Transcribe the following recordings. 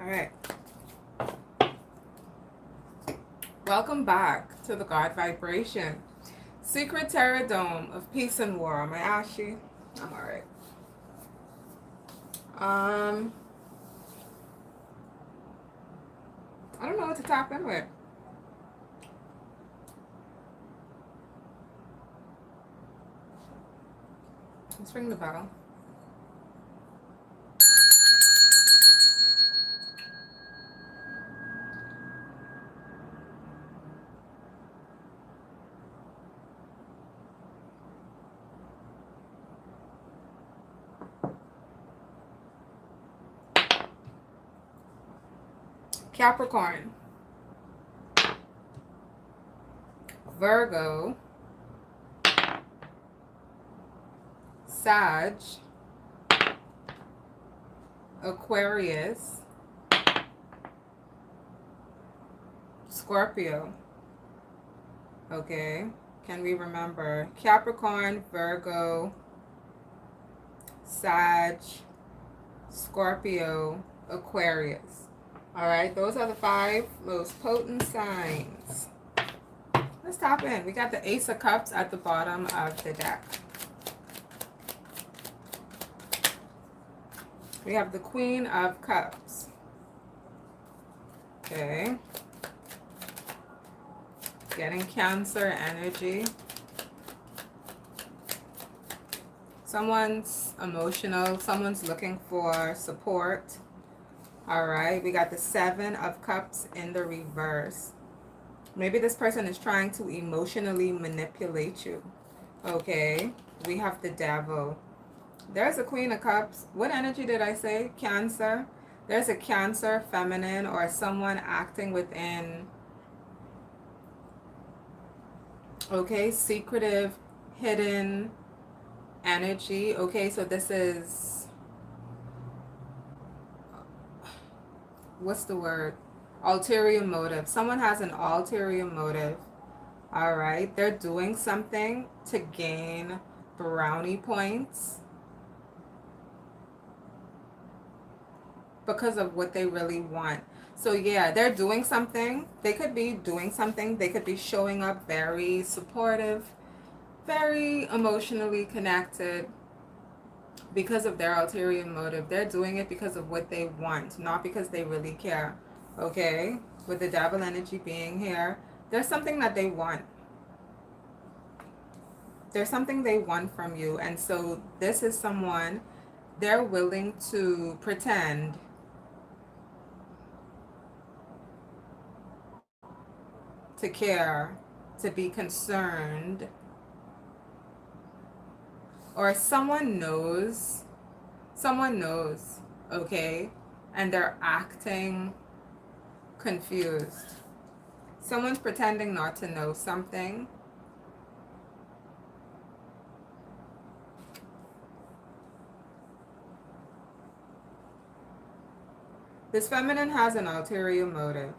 All right. Welcome back to the God Vibration. Secret Terror Dome of Peace and War. Am I Ashy? I'm all right. I don't know what to tap in with. Let's ring the bell. Capricorn, Virgo, Sag, Aquarius, Scorpio. Okay. Can we remember? Capricorn, Virgo, Sag, Scorpio, Aquarius. All right, those are the 5 most potent signs. Let's tap in. We got the Ace of Cups at the bottom of the deck. We have the Queen of Cups. Okay. Getting Cancer energy. Someone's emotional. Someone's looking for support. All right. We got the 7 of Cups in the reverse. Maybe this person is trying to emotionally manipulate you. Okay. We have the Devil. There's a Queen of Cups. What energy did I say? Cancer. There's a Cancer feminine or someone acting within, okay, secretive, hidden energy. Okay, so this is, what's the word? Ulterior motive. Someone has an ulterior motive. All right, they're doing something to gain brownie points because of what they really want. So yeah, they're doing something. They could be doing something. They could be showing up very supportive, very emotionally connected because of their ulterior motive. They're doing it because of what they want, not because they really care. Okay? With the Devil energy being here, there's something that they want. There's something they want from you. And so this is someone, they're willing to pretend to care, to be concerned, or someone knows, okay, and they're acting confused. Someone's pretending not to know something. This feminine has an ulterior motive.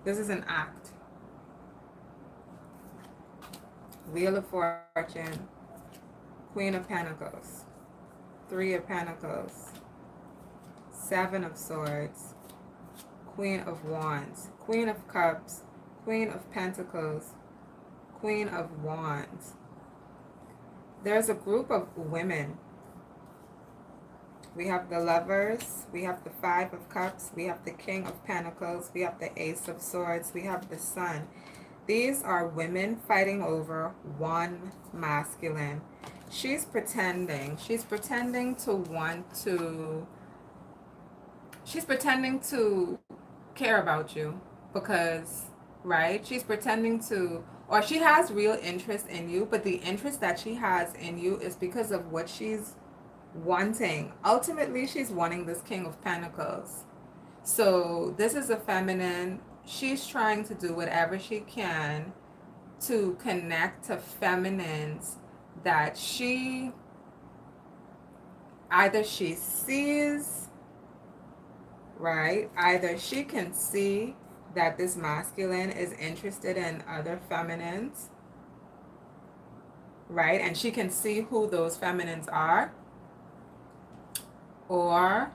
This is an act. Wheel of Fortune, Queen of Pentacles, 3 of Pentacles, 7 of Swords, Queen of Wands, Queen of Cups, Queen of Pentacles, Queen of Wands. There's a group of women. We have the Lovers, we have the 5 of Cups, we have the King of Pentacles, we have the Ace of Swords, we have the Sun. These are women fighting over one masculine. She's pretending to want to, she's pretending to care about you because, right? She's pretending to, or she has real interest in you, but the interest that she has in you is because of what she's wanting. Ultimately, she's wanting this King of Pentacles. So this is a feminine. She's trying to do whatever she can to connect to feminines that she either she sees, right? Either she can see that this masculine is interested in other feminines, right? And she can see who those feminines are. or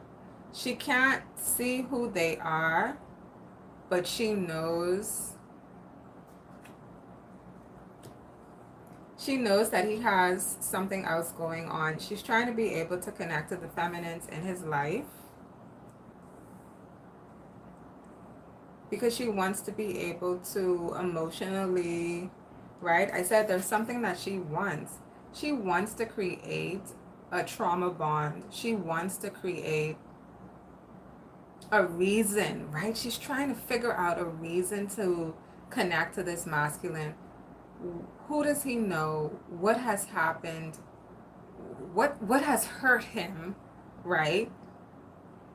she can't see who they are, but she knows that he has something else going on. She's trying to be able to connect to the feminines in his life because she wants to be able to emotionally, right? I said there's something that she wants. She wants to create a trauma bond. She wants to create a reason, right? She's trying to figure out a reason to connect to this masculine. Who does he know? What has happened? What has hurt him, right?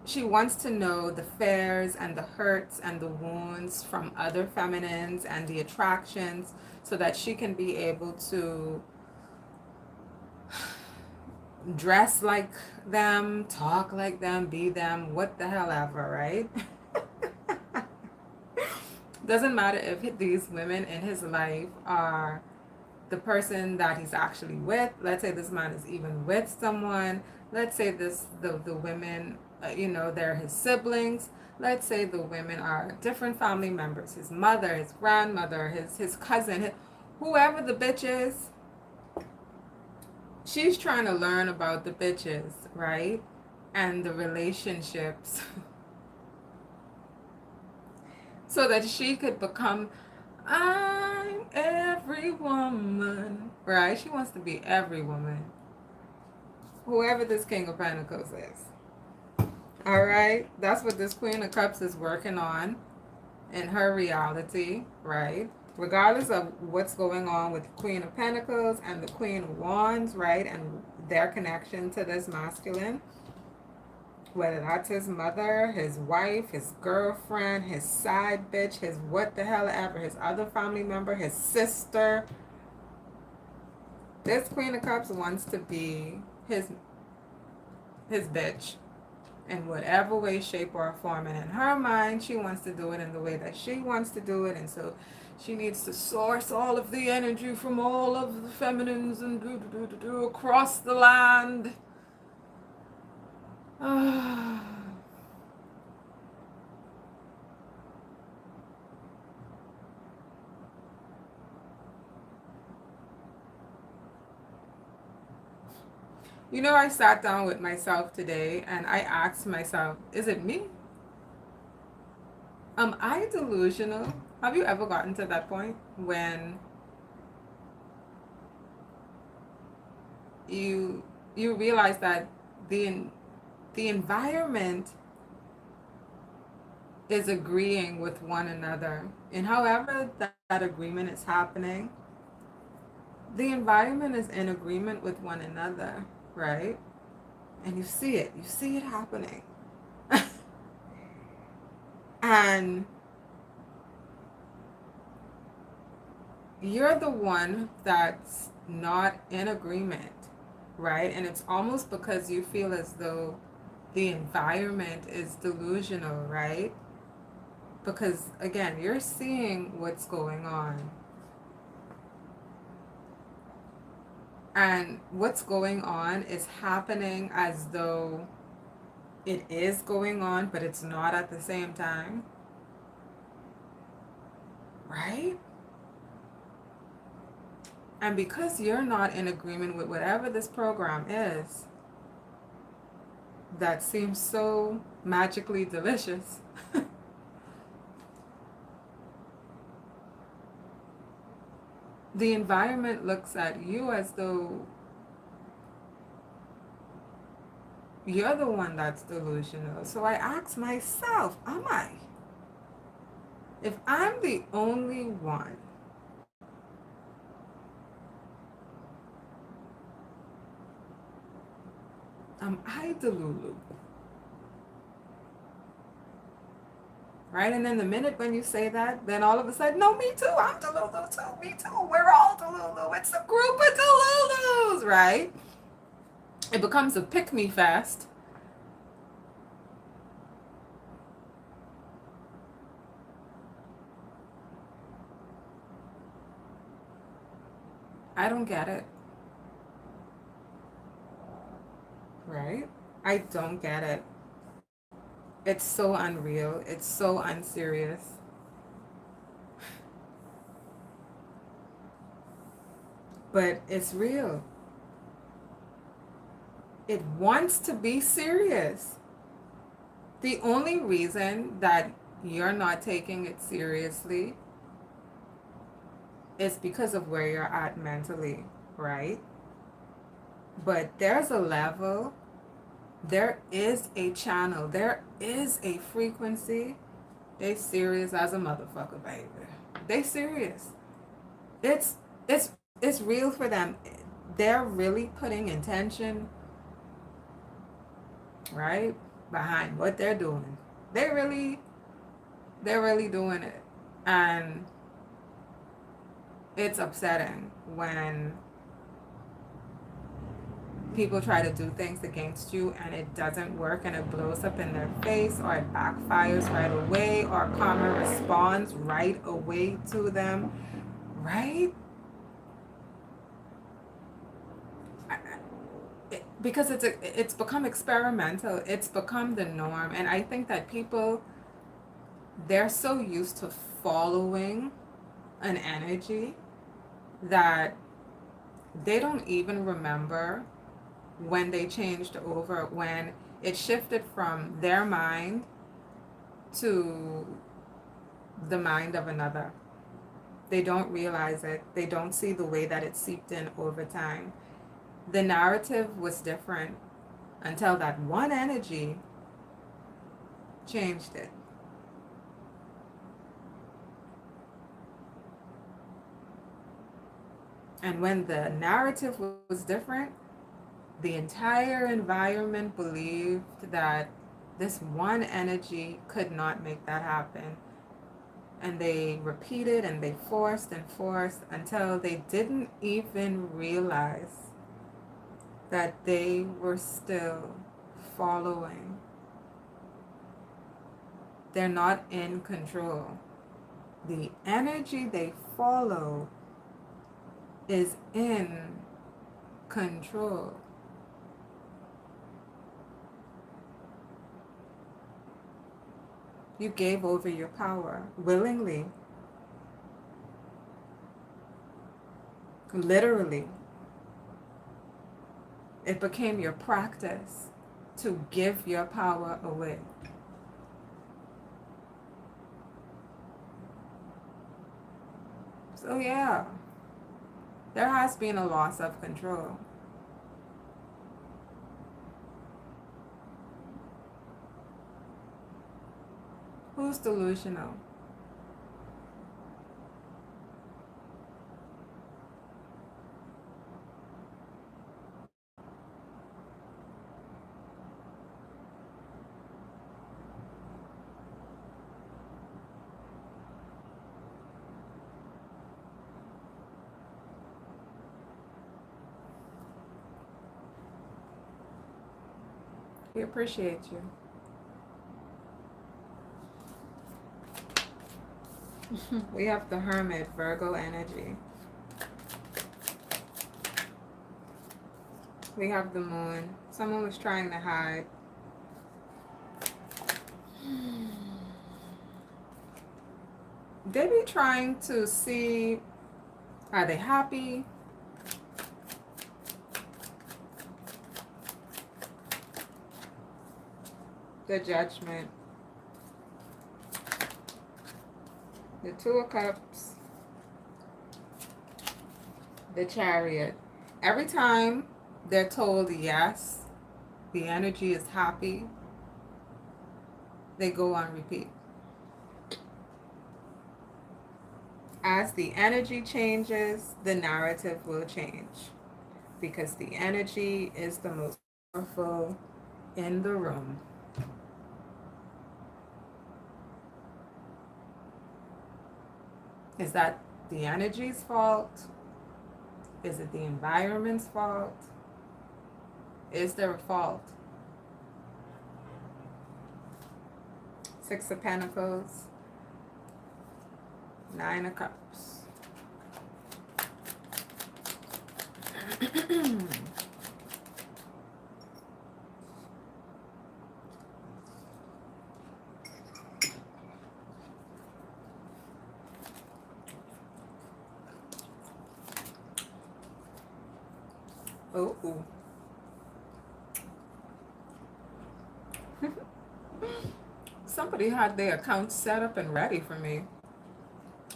She wants to know the fears and the hurts and the wounds from other feminines and the attractions so that she can be able to dress like them, talk like them, be them, what the hell ever, right? Doesn't matter if these women in his life are the person that he's actually with. Let's say this man is even with someone. Let's say the women, they're his siblings. Let's say the women are different family members, his mother, his grandmother, his cousin, whoever the bitch is. She's trying to learn about the bitches, right? And the relationships so that she could become, I'm every woman, right? She wants to be every woman, whoever this King of Pentacles is. All right, that's what this Queen of Cups is working on in her reality, right? Regardless of what's going on with the Queen of Pentacles and the Queen of Wands, right? And their connection to this masculine, whether that's his mother, his wife, his girlfriend, his side bitch, his what the hell ever, his other family member, his sister. This Queen of Cups wants to be his bitch in whatever way, shape, or form. And in her mind, she wants to do it in the way that she wants to do it. And so she needs to source all of the energy from all of the feminines and do across the land. I sat down with myself today and I asked myself, is it me? Am I delusional? Have you ever gotten to that point when you realize that the environment is agreeing with one another, and however that agreement is happening, the environment is in agreement with one another, right? And you see it happening. And you're the one that's not in agreement, right? And it's almost because you feel as though the environment is delusional, right? Because again, you're seeing what's going on. And what's going on is happening as though it is going on, but it's not at the same time. Right? And because you're not in agreement with whatever this program is, that seems so magically delicious. The environment looks at you as though you're the one that's delusional. So I ask myself, am I? If I'm the only one am I Delulu? Right? And then the minute when you say that, then all of a sudden, no, me too, I'm Delulu too, me too, we're all Delulu. It's a group of Delulus, right? It becomes a pick-me fest. I don't get it. Right? I don't get it. It's so unreal. It's so unserious. But it's real. It wants to be serious. The only reason that you're not taking it seriously is because of where you're at mentally, right? But there's a level, there is a channel, there is a frequency. They serious as a motherfucker, baby. They serious. It's it's it's real for them. They're really putting intention, right, behind what they're doing. They really they're really doing it. And it's upsetting when people try to do things against you and it doesn't work and it blows up in their face or it backfires right away or karma responds right away to them, right? Because it's become experimental, it's become the norm, and I think that people, they're so used to following an energy that they don't even remember when they changed over, when it shifted from their mind to the mind of another. They don't realize it. They don't see the way that it seeped in over time. The narrative was different until that one energy changed it. And when the narrative was different, the entire environment believed that this one energy could not make that happen. And they repeated and they forced and forced until they didn't even realize that they were still following. They're not in control. The energy they follow is in control. You gave over your power willingly, literally. It became your practice to give your power away. So, yeah, there has been a loss of control. Who's delusional? We appreciate you. We have the Hermit, Virgo energy. We have the Moon. Someone was trying to hide. They be trying to see, are they happy? The Judgment. The Two of Cups. The Chariot. Every time they're told yes, the energy is happy, they go on repeat. As the energy changes, the narrative will change because the energy is the most powerful in the room. Is that the energy's fault? Is it the environment's fault? Is there a fault? Six of Pentacles, Nine of Cups. Oh, ooh. Somebody had their account set up and ready for me.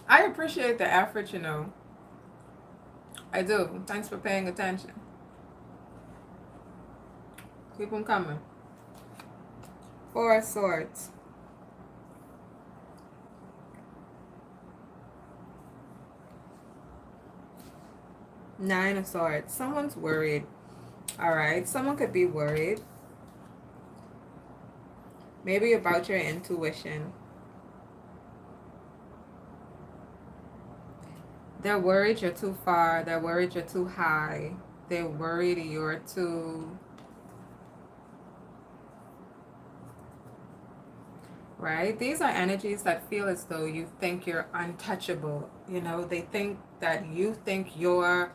I appreciate the effort, you know. I do. Thanks for paying attention. Keep them coming. Four of Swords. Nine of Swords. Someone's worried. All right. Someone could be worried. Maybe about your intuition. They're worried you're too far. They're worried you're too high. They're worried you're too... Right? These are energies that feel as though you think you're untouchable. You know, they think that you think you're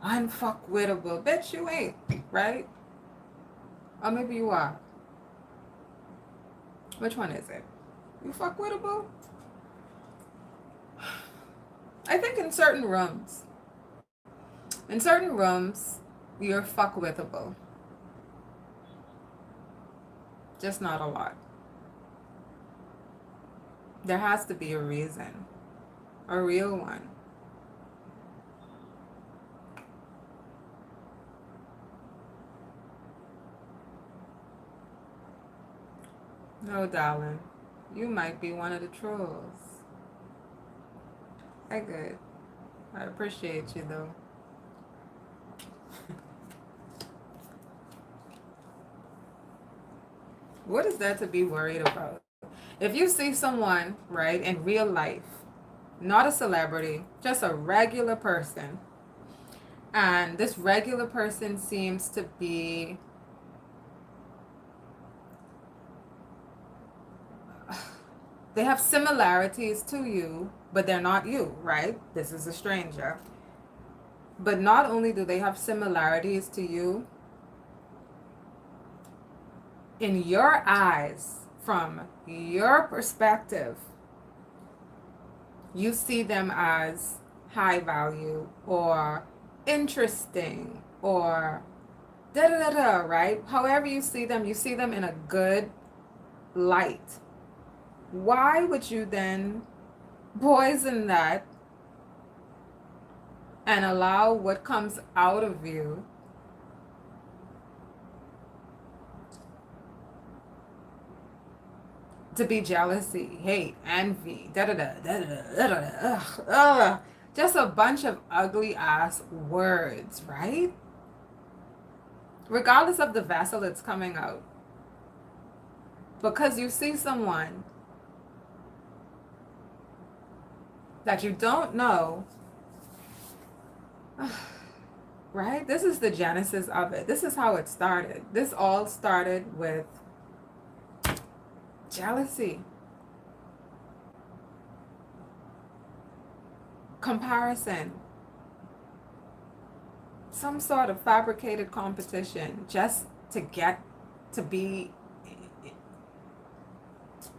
unfuckwittable. Bitch, you ain't. Right? Or maybe you are. Which one is it? You fuckwittable? I think in certain rooms, you're fuckwithable. Just not a lot. There has to be a reason. A real one. No, darling. You might be one of the trolls. I good. I appreciate you, though. What is there to be worried about? If you see someone, right, in real life, not a celebrity, just a regular person, and this regular person seems to be they have similarities to you, but they're not you, right? This is a stranger. But not only do they have similarities to you, in your eyes, from your perspective, you see them as high value or interesting or da da da da, right? However you see them in a good light. Why would you then poison that and allow what comes out of you to be jealousy, hate, envy, da da da da da da da, ugh. Just a bunch of ugly ass words, right? Regardless of the vessel it's coming out. Because you see someone that you don't know, right? This is the genesis of it. This is how it started. This all started with jealousy, comparison, some sort of fabricated competition just to get to be.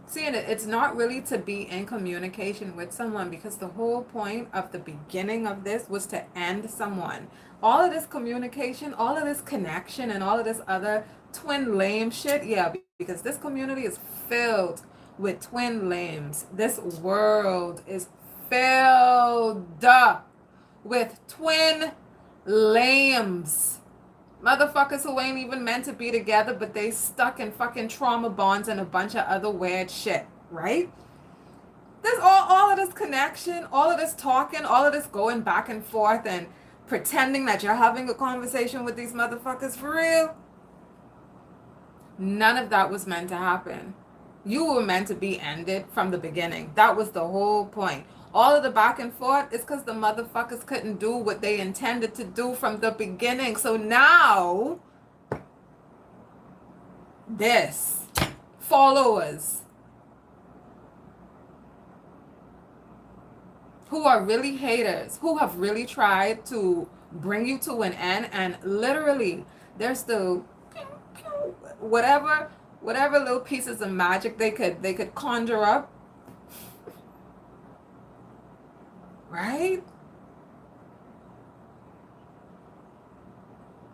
Seeing it, it's not really to be in communication with someone, because the whole point of the beginning of this was to end someone. All of this communication, all of this connection, and all of this other twin lame shit, yeah, because this community is filled with twin lames. This world is filled with twin lames. Motherfuckers who ain't even meant to be together, but they stuck in fucking trauma bonds and a bunch of other weird shit, right? There's all of this connection, all of this talking, all of this going back and forth and pretending that you're having a conversation with these motherfuckers for real. None of that was meant to happen. You were meant to be ended from the beginning. That was the whole point. All of the back and forth is because the motherfuckers couldn't do what they intended to do from the beginning. So now, this, followers who are really haters, who have really tried to bring you to an end, and literally, they're still whatever little pieces of magic they could conjure up, right?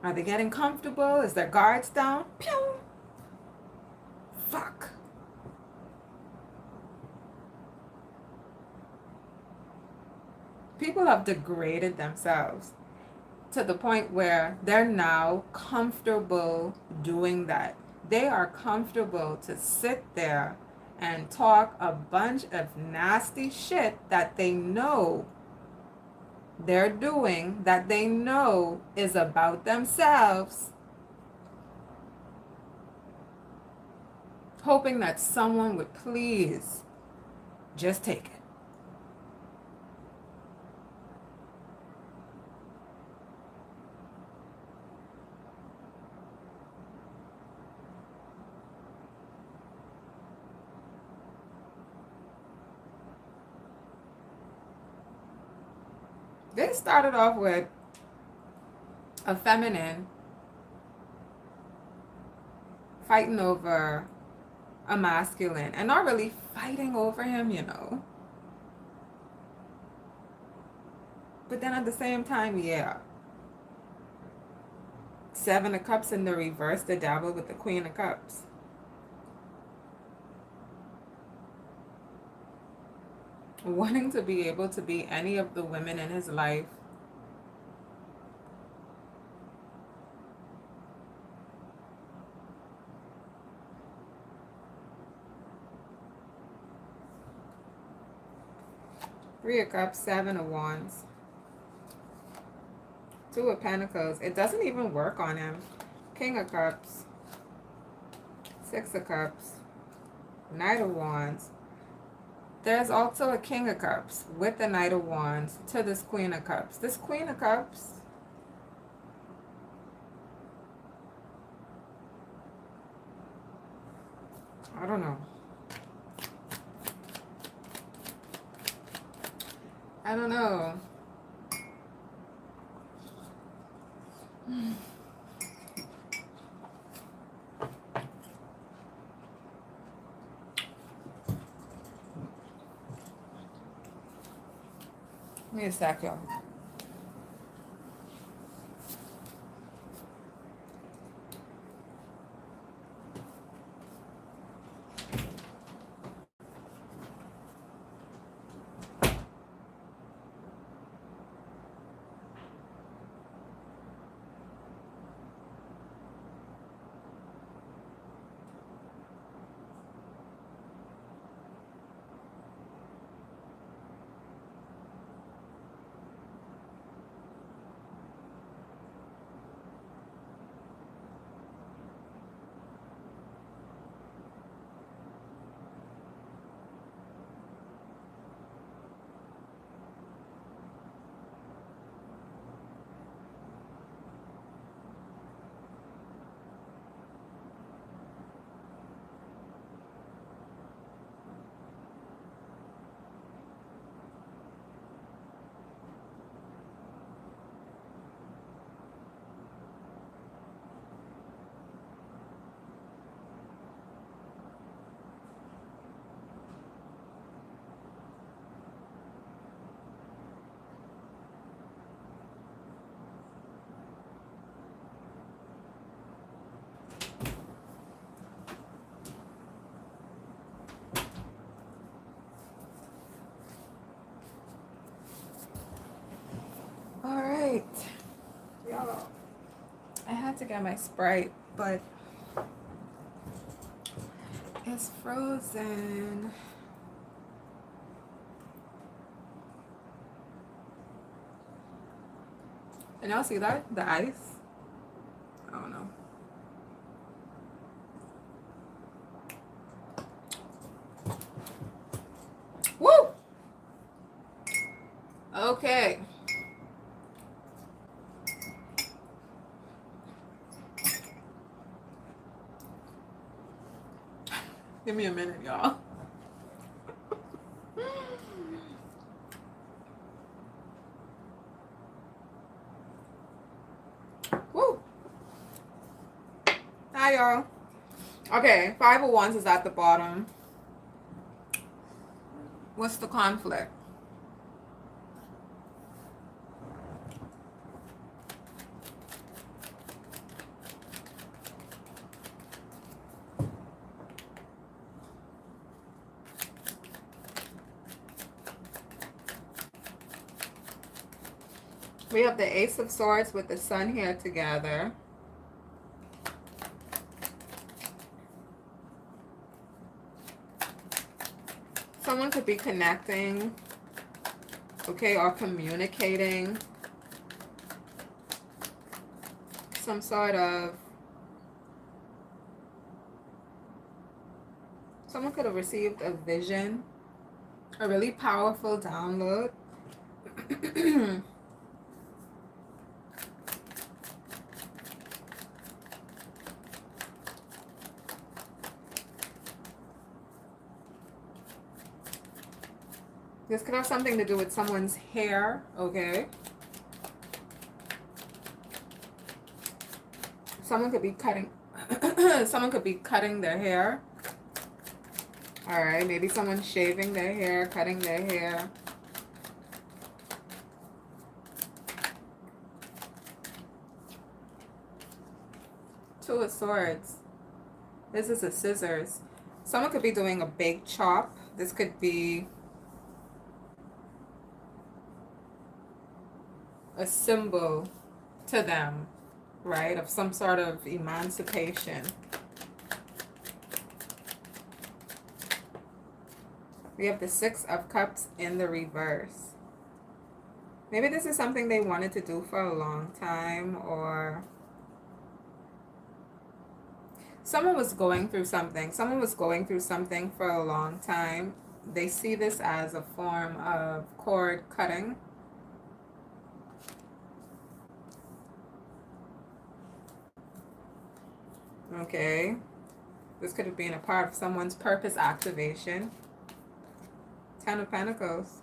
Are they getting comfortable? Is their guards down? Pew! Fuck. People have degraded themselves to the point where they're now comfortable doing that. They are comfortable to sit there and talk a bunch of nasty shit that they know they're doing, that they know is about themselves, hoping that someone would please just take it. They started off with a feminine fighting over a masculine and not really fighting over him, you know. But then at the same time, yeah. Seven of Cups in the reverse, the Devil with the Queen of Cups. Wanting to be able to be any of the women in his life. Three of Cups, Seven of Wands. Two of Pentacles. It doesn't even work on him. King of Cups. Six of Cups. Knight of Wands. There's also a King of Cups with the Knight of Wands to this Queen of Cups. This Queen of Cups, I don't know. I don't know. Give me a sec, y'all. All right, y'all. I had to get my Sprite, but it's frozen. And y'all see that? The ice? I don't know. Woo! Okay. Give me a minute, y'all. Woo! Hi, y'all. Okay, Five of Wands is at the bottom. What's the conflict? We have the Ace of Swords with the Sun here together. Someone could be connecting, okay, or communicating some sort of, someone could have received a vision, a really powerful download. This could have something to do with someone's hair, okay? Someone could be cutting, someone could be cutting their hair. All right, maybe someone's shaving their hair, cutting their hair. Two of Swords. This is a scissors. Someone could be doing a big chop. This could be a symbol to them, right, of some sort of emancipation. We have the Six of Cups in the reverse. Maybe this is something they wanted to do for a long time, or someone was going through something. Someone was going through something for a long time. They see this as a form of cord cutting. Okay. This could have been a part of someone's purpose activation. Ten of Pentacles.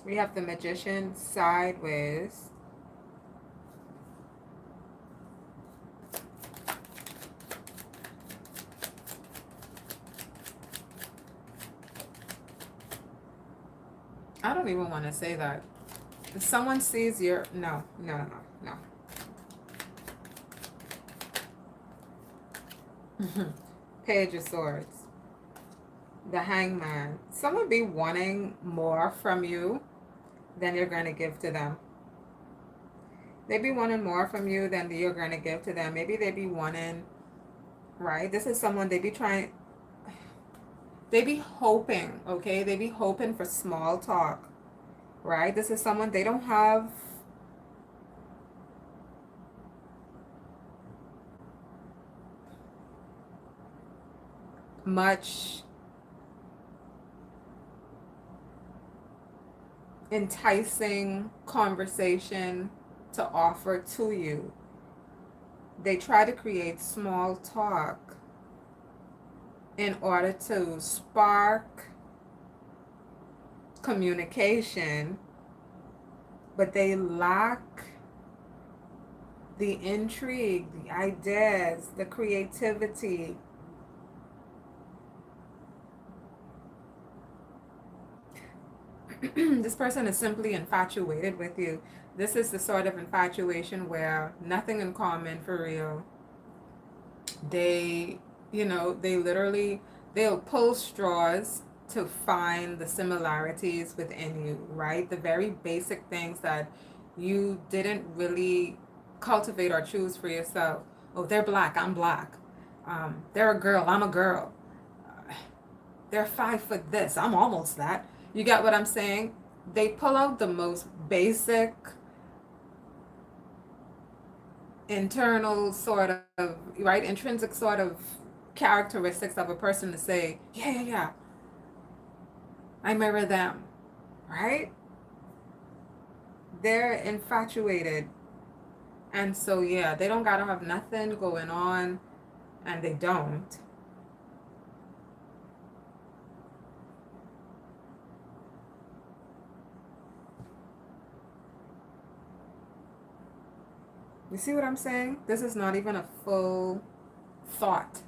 We have the Magician sideways. I don't even want to say that. If someone sees your... No. Page of Swords. The Hangman. Someone be wanting more from you than you're going to give to them. They be wanting more from you than you're going to give to them. Maybe they be wanting... Right? This is someone they be trying... They be hoping, okay? They be hoping for small talk, right? This is someone, they don't have much enticing conversation to offer to you. They try to create small talk in order to spark communication, but they lack the intrigue, the ideas, the creativity. This person is simply infatuated with you. This is the sort of infatuation where nothing in common for real. They, they literally, they'll pull straws to find the similarities within you, right? The very basic things that you didn't really cultivate or choose for yourself. Oh, they're black, I'm black. They're a girl, I'm a girl. They're 5 foot this, I'm almost that. You get what I'm saying? They pull out the most basic internal sort of, right, intrinsic sort of characteristics of a person to say, yeah, I mirror them, right? They're infatuated. And so, yeah, they don't gotta have nothing going on, and they don't. You see what I'm saying? This is not even a full thought.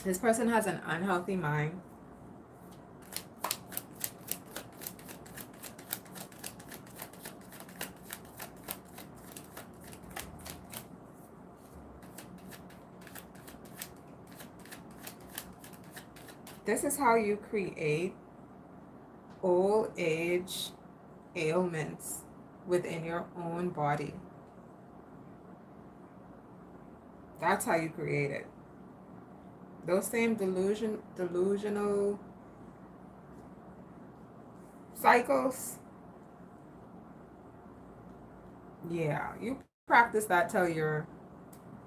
This person has an unhealthy mind. This is how you create old age ailments within your own body. That's how you create it. Those same delusional cycles, yeah, you practice that till you're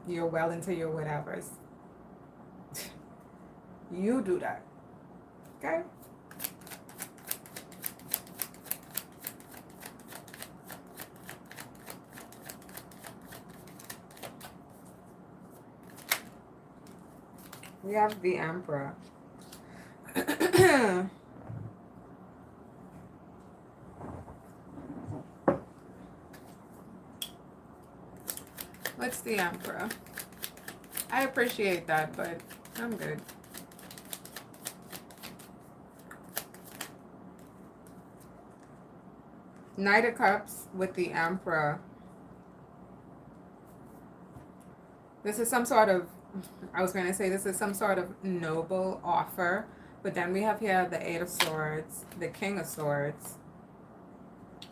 well into your whatevers. You do that, okay? We have the Emperor. What's the Emperor? I appreciate that, but I'm good. Knight of Cups with the Emperor. This is some sort of, I was going to say this is some sort of noble offer, but then we have here the Eight of Swords, the King of Swords,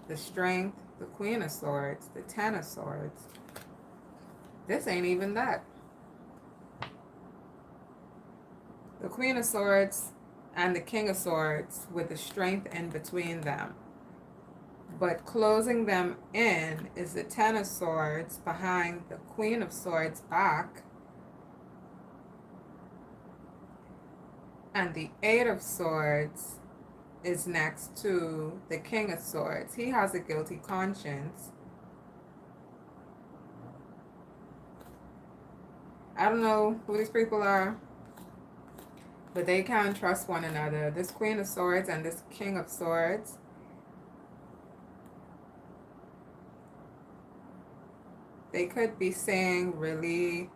the Strength, the Queen of Swords, the Ten of Swords. This ain't even that. The Queen of Swords and the King of Swords with the Strength in between them. But closing them in is the Ten of Swords behind the Queen of Swords back. And the Eight of Swords is next to the King of Swords. He has a guilty conscience. I don't know who these people are, but they can't trust one another. This Queen of Swords and this King of Swords, they could be saying really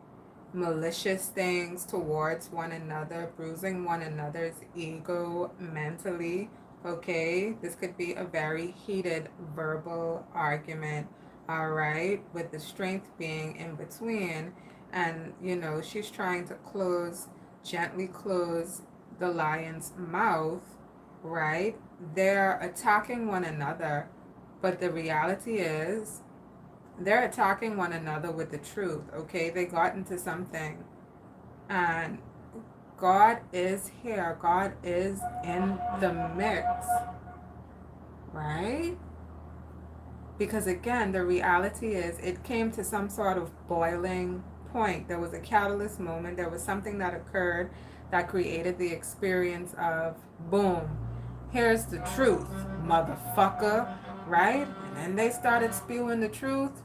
malicious things towards one another, bruising one another's ego mentally, okay? This could be a very heated verbal argument, all right? With the Strength being in between. And, you know, she's trying to gently close the lion's mouth, right? They're attacking one another, but the reality is they're attacking one another with the truth, okay? They got into something, and God is here. God is in the mix, right? Because again, the reality is it came to some sort of boiling point. There was a catalyst moment. There was something that occurred that created the experience of boom, here's the truth, motherfucker, right? And then they started spewing the truth.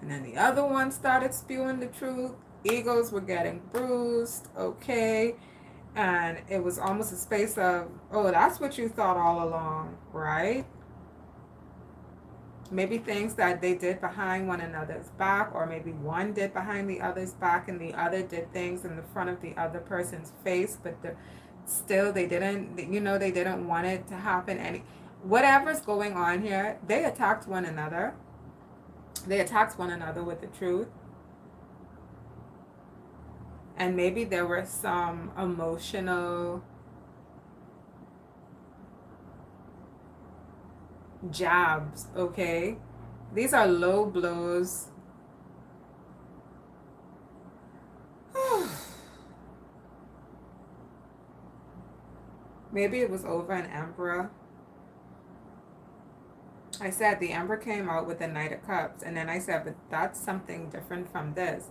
And then the other one started spewing the truth. Egos were getting bruised, okay? And it was almost a space of, oh, that's what you thought all along, right? Maybe things that they did behind one another's back, or maybe one did behind the other's back and the other did things in the front of the other person's face, but still they didn't, you know, they didn't want it to happen. Whatever's going on here, they attacked one another. They attacked one another with the truth. And maybe there were some emotional jabs, okay? These are low blows. Maybe it was over an Emperor. I said the Emperor came out with the Knight of Cups, and then I said, but that's something different from this.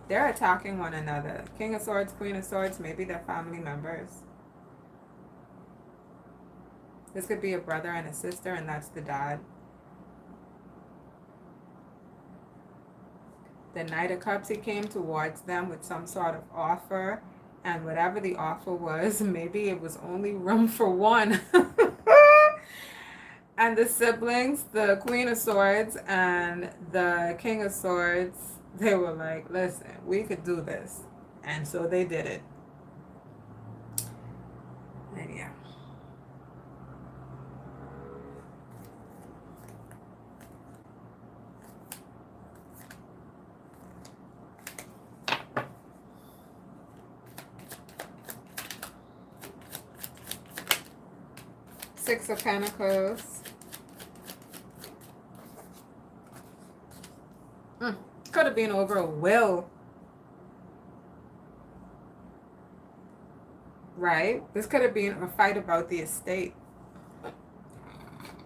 They're attacking one another. King of Swords, Queen of Swords, maybe they're family members. This could be a brother and a sister, and that's the dad. The Knight of Cups, he came towards them with some sort of offer, and whatever the offer was, maybe it was only room for one. And the siblings, the Queen of Swords and the King of Swords, they were like, listen, we could do this. And so they did it. And yeah. Six of Pentacles. Could have been over a will. Right? This could have been a fight about the estate.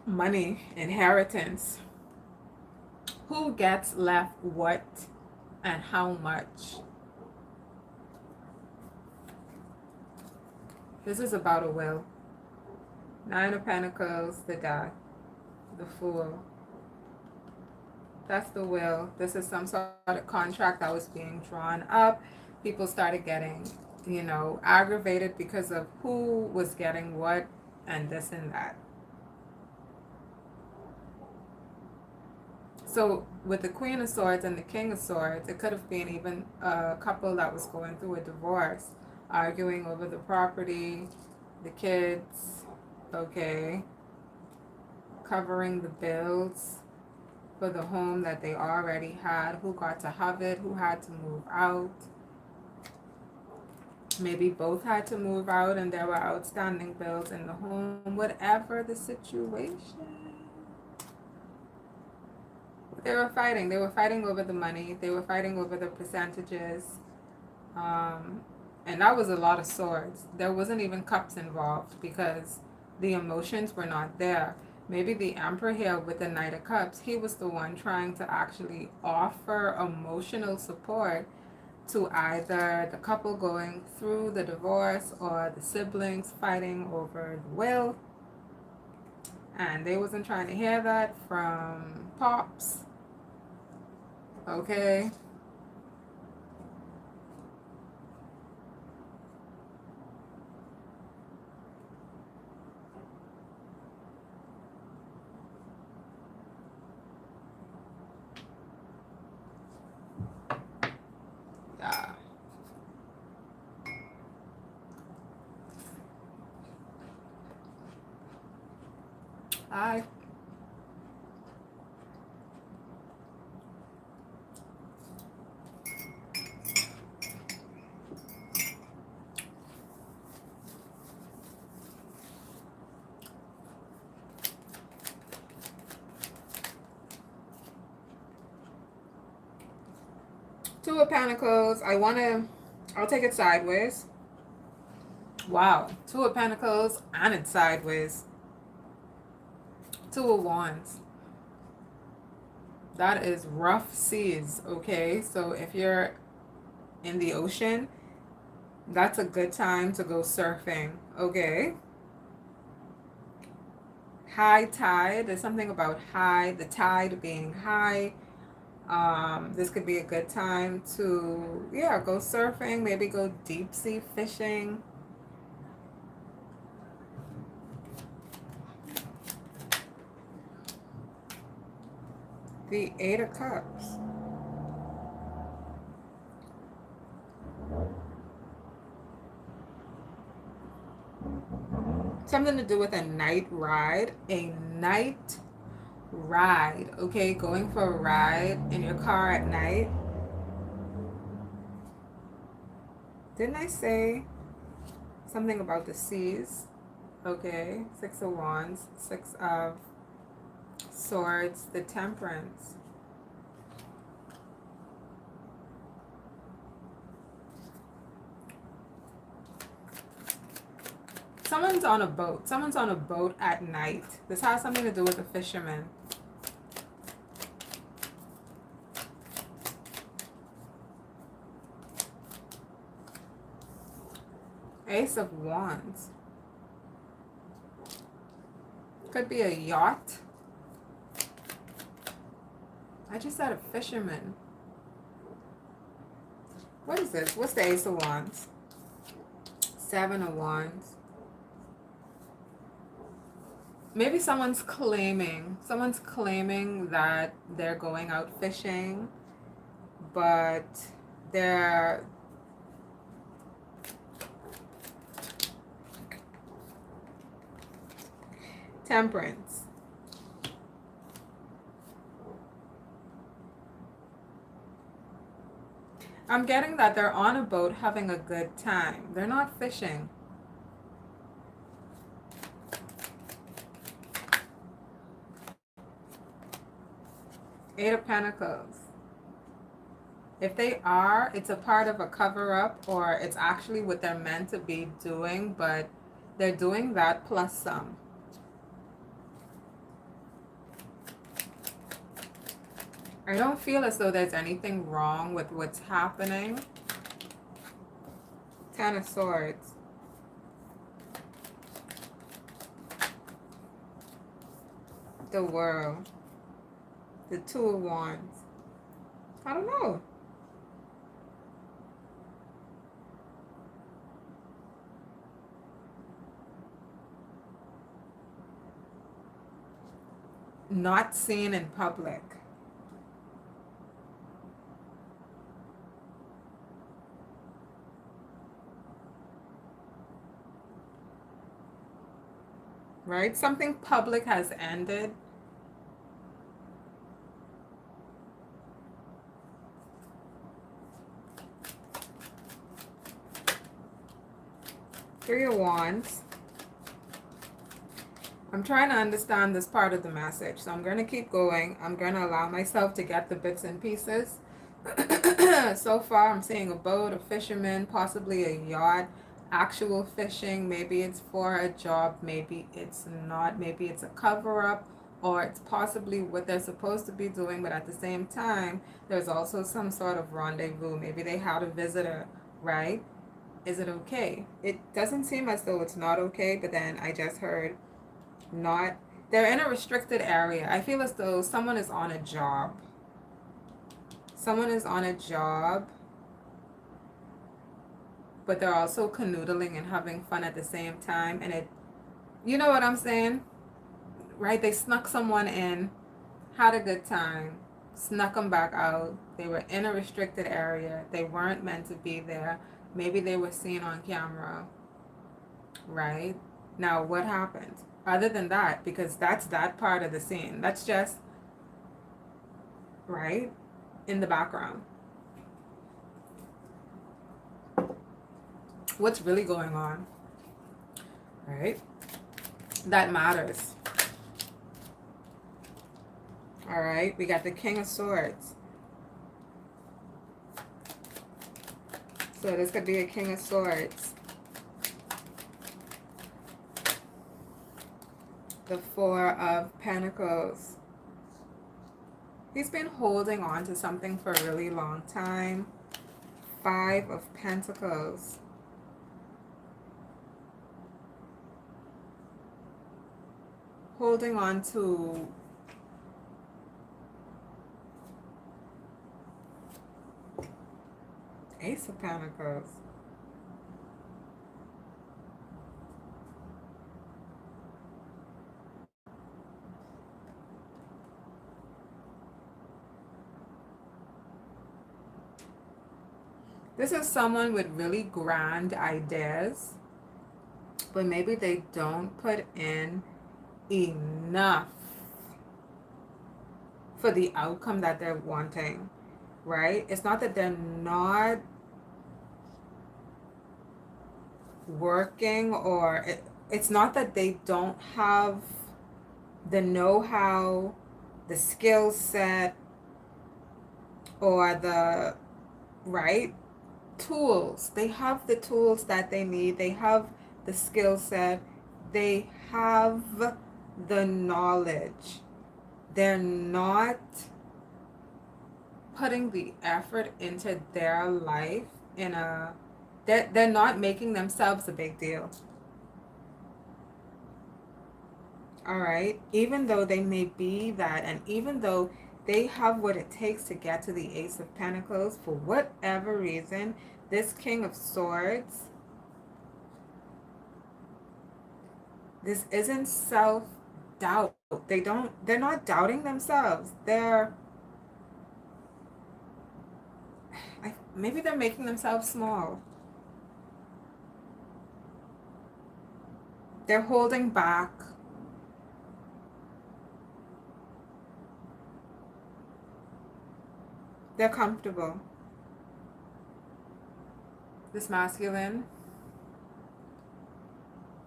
Money, inheritance. Who gets left what and how much? This is about a will. Nine of Pentacles, the Death, the Fool. That's the will. This is some sort of contract that was being drawn up. People started getting, you know, aggravated because of who was getting what and this and that. So with the Queen of Swords and the King of Swords, it could have been even a couple that was going through a divorce, arguing over the property, the kids, okay, covering the bills for the home that they already had, who got to have it, who had to move out. Maybe both had to move out and there were outstanding bills in the home, whatever the situation. They were fighting. They were fighting over the money. They were fighting over the percentages. And that was a lot of swords. There wasn't even cups involved because the emotions were not there. Maybe the Emperor here with the Knight of Cups, he was the one trying to actually offer emotional support to either the couple going through the divorce or the siblings fighting over the will. And they wasn't trying to hear that from Pops. Okay. Yeah. Hi. Two of Pentacles. I'll take it sideways. Wow. Two of Pentacles and it's sideways. Two of Wands. That is rough seas, okay? So if you're in the ocean, that's a good time to go surfing, okay? High tide. There's something about high, the tide being high. This could be a good time to, yeah, go surfing, maybe go deep sea fishing. The Eight of Cups. Something to do with a night ride. A night ride, okay? Going for a ride in your car at night. Didn't I say something about the seas? Okay, Six of Wands, Six of Swords, the Temperance. Someone's on a boat. Someone's on a boat at night. This has something to do with a fisherman. Ace of Wands. Could be a yacht. I just said a fisherman. What is this? What's the Ace of Wands? Seven of Wands. Maybe someone's claiming that they're going out fishing, but they're Temperance. I'm getting that they're on a boat having a good time. They're not fishing. Eight of Pentacles. If they are, it's a part of a cover-up, or it's actually what they're meant to be doing, but they're doing that plus some. I don't feel as though there's anything wrong with what's happening. Ten of Swords. The World. The Two of Wands. I don't know. Not seen in public. Right? Something public has ended. Three of Wands. I'm trying to understand this part of the message, so I'm going to keep going. I'm going to allow myself to get the bits and pieces. So far, I'm seeing a boat, a fisherman, possibly a yacht, actual fishing. Maybe it's for a job, maybe it's not. Maybe it's a cover-up, or it's possibly what they're supposed to be doing, but at the same time, there's also some sort of rendezvous. Maybe they had a visitor, right? Is it okay? It doesn't seem as though it's not okay, but then I just heard not. They're in a restricted area. I feel as though someone is on a job. Someone is on a job, but they're also canoodling and having fun at the same time. And it, you know what I'm saying? Right? They snuck someone in, had a good time, snuck them back out. They were in a restricted area. They weren't meant to be there. Maybe they were seen on camera, right? Now, what happened? Other than that, because that's that part of the scene. That's just, right, in the background. What's really going on, right? That matters. All right, we got the King of Swords. So this could be a King of Swords. The Four of Pentacles. He's been holding on to something for a really long time. Five of Pentacles. Holding on to Ace of Pentacles. This is someone with really grand ideas, but maybe they don't put in enough for the outcome that they're wanting, right? It's not that they're not working, or it's not that they don't have the know-how, the skill set, or the right tools. They have the tools that they need. They have the skill set. They have the knowledge. They're not putting the effort into their life in a, they're not making themselves a big deal. All right, even though they may be that, and even though they have what it takes to get to the Ace of Pentacles, for whatever reason, this King of Swords, this isn't self-doubt. They're not doubting themselves. Maybe they're making themselves small. They're holding back. They're comfortable. This masculine,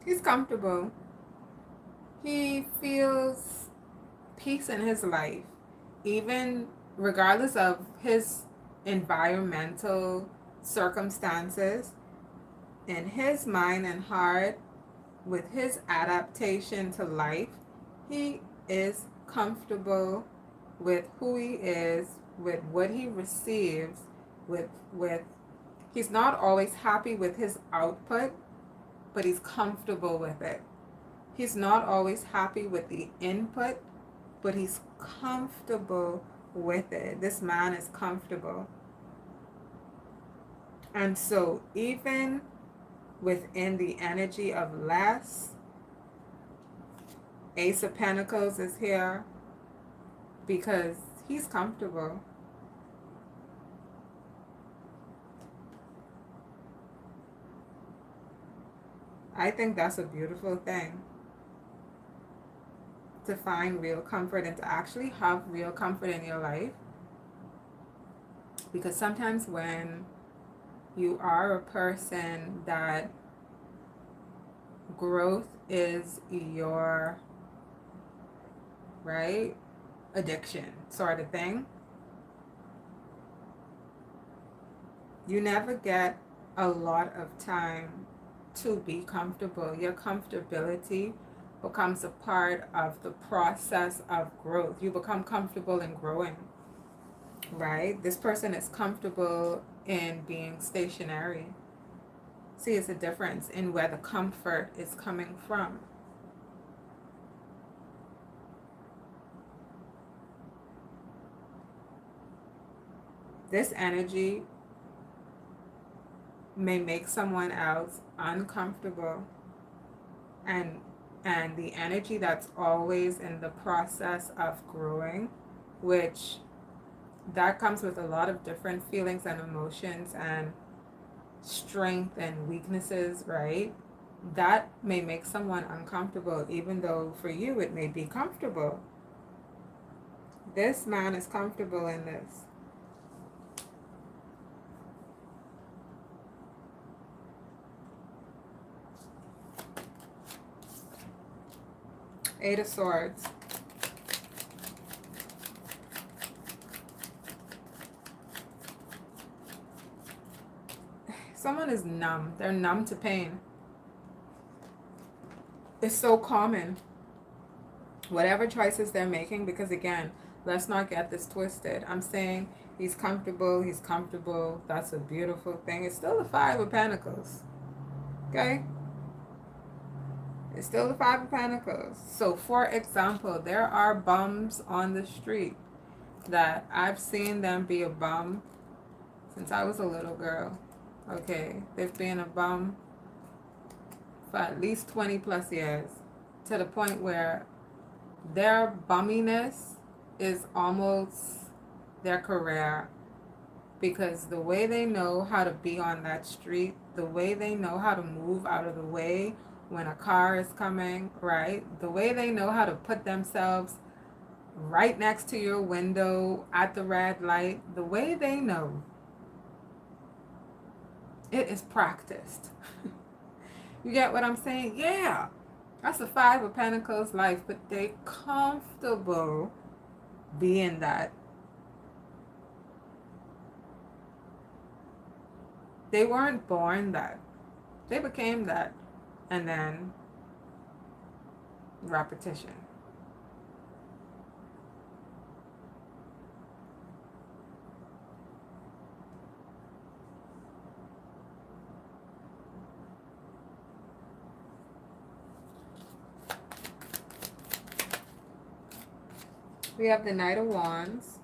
he's comfortable. He feels peace in his life. even regardless of his environmental circumstances, in his mind and heart, with his adaptation to life, he is comfortable with who he is, with what he receives, with he's not always happy with his output, but he's comfortable with it. He's not always happy with the input, but he's comfortable with it. This man is comfortable. And so even within the energy of less, Ace of Pentacles is here because he's comfortable. I think that's a beautiful thing, to find real comfort and to actually have real comfort in your life. Because sometimes when you are a person that growth is your, right, addiction sort of thing, you never get a lot of time to be comfortable. Your comfortability becomes a part of the process of growth. You become comfortable in growing, right? This person is comfortable in being stationary. See, it's a difference in where the comfort is coming from. This energy may make someone else uncomfortable, and the energy that's always in the process of growing, which that comes with a lot of different feelings and emotions and strength and weaknesses, right? That may make someone uncomfortable, even though for you it may be comfortable. This man is comfortable in this. Eight of Swords. Someone is numb. They're numb to pain. It's so common. Whatever choices they're making, because again, let's not get this twisted. I'm saying he's comfortable. That's a beautiful thing. It's still the Five of Pentacles. Okay? It's still the Five of Pentacles. So, for example, there are bums on the street that I've seen them be a bum since I was a little girl. Okay? They've been a bum for at least 20 plus years, to the point where their bumminess is almost their career, because the way they know how to be on that street, the way they know how to move out of the way when a car is coming, right? The way they know how to put themselves right next to your window at the red light, the way they know, it is practiced. You get what I'm saying? Yeah. That's the Five of Pentacles life, but they comfortable being that. They weren't born that. They became that. And then repetition. We have the Knight of Wands.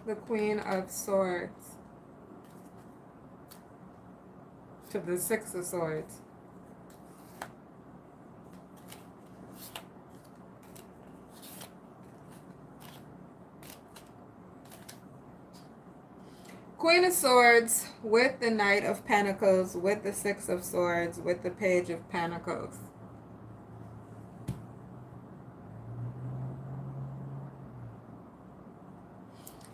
The Queen of Swords to the Six of Swords. Queen of Swords with the Knight of Pentacles, with the Six of Swords, with the Page of Pentacles.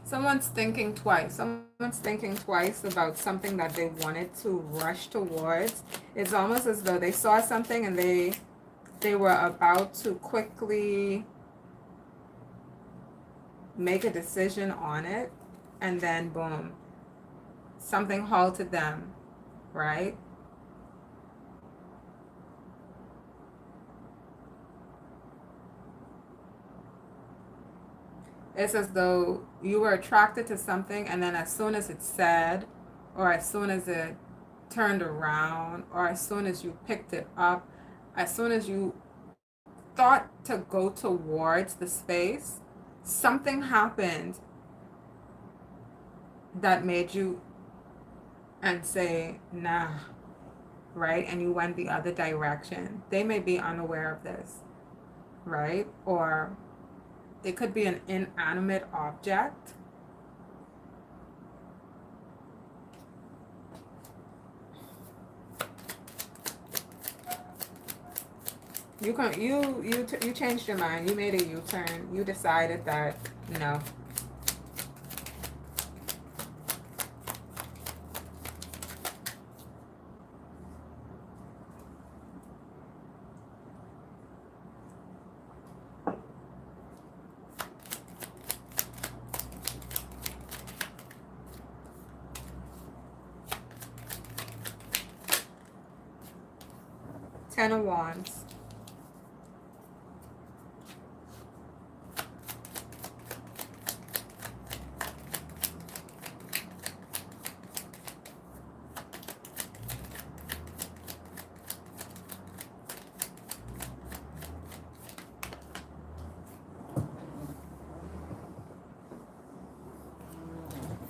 Someone's thinking twice. Someone's thinking twice about something that they wanted to rush towards. It's almost as though they saw something and they were about to quickly make a decision on it, and then boom, something halted them, right? It's as though you were attracted to something, and then as soon as it said, or as soon as it turned around, or as soon as you picked it up, as soon as you thought to go towards the space, something happened that made you and say, nah, right? And you went the other direction. They may be unaware of this, right? Or it could be an inanimate object. You changed your mind. You made a U-turn. You decided that no. Ten of Wands.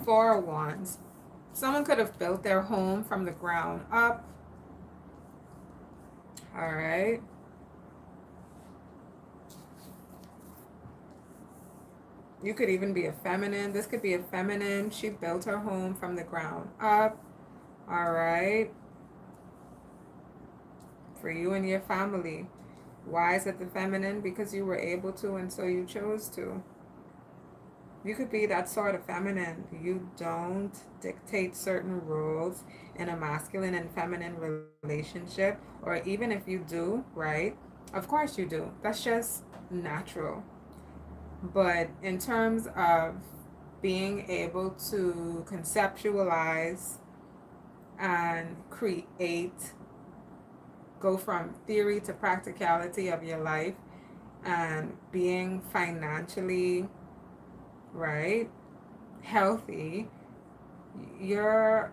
Four of Wands. Someone could have built their home from the ground up. All right. You could even be a feminine. This could be a feminine. She built her home from the ground up. All right. For you and your family. Why is it the feminine? Because you were able to and so you chose to. You could be that sort of feminine. You don't dictate certain rules in a masculine and feminine relationship. Or even if you do, right? Of course you do. That's just natural. But in terms of being able to conceptualize and create, go from theory to practicality of your life, and being financially, right, healthy, you're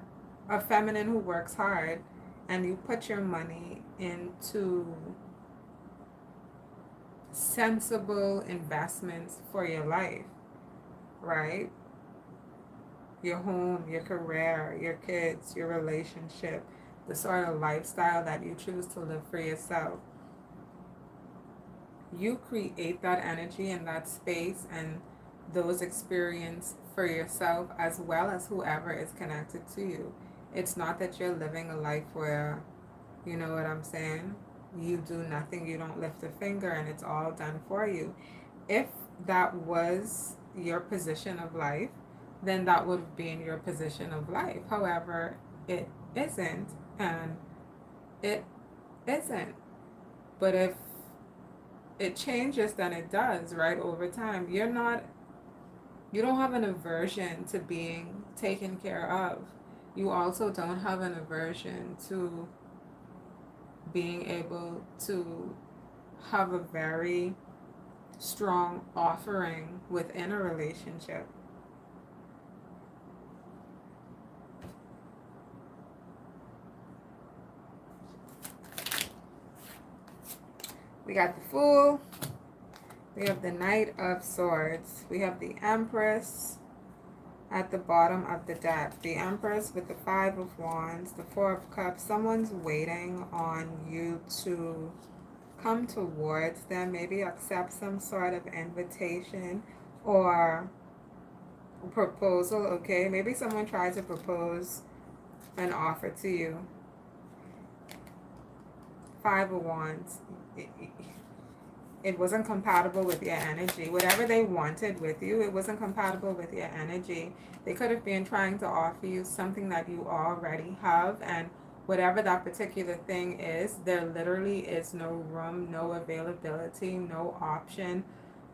a feminine who works hard and you put your money into sensible investments for your life, right? Your home, your career, your kids, your relationship, the sort of lifestyle that you choose to live for yourself. You create that energy and that space and those experiences for yourself as well as whoever is connected to you. It's not that you're living a life where, you know what I'm saying? You do nothing, you don't lift a finger, and it's all done for you. If that was your position of life, then that would have been your position of life. However, it isn't, and it isn't. But if it changes, then it does, right? Over time, you don't have an aversion to being taken care of. You also don't have an aversion to being able to have a very strong offering within a relationship. We got the Fool. We have the Knight of Swords. We have the Empress at the bottom of the deck. The Empress with the Five of Wands, the Four of Cups. Someone's waiting on you to come towards them, maybe accept some sort of invitation, or proposal, okay? Maybe someone tried to propose an offer to you. Five of Wands. It wasn't compatible with your energy. Whatever they wanted with you, it wasn't compatible with your energy. They could have been trying to offer you something that you already have, and whatever that particular thing is, there literally is no room, no availability, no option,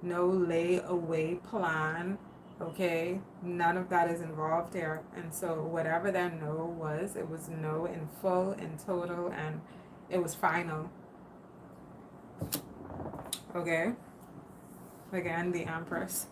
no layaway plan. Okay, none of that is involved here. And so whatever that no was, it was no in full, in total, and it was final. Okay, again, the Empress.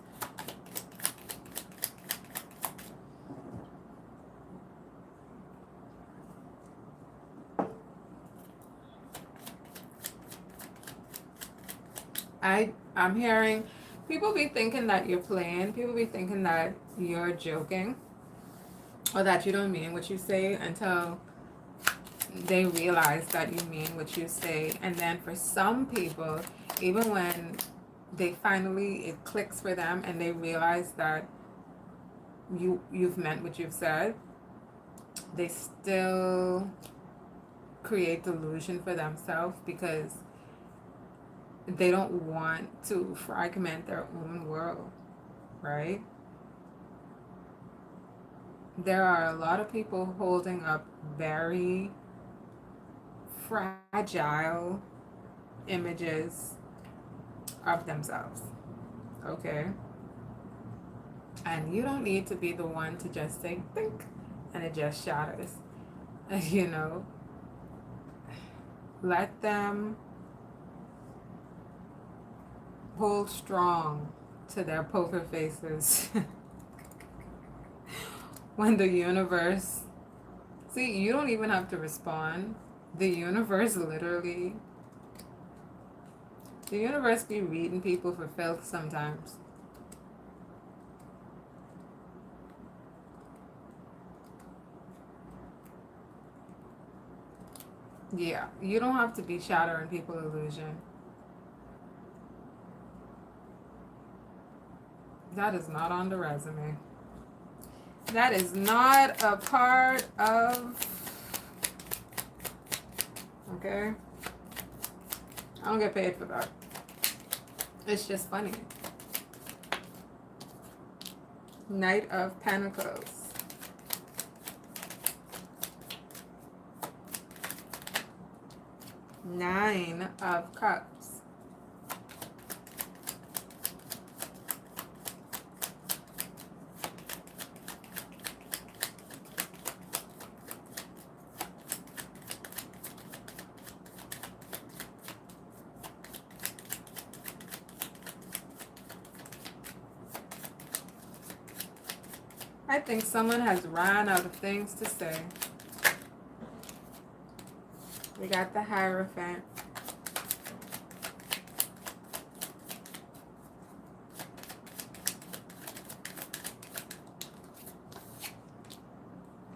I'm hearing people be thinking that you're playing. People be thinking that you're joking, or that you don't mean what you say until they realize that you mean what you say. And then for some people, even when they finally, it clicks for them and they realize that you've meant what you've said, they still create delusion for themselves because they don't want to fragment their own world, right? There are a lot of people holding up very fragile images of themselves, okay? And you don't need to be the one to just say think and it just shatters. You know, let them hold strong to their poker faces. When the universe, see, you don't even have to respond. The universe literally, the universe be reading people for filth sometimes. Yeah, you don't have to be shattering people's illusion. That is not on the resume. That is not a part of, okay? I don't get paid for that. It's just funny. Knight of Pentacles. Nine of Cups. I think someone has run out of things to say. We got the Hierophant.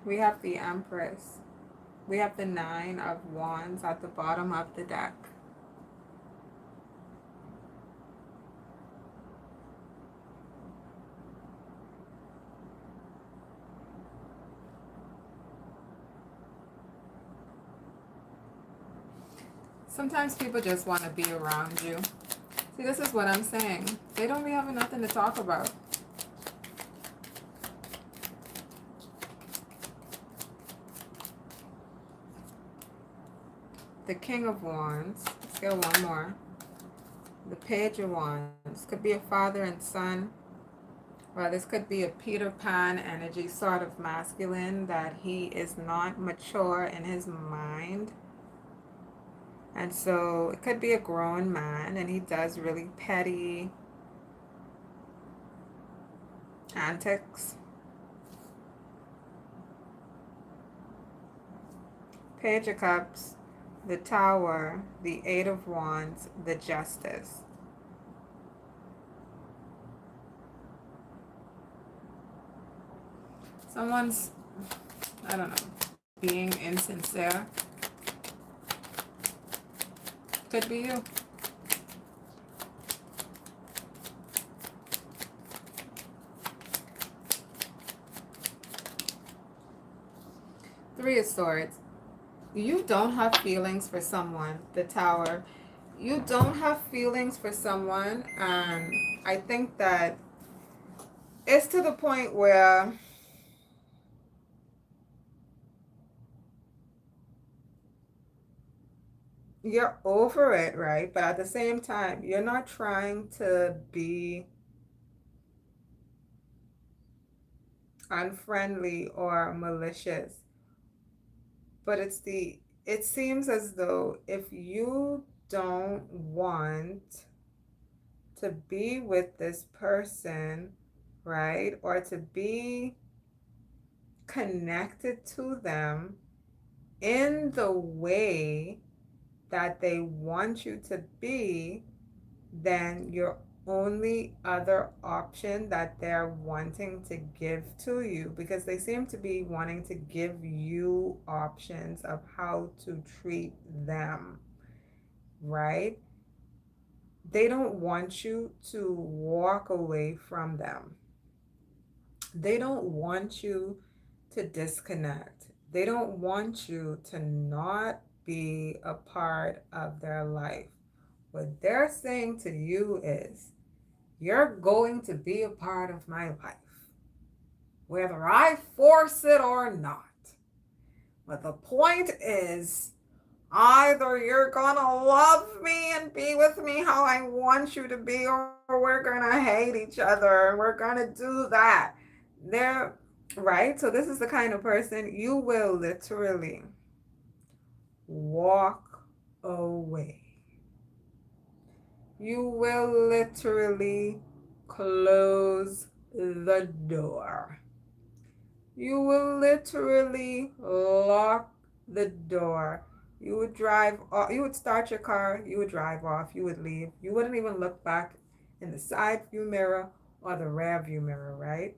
We have the Empress. We have the Nine of Wands at the bottom of the deck. Sometimes people just want to be around you. See, this is what I'm saying. They don't be having nothing to talk about. The King of Wands. Let's go one more. The Page of Wands. Could be a father and son. Well, this could be a Peter Pan energy, sort of masculine, that he is not mature in his mind. And so it could be a grown man and he does really petty antics. Page of Cups, the Tower, the Eight of Wands, the Justice. Someone's, I don't know, being insincere. Could be you. Three of Swords. You don't have feelings for someone. The Tower. You don't have feelings for someone, and I think that it's to the point where you're over it, right? But at the same time, you're not trying to be unfriendly or malicious. But it seems as though if you don't want to be with this person, right? Or to be connected to them in the way that they want you to be, then your only other option that they're wanting to give to you, because they seem to be wanting to give you options of how to treat them, right? They don't want you to walk away from them. They don't want you to disconnect. They don't want you to not be a part of their life. What they're saying to you is, you're going to be a part of my life, whether I force it or not. But the point is, either you're gonna love me and be with me how I want you to be, or we're gonna hate each other. We're gonna do that. They're right. So this is the kind of person you will literally walk away. You will literally close the door. You will literally lock the door. You would drive off, you would start your car, you would drive off, you would leave. You wouldn't even look back in the side view mirror or the rear view mirror, right?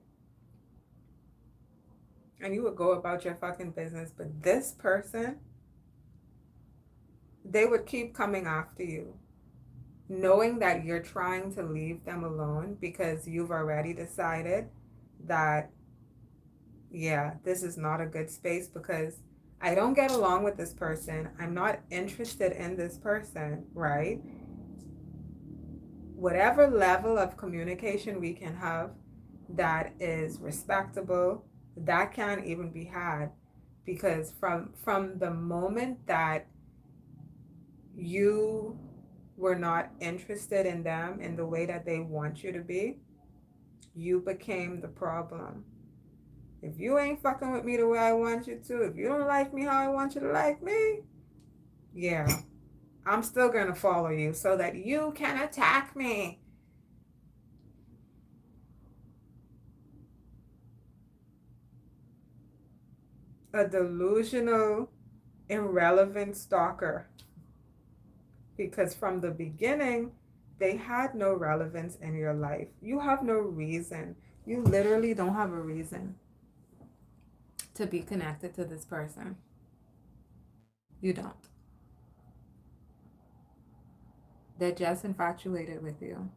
And you would go about your fucking business. But this person, they would keep coming after you, knowing that you're trying to leave them alone because you've already decided that, yeah, this is not a good space because I don't get along with this person. I'm not interested in this person, right? Whatever level of communication we can have that is respectable, that can't even be had, because from the moment that you were not interested in them in the way that they want you to be, you became the problem. If you ain't fucking with me the way I want you to, if you don't like me how I want you to like me, yeah, I'm still gonna follow you so that you can attack me. A delusional, irrelevant stalker. Because from the beginning, they had no relevance in your life. You have no reason. You literally don't have a reason to be connected to this person. You don't. They're just infatuated with you.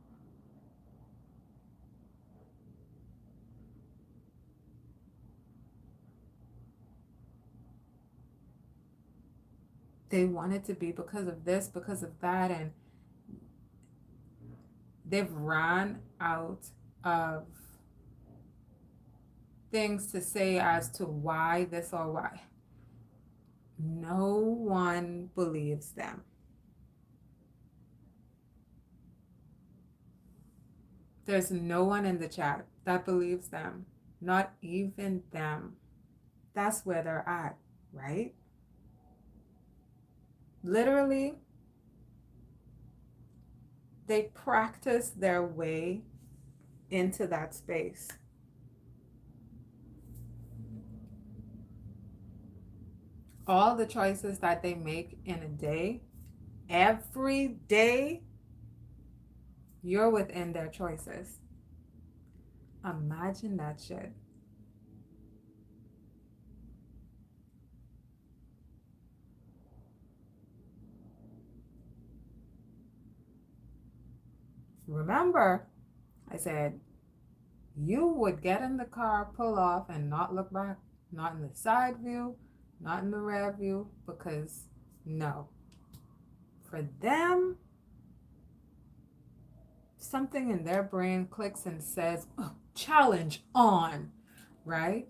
They want it to be because of this, because of that, and they've run out of things to say as to why this or why. No one believes them. There's no one in the chat that believes them. Not even them. That's where they're at, right? Literally, they practice their way into that space. All the choices that they make in a day, every day, you're within their choices. Imagine that shit. Remember, I said you would get in the car, pull off, and not look back, not in the side view, not in the rear view, because no. For them, something in their brain clicks and says, oh, challenge on, right?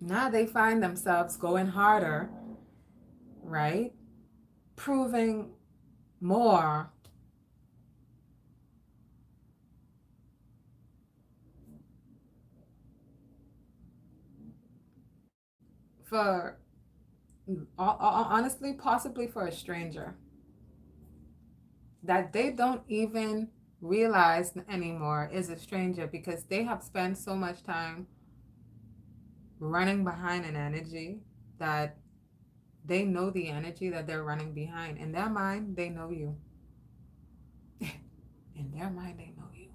Now they find themselves going harder, right? Proving more for, honestly, possibly for a stranger that they don't even realize anymore is a stranger, because they have spent so much time running behind an energy that they know the energy that they're running behind. In their mind, they know you. In their mind, they know you.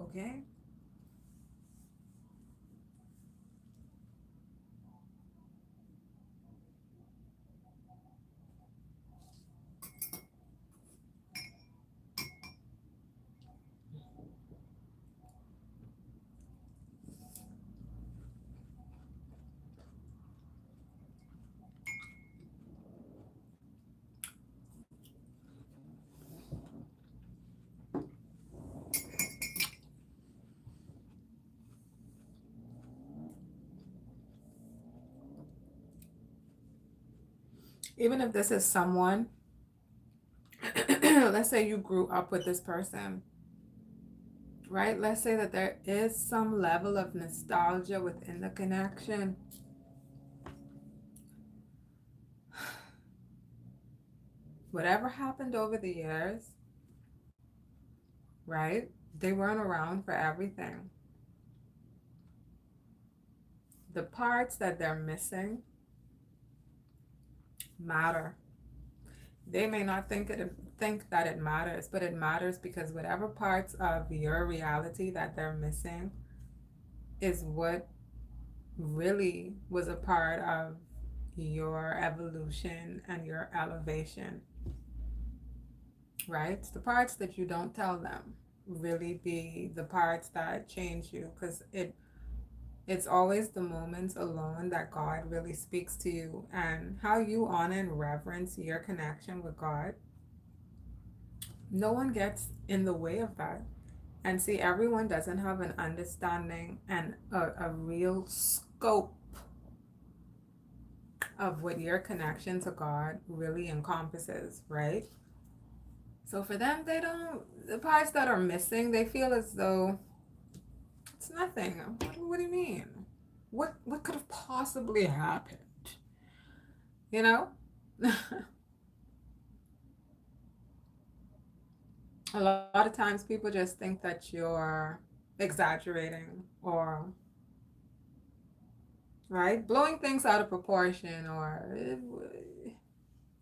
Okay? Even if this is someone, let's say you grew up with this person, right? Let's say that there is some level of nostalgia within the connection. Whatever happened over the years, right? They weren't around for everything. The parts that they're missing matter. They may not think that it matters, but it matters, because whatever parts of your reality that they're missing is what really was a part of your evolution and your elevation, right? It's the parts that you don't tell them really be the parts that change you, because it's always the moments alone that God really speaks to you, and how you honor and reverence your connection with God. No one gets in the way of that. And see, everyone doesn't have an understanding and a real scope of what your connection to God really encompasses, right? So for them, they don't, the parts that are missing, they feel as though it's nothing. What do you mean? What could have possibly happened? You know? A lot of times people just think that you're exaggerating, or right, blowing things out of proportion, or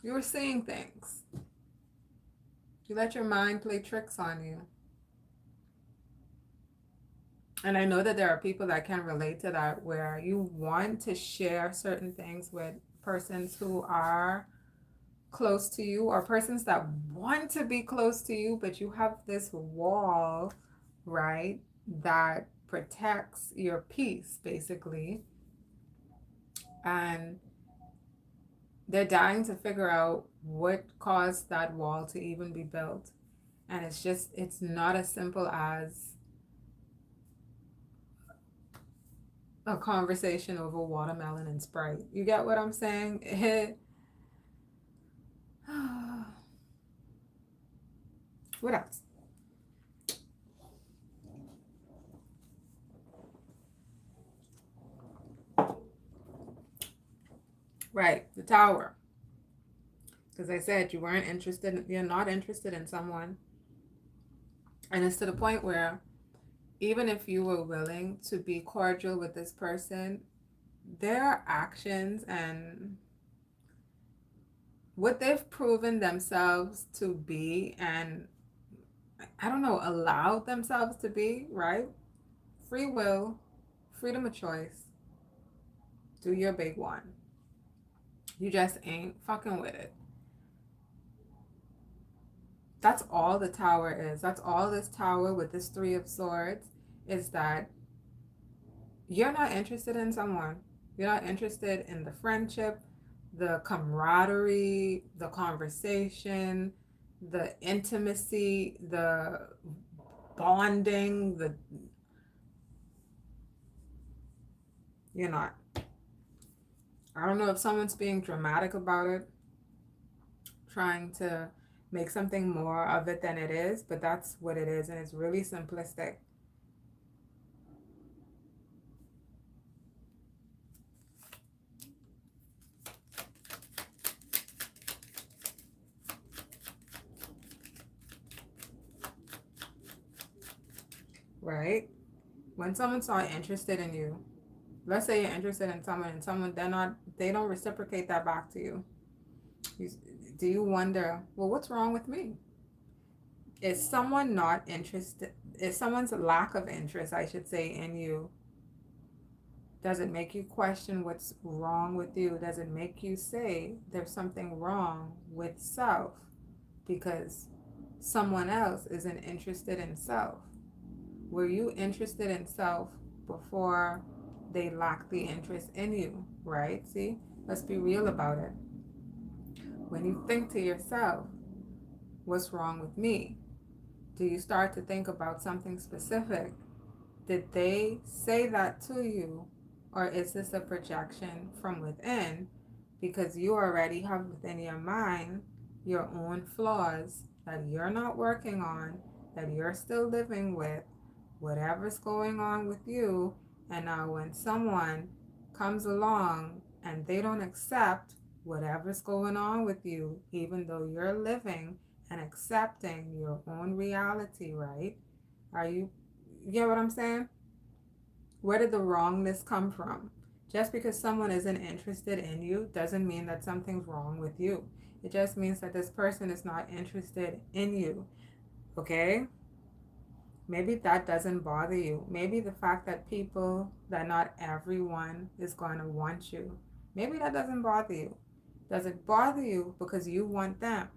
you're seeing things. You let your mind play tricks on you. And I know that there are people that can relate to that, where you want to share certain things with persons who are close to you, or persons that want to be close to you, but you have this wall, right, that protects your peace, basically. And they're dying to figure out what caused that wall to even be built. And it's not as simple as a conversation over watermelon and Sprite. You get what I'm saying? What else? Right, the tower. Because I said you weren't interested, you're not interested in someone. And it's to the point where even if you were willing to be cordial with this person, their actions and what they've proven themselves to be, and I don't know, allowed themselves to be, right? Free will, freedom of choice, do your big one. You just ain't fucking with it. That's all the tower is. That's all this tower with this Three of Swords is, that you're not interested in someone. You're not interested in the friendship, the camaraderie, the conversation, the intimacy, the bonding, you're not. I don't know if someone's being dramatic about it, trying to make something more of it than it is, but that's what it is, and it's really simplistic. Right? When someone's not interested in you, let's say you're interested in someone and they don't reciprocate that back to you. you do you wonder, well, what's wrong with me? Is someone not interested, is someone's lack of interest, I should say, in you, does it make you question what's wrong with you? Does it make you say there's something wrong with self because someone else isn't interested in self? Were you interested in self before they lacked the interest in you, right? See, let's be real about it. When you think to yourself, what's wrong with me? Do you start to think about something specific? Did they say that to you? Or is this a projection from within because you already have within your mind your own flaws that you're not working on, that you're still living with, whatever's going on with you? And now, when someone comes along and they don't accept whatever's going on with you, even though you're living and accepting your own reality, right? Are you get what I'm saying? Where did the wrongness come from? Just because someone isn't interested in you doesn't mean that something's wrong with you. It just means that this person is not interested in you. Okay? Maybe that doesn't bother you. Maybe the fact that not everyone is going to want you, maybe that doesn't bother you. Does it bother you because you want them?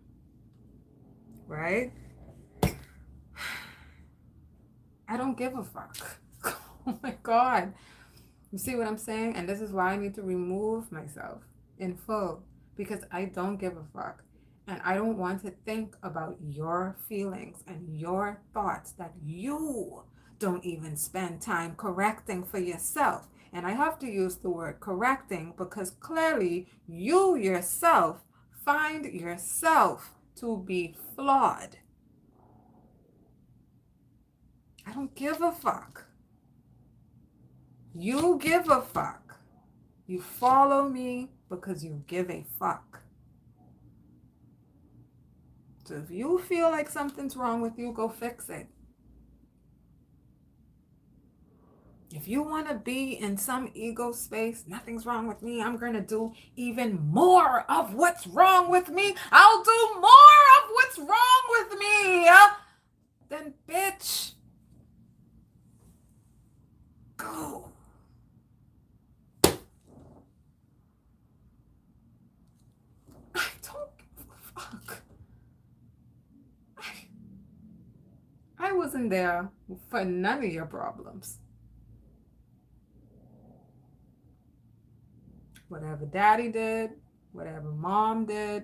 Right? I don't give a fuck. Oh my God. You see what I'm saying? And this is why I need to remove myself in full, because I don't give a fuck. And I don't want to think about your feelings and your thoughts that you don't even spend time correcting for yourself. And I have to use the word correcting because clearly you yourself find yourself to be flawed. I don't give a fuck. You give a fuck. You follow me because you give a fuck. So if you feel like something's wrong with you, go fix it. If you want to be in some ego space, nothing's wrong with me, I'm going to do even more of what's wrong with me. I'll do more of what's wrong with me. Then, bitch, go. I don't give a fuck. I wasn't there for none of your problems. Whatever daddy did, whatever mom did,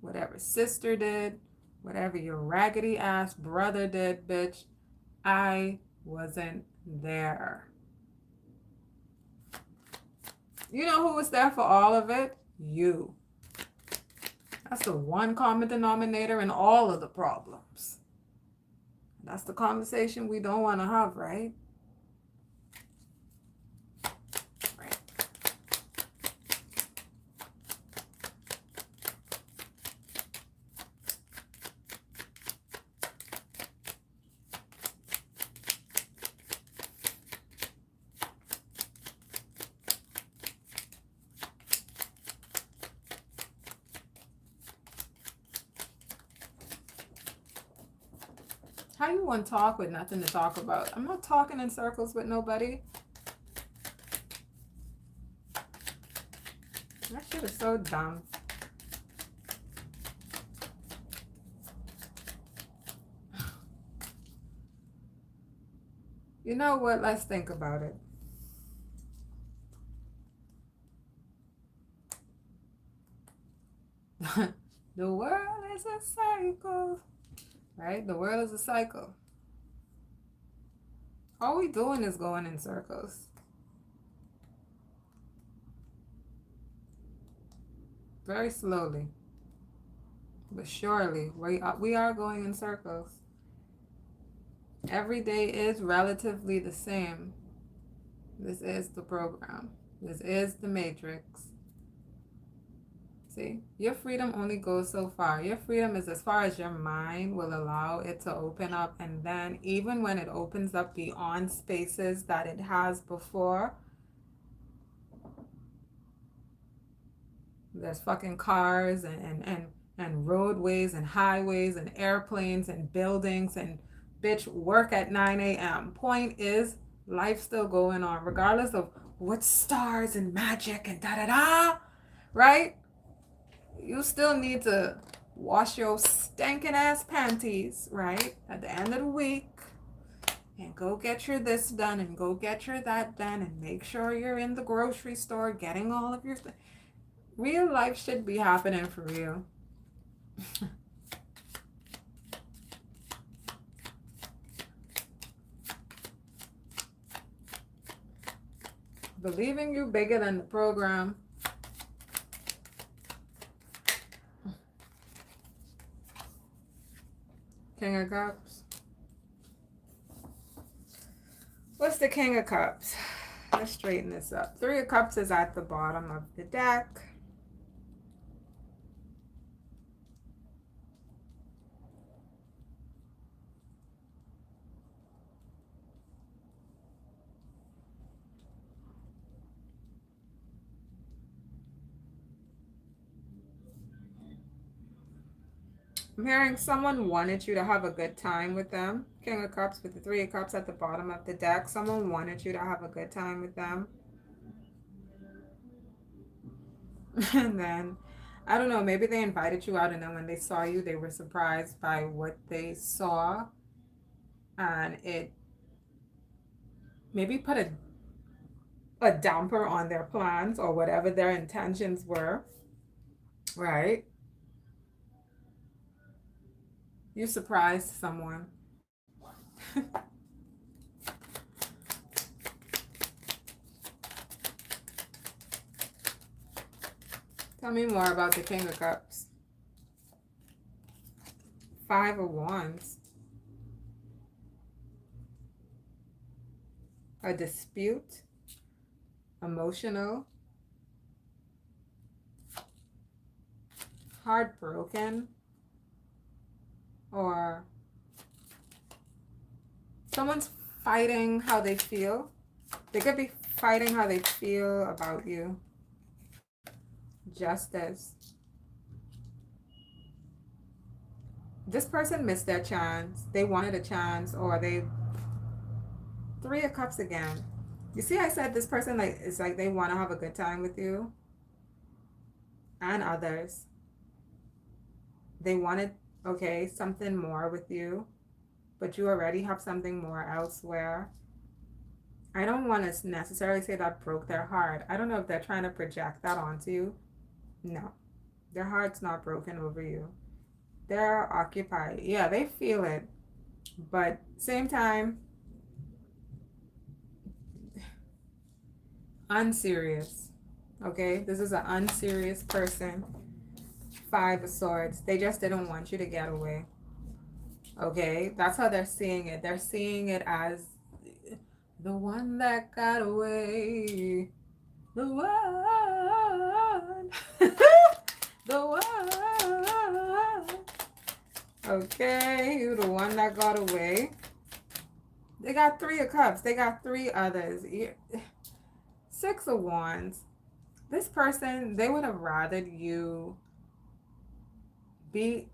whatever sister did, whatever your raggedy ass brother did, bitch, I wasn't there. You know who was there for all of it? You. That's the one common denominator in all of the problems. That's the conversation we don't want to have, right? Right. How you want to talk with nothing to talk about? I'm not talking in circles with nobody. That shit is so dumb. You know what? Let's think about it. The world is a cycle, right? The world is a cycle. All we doing is going in circles. Very slowly, but surely, we are going in circles. Every day is relatively the same. This is the program. This is the matrix. See, your freedom only goes so far. Your freedom is as far as your mind will allow it to open up. And then even when it opens up beyond spaces that it has before, there's fucking cars and roadways and highways and airplanes and buildings and bitch, work at 9 a.m. Point is, life's still going on, regardless of what stars and magic and da-da-da, right? You still need to wash your stinking ass panties, right? At the end of the week. And go get your this done and go get your that done and make sure you're in the grocery store getting all of your real life should be happening for real. Believing you bigger than the program. King of Cups. What's the King of Cups? Let's straighten this up. Three of Cups is at the bottom of the deck. I'm hearing someone wanted you to have a good time with them. King of Cups with the Three of Cups at the bottom of the deck. Someone wanted you to have a good time with them. And then, I don't know, maybe they invited you out and then when they saw you, they were surprised by what they saw. And it maybe put a damper on their plans or whatever their intentions were. Right? You surprised someone. Tell me more about the King of Cups. Five of Wands. A dispute. Emotional. Heartbroken. Or someone's fighting how they feel. They could be fighting how they feel about you. Justice. This person missed their chance. They wanted a chance, or they... Three of Cups again. You see, I said this person, like, it's like they want to have a good time with you and others. They wanted, okay, something more with you, but you already have something more elsewhere. I don't want to necessarily say that broke their heart. I don't know if they're trying to project that onto you. No, their heart's not broken over you. They're occupied. Yeah, they feel it, but same time, unserious. Okay, this is an unserious person. Five of Swords. They just didn't want you to get away. Okay, that's how they're seeing it. They're seeing it as the one that got away. The one. The one. Okay, you the one that got away. They got Three of Cups. They got three others. Six of Wands. This person, they would have rather you be...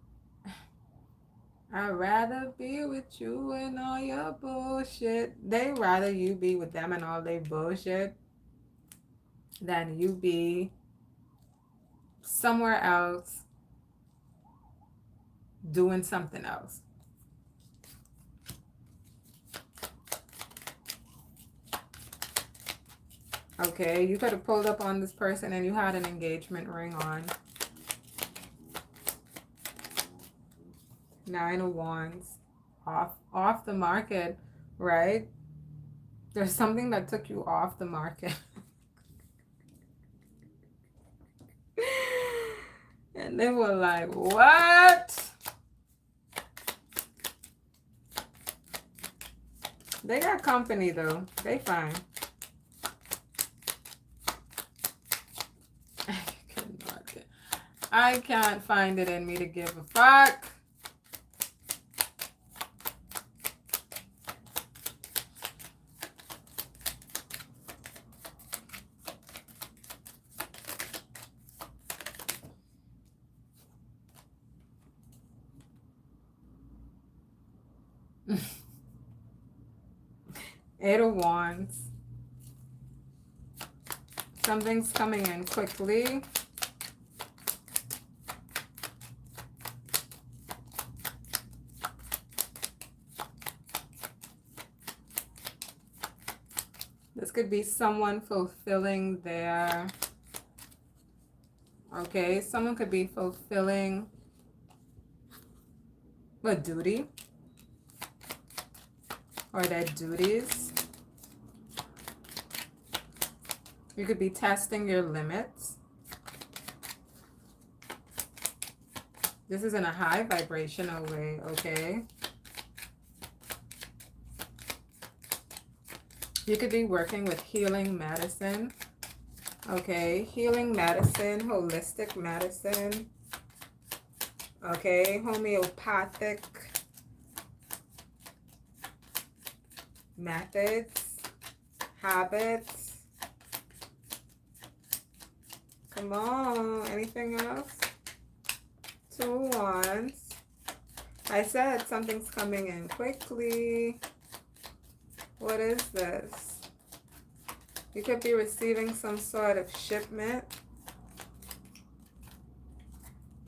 I'd rather be with you and all your bullshit. They rather you be with them and all their bullshit than you be somewhere else doing something else. Okay, you could have pulled up on this person and you had an engagement ring on. Nine of Wands. Off the market, right? There's something that took you off the market. And they were like, what? They got company though. They fine. I can't find it in me to give a fuck. Eight of Wands. Something's coming in quickly. This could be someone fulfilling their, okay, someone could be fulfilling a duty or their duties. You could be testing your limits. This is in a high vibrational way, okay? You could be working with healing medicine, okay? Healing medicine, holistic medicine, okay? Homeopathic methods, habits. Come on, anything else? Two of Wands. I said something's coming in quickly. What is this? You could be receiving some sort of shipment.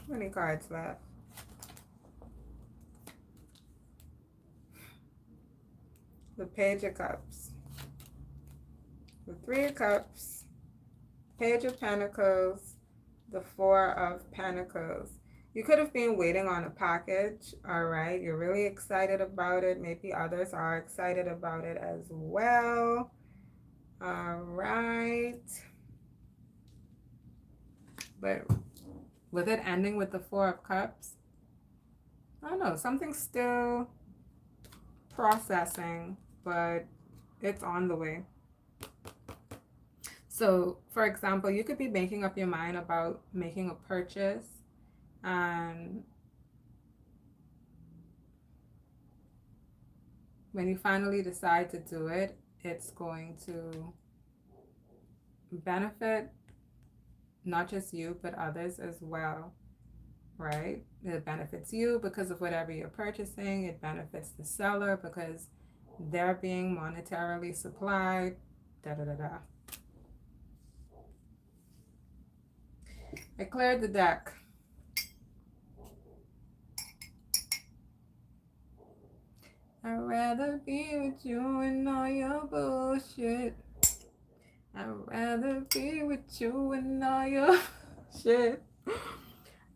How many cards left? The Page of Cups. The Three of Cups. Page of Pentacles. The Four of Pentacles. You could have been waiting on a package, all right? You're really excited about it. Maybe others are excited about it as well. All right. But with it ending with the Four of Cups, I don't know, something's still processing, but it's on the way. So, for example, you could be making up your mind about making a purchase. And when you finally decide to do it, it's going to benefit not just you, but others as well, right? It benefits you because of whatever you're purchasing. It benefits the seller because they're being monetarily supplied. Da-da-da-da. I cleared the deck. I'd rather be with you and all your bullshit. I'd rather be with you and all your shit.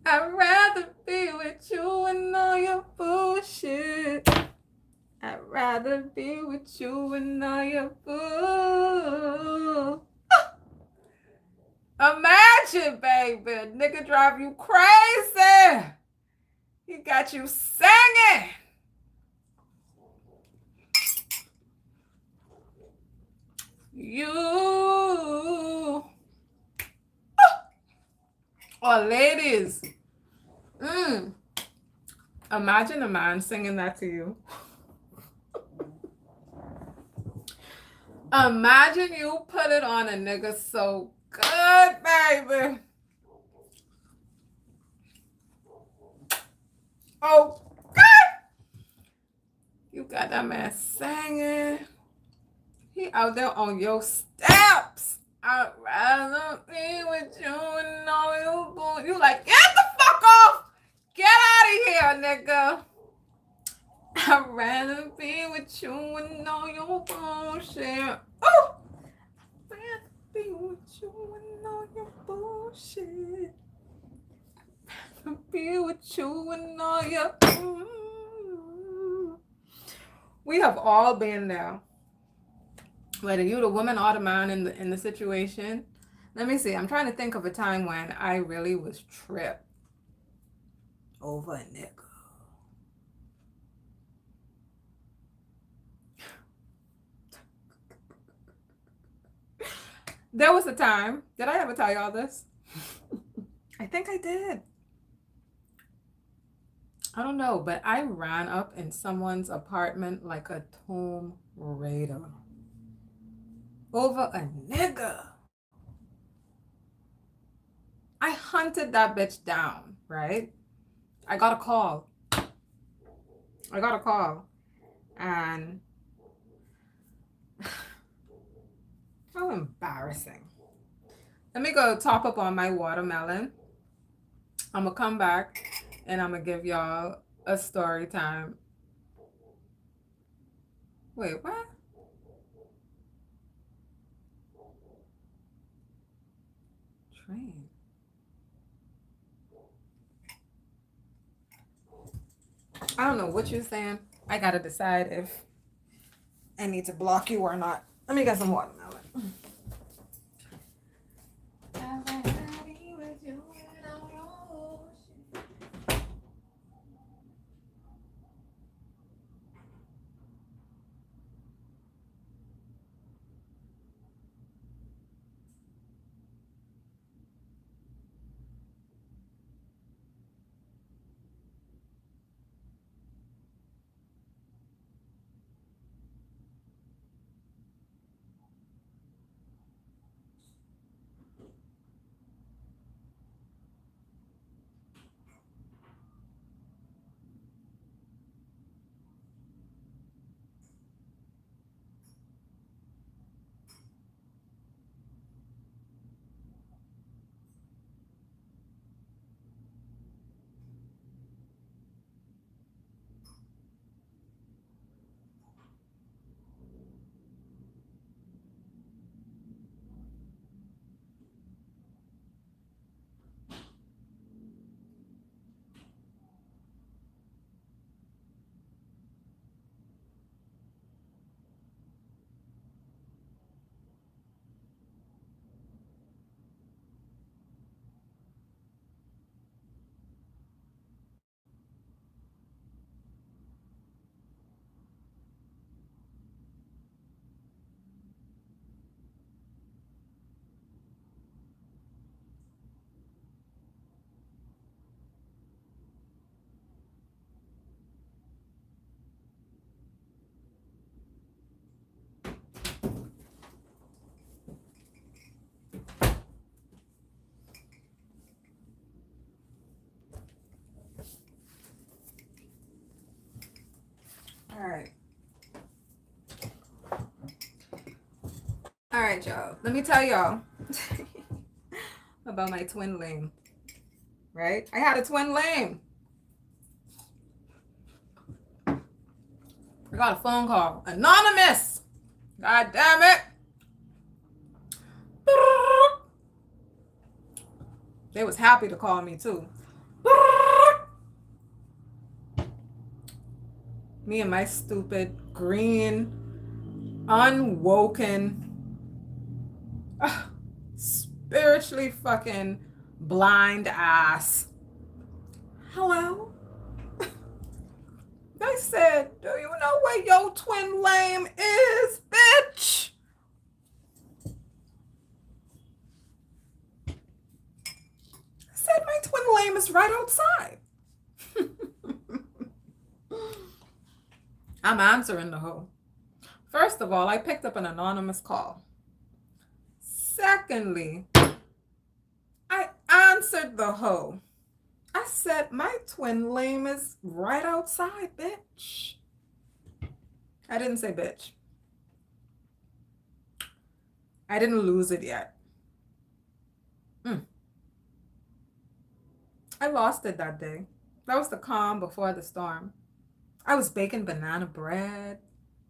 I'd rather be with you and all your bullshit. I'd rather be with you and all your bull. Imagine, baby, a nigga drive you crazy. He got you singing. You. Oh, ladies. Imagine a man singing that to you. Imagine you put it on a nigga so good, baby. Oh, God. You got that man singing. He out there on your steps. I'd rather be with you and all your bull. You like, get the fuck off. Get out of here, nigga. I'd rather be with you and all your bullshit. Oh! I'd rather be with you and all your bullshit. I'd rather be with you and all your We have all been there. Whether you're the woman or the man in the situation. Let me see. I'm trying to think of a time when I really was tripped over a nigga. There was a time. Did I ever tell y'all this? I think I did. I don't know, but I ran up in someone's apartment like a tomb raider over a nigga. I hunted that bitch down, right? I got a call. And how embarrassing. Let me go top up on my watermelon. I'm gonna come back and I'm gonna give y'all a story time. Wait, what? Train. I don't know what you're saying. I gotta decide if I need to block you or not. Let me get some watermelon. All right, y'all. Let me tell y'all about my twin lame. Right? I had a twin lame. I got a phone call. Anonymous. God damn it. They was happy to call me too. Me and my stupid green, unwoken, spiritually fucking blind ass. Hello? They said, do you know where your twin lame is, bitch? I said, my twin lame is right outside. I'm answering the hoe. First of all, I picked up an anonymous call. Secondly, I answered the hoe. I said, my twin lame is right outside, bitch. I didn't say bitch. I didn't lose it yet. I lost it that day. That was the calm before the storm. I was baking banana bread.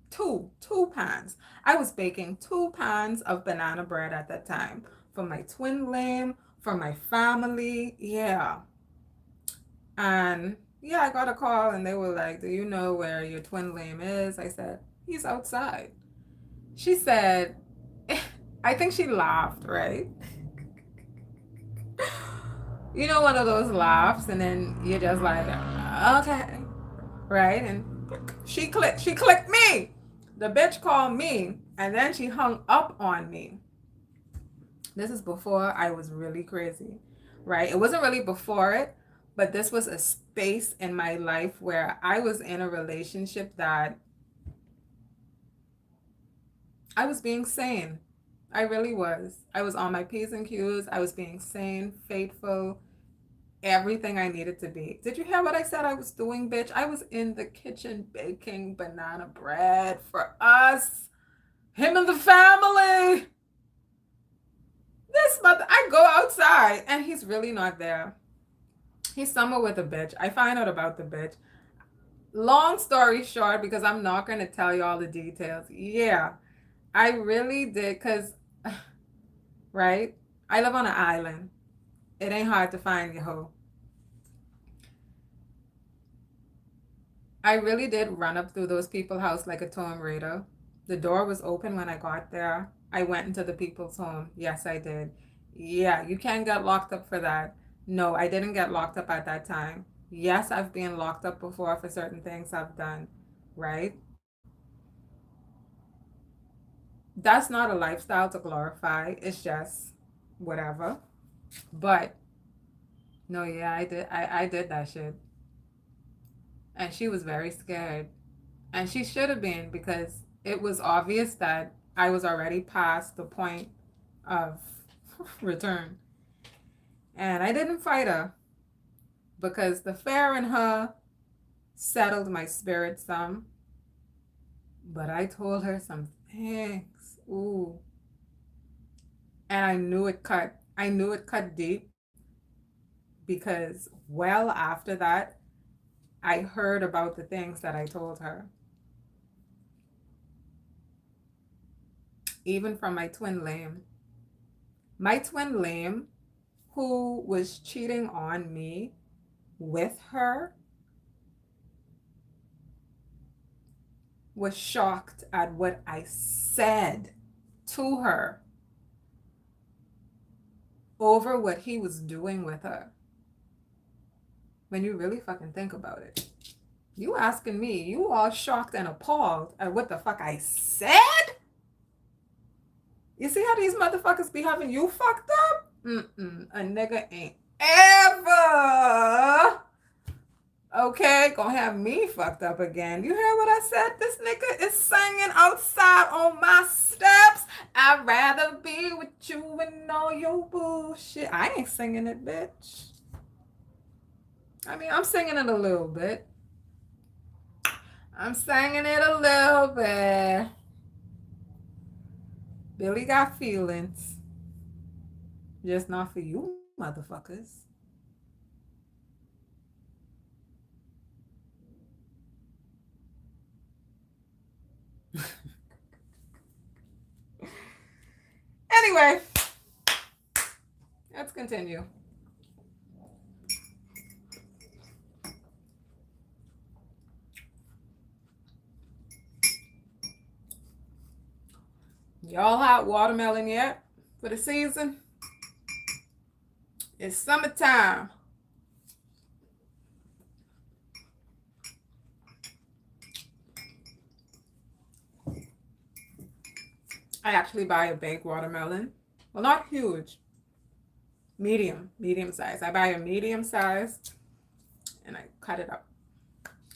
Two pans. I was baking 2 pans of banana bread at that time for my twin lame, for my family. Yeah. And Yeah, I got a call and they were like, "Do you know where your twin lame is?" I said, "He's outside." She said, I think she laughed, right? You know, one of those laughs, and then you're just like, okay, right? And she clicked me. The bitch called me, and then she hung up on me. This is before I was really crazy, right? It wasn't really before it, but this was a space in my life where I was in a relationship that I was being sane. I really was. I was on my P's and Q's. I was being sane, faithful, everything I needed to be. Did you hear what I said I was doing, bitch? I was in the kitchen baking banana bread for us, him and the family. This mother, I go outside and he's really not there. He's somewhere with a bitch. I find out about the bitch. Long story short, because I'm not going to tell you all the details. Yeah, I really did, because, right? I live on an island. It ain't hard to find your hoe. I really did run up through those people's house like a Tomb Raider. The door was open when I got there. I went into the people's home. Yes, I did. Yeah, you can't get locked up for that. No, I didn't get locked up at that time. Yes, I've been locked up before for certain things I've done, right? That's not a lifestyle to glorify. It's just whatever. But no, yeah, I did that shit. And she was very scared. And she should have been, because it was obvious that I was already past the point of return. And I didn't fight her because the fear in her settled my spirit some. But I told her some things. Ooh. And I knew it cut. I knew it cut deep because well after that, I heard about the things that I told her. Even from my twin lame. My twin lame, who was cheating on me with her, was shocked at what I said to her over what he was doing with her. When you really fucking think about it, you asking me, you all shocked and appalled at what the fuck I said? You see how these motherfuckers be having you fucked up? A nigga ain't ever, okay, gonna have me fucked up again. You hear what I said? This nigga is singing outside on my steps. I'd rather be with you and all your bullshit. I ain't singing it, bitch. I mean, I'm singing it a little bit. I'm singing it a little bit. Billy got feelings. Just not for you, motherfuckers. Anyway, let's continue. Y'all hot watermelon yet for the season? It's summertime. I actually buy a baked watermelon. Well, not huge. Medium size. I buy a medium size and I cut it up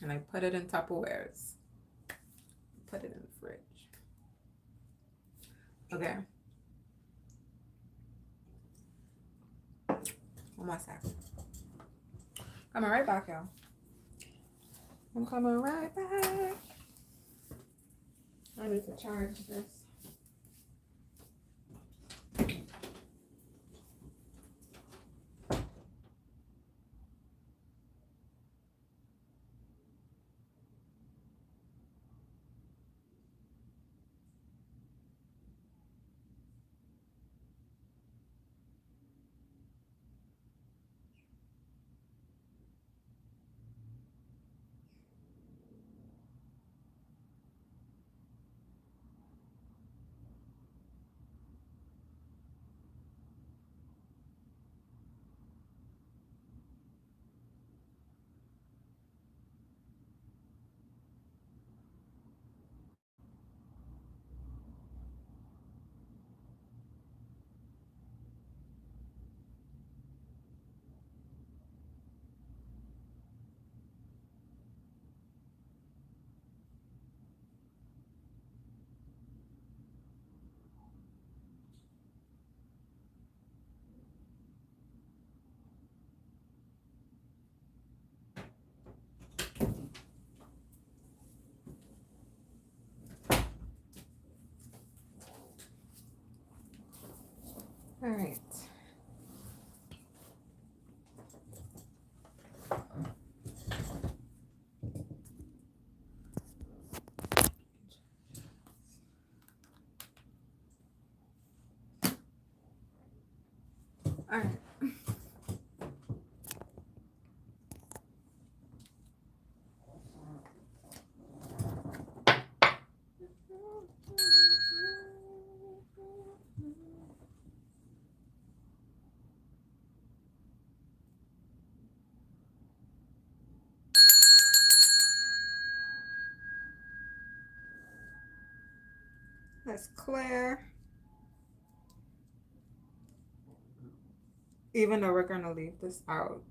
and I put it in Tupperwares. Put it in the fridge. Okay. One more second. Coming right back, y'all. I'm coming right back. I need to charge this. All right. All right. Let's clear. Even though we're going to leave this out.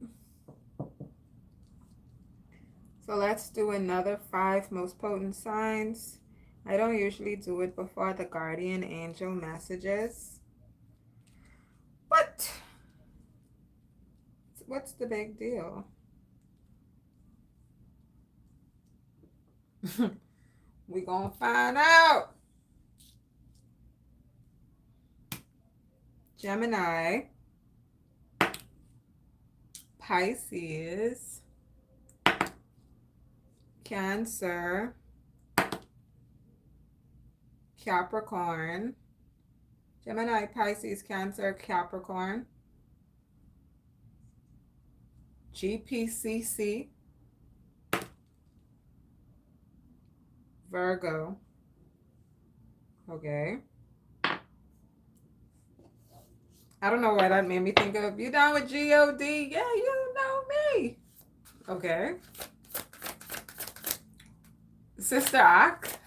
So let's do another 5 most potent signs. I don't usually do it before the guardian angel messages. What? What's the big deal? We gonna find out. Gemini, Pisces, Cancer, Capricorn, Gemini, Pisces, Cancer, Capricorn, GPCC, Virgo. Okay. I don't know why that made me think of, you down with G-O-D? Yeah, you know me. Okay. Sister Act,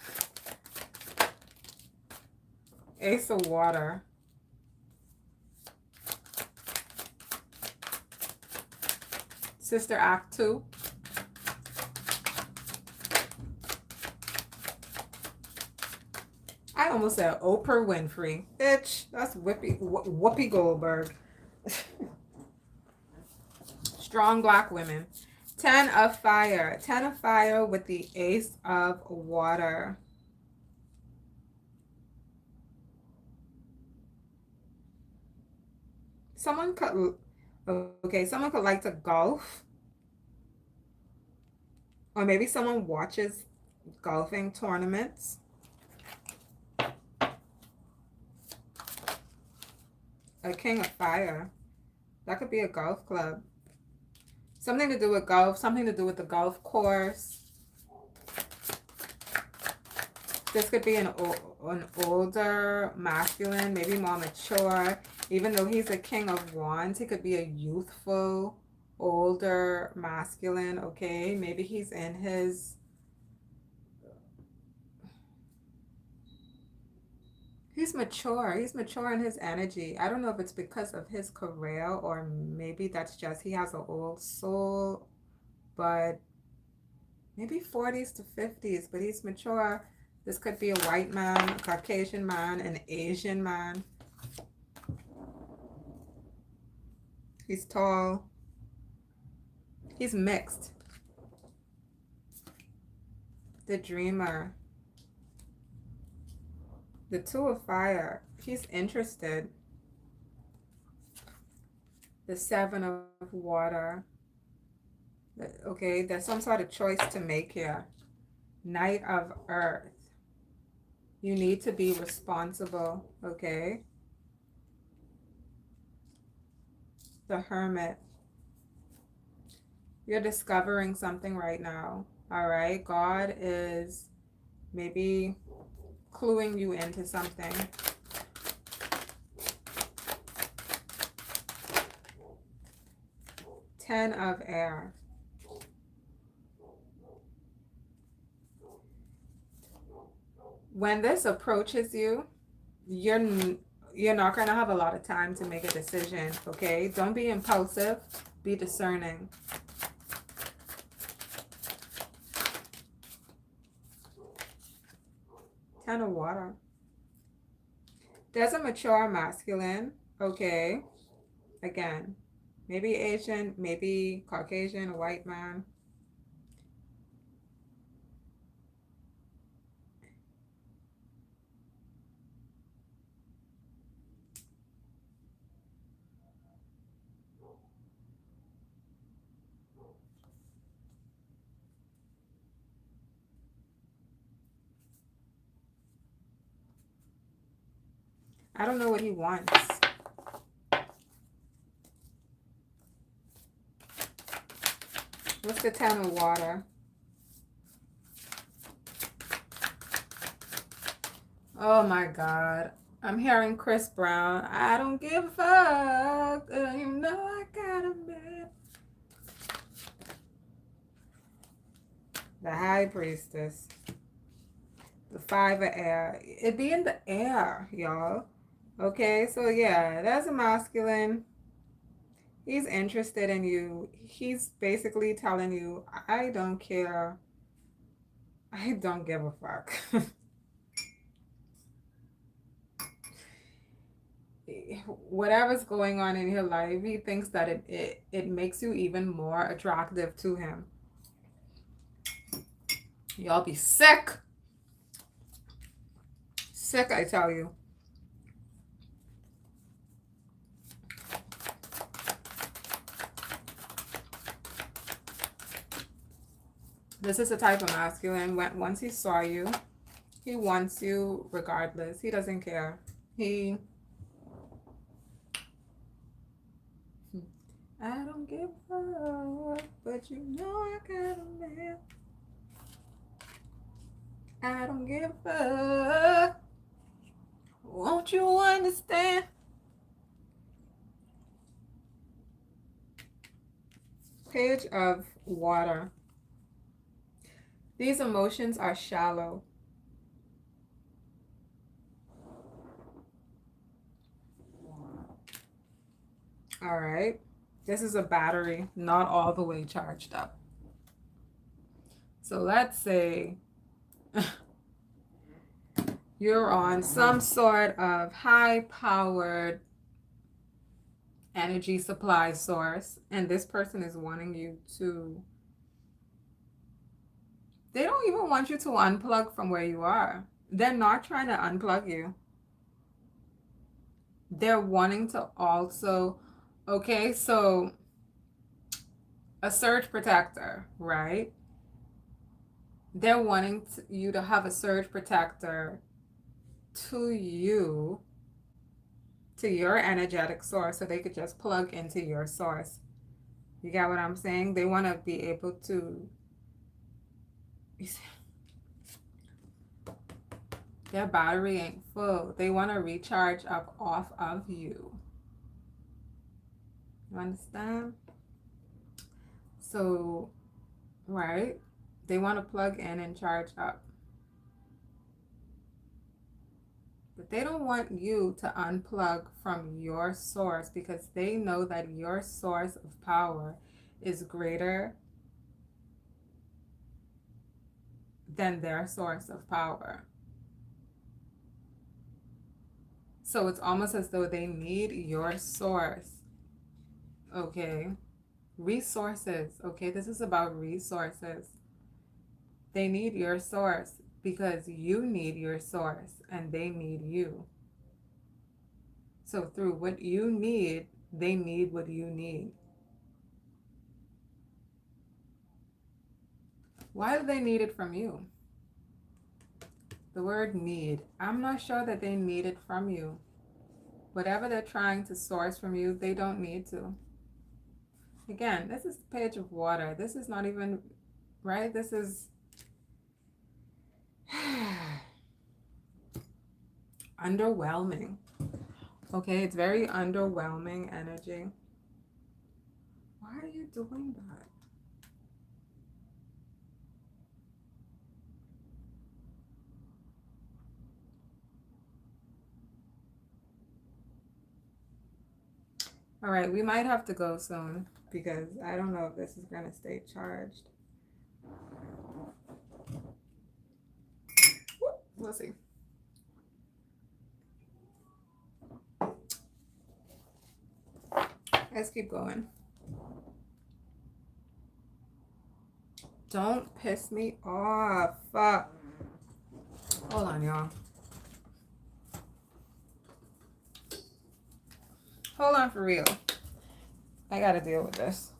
Ace of Water, Sister Act 2, I almost said Oprah Winfrey. Bitch, that's Whoopi Goldberg. Strong Black women. 10 of Fire. 10 of Fire with the Ace of Water. Someone could like to golf. Or maybe someone watches golfing tournaments. A King of Fire. That could be a golf club. Something to do with golf, something to do with the golf course. This could be an older masculine, maybe more mature. Even though he's a King of Wands, he could be a youthful, older masculine, okay? Maybe he's in his... He's mature. He's mature in his energy. I don't know if it's because of his career or maybe that's just he has an old soul, but maybe 40s to 50s, but he's mature. This could be a white man, a Caucasian man, an Asian man. He's tall. He's mixed. The Dreamer. The Two of Fire. He's interested. The Seven of Water. Okay, there's some sort of choice to make here. Knight of Earth. You need to be responsible, okay? The Hermit. You're discovering something right now, all right? God is maybe cluing you into something. Ten of Air. When this approaches you, you're not going to have a lot of time to make a decision, okay? Don't be impulsive. Be discerning. Ten of Water. There's a mature masculine, okay? Again, maybe Asian, maybe Caucasian, a white man. I don't know what he wants. What's the 10 of water? Oh my God. I'm hearing Chris Brown. I don't give a fuck. You know I got a man. The High Priestess. The 5 of air. It be in the air, y'all. Okay, so yeah, that's a masculine. He's interested in you. He's basically telling you, I don't care. I don't give a fuck. Whatever's going on in your life, he thinks that it makes you even more attractive to him. Y'all be sick. Sick, I tell you. This is the type of masculine, once he saw you, he wants you regardless. He doesn't care. I don't give a fuck, but you know I got a man. I don't give a fuck. Won't you understand? Page of water. These emotions are shallow. All right. This is a battery, not all the way charged up. So let's say you're on some sort of high-powered energy supply source, and this person is wanting you to... They don't even want you to unplug from where you are. They're not trying to unplug you. They're wanting to also... Okay, so a surge protector, right? They're wanting you to have a surge protector to you, to your energetic source, so they could just plug into your source. You got what I'm saying? They want to be able to... Their battery ain't full. They want to recharge up off of you. You understand? So, right? They want to plug in and charge up. But they don't want you to unplug from your source, because they know that your source of power is greater than their source of power. So it's almost as though they need your source. Okay? Resources. Okay? This is about resources. They need your source because you need your source and they need you. So through what you need, they need what you need. Why do they need it from you? The word need. I'm not sure that they need it from you. Whatever they're trying to source from you, they don't need to. Again, this is the page of water. This is not even, right? This is underwhelming. Okay, it's very underwhelming energy. Why are you doing that? All right, we might have to go soon because I don't know if this is going to stay charged. We'll see. Let's keep going. Don't piss me off. Hold on, y'all. Hold on for real. I gotta deal with this.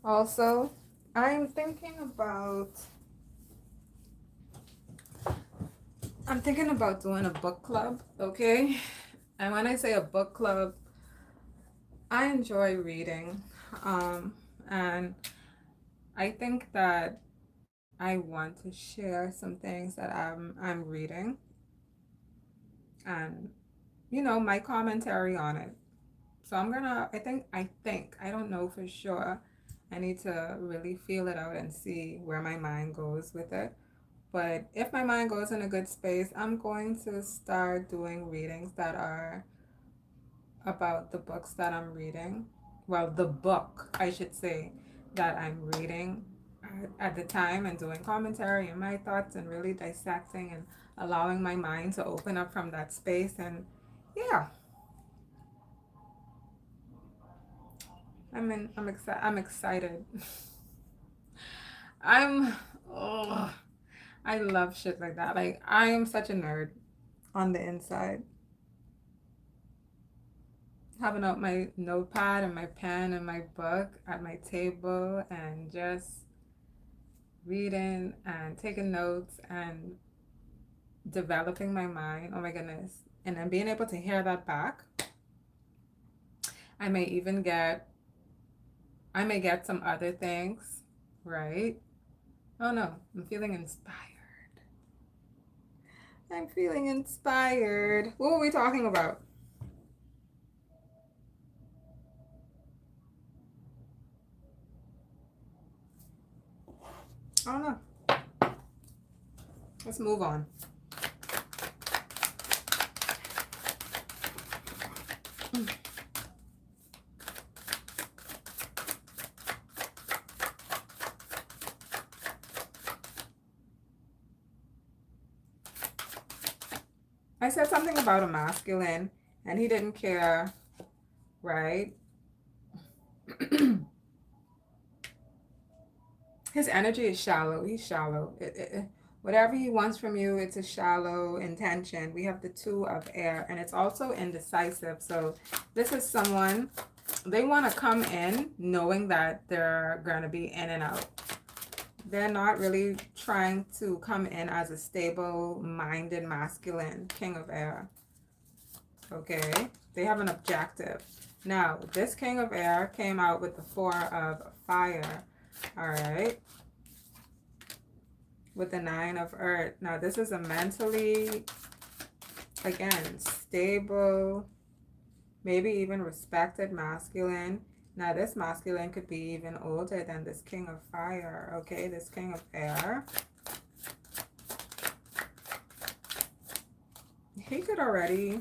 Also, I'm thinking about I'm thinking about doing a book club, okay? And when I say a book club, I enjoy reading. Um, and I think that I want to share some things that I'm reading and my commentary on it. So I'm gonna I don't know for sure. I need to really feel it out and see where my mind goes with it. But if my mind goes in a good space, I'm going to start doing readings that are about the books that I'm reading. Well, the book, I should say, that I'm reading at the time, and doing commentary and my thoughts and really dissecting and allowing my mind to open up from that space. And yeah, I'm excited. I'm oh, I love shit like that. Like I am such a nerd on the inside. Having out my notepad and my pen and my book at my table and just reading and taking notes and developing my mind. Oh my goodness. And then being able to hear that back. I may even get I may get some other things, right? Oh no, I'm feeling inspired. I'm feeling inspired. What were we talking about? I don't know. Let's move on. I said something about a masculine and he didn't care, right? His energy is shallow. He's shallow. Whatever he wants from you, it's a shallow intention. We have the two of air, and it's also indecisive. So this is someone, they want to come in knowing that they're going to be in and out. They're not really trying to come in as a stable minded masculine, king of air. Okay, they have an objective. Now, this king of air came out with the four of fire. All right, with the nine of earth. Now, this is a mentally, again, stable, maybe even respected masculine. Now, this masculine could be even older than this king of fire. Okay, this king of air. He could already,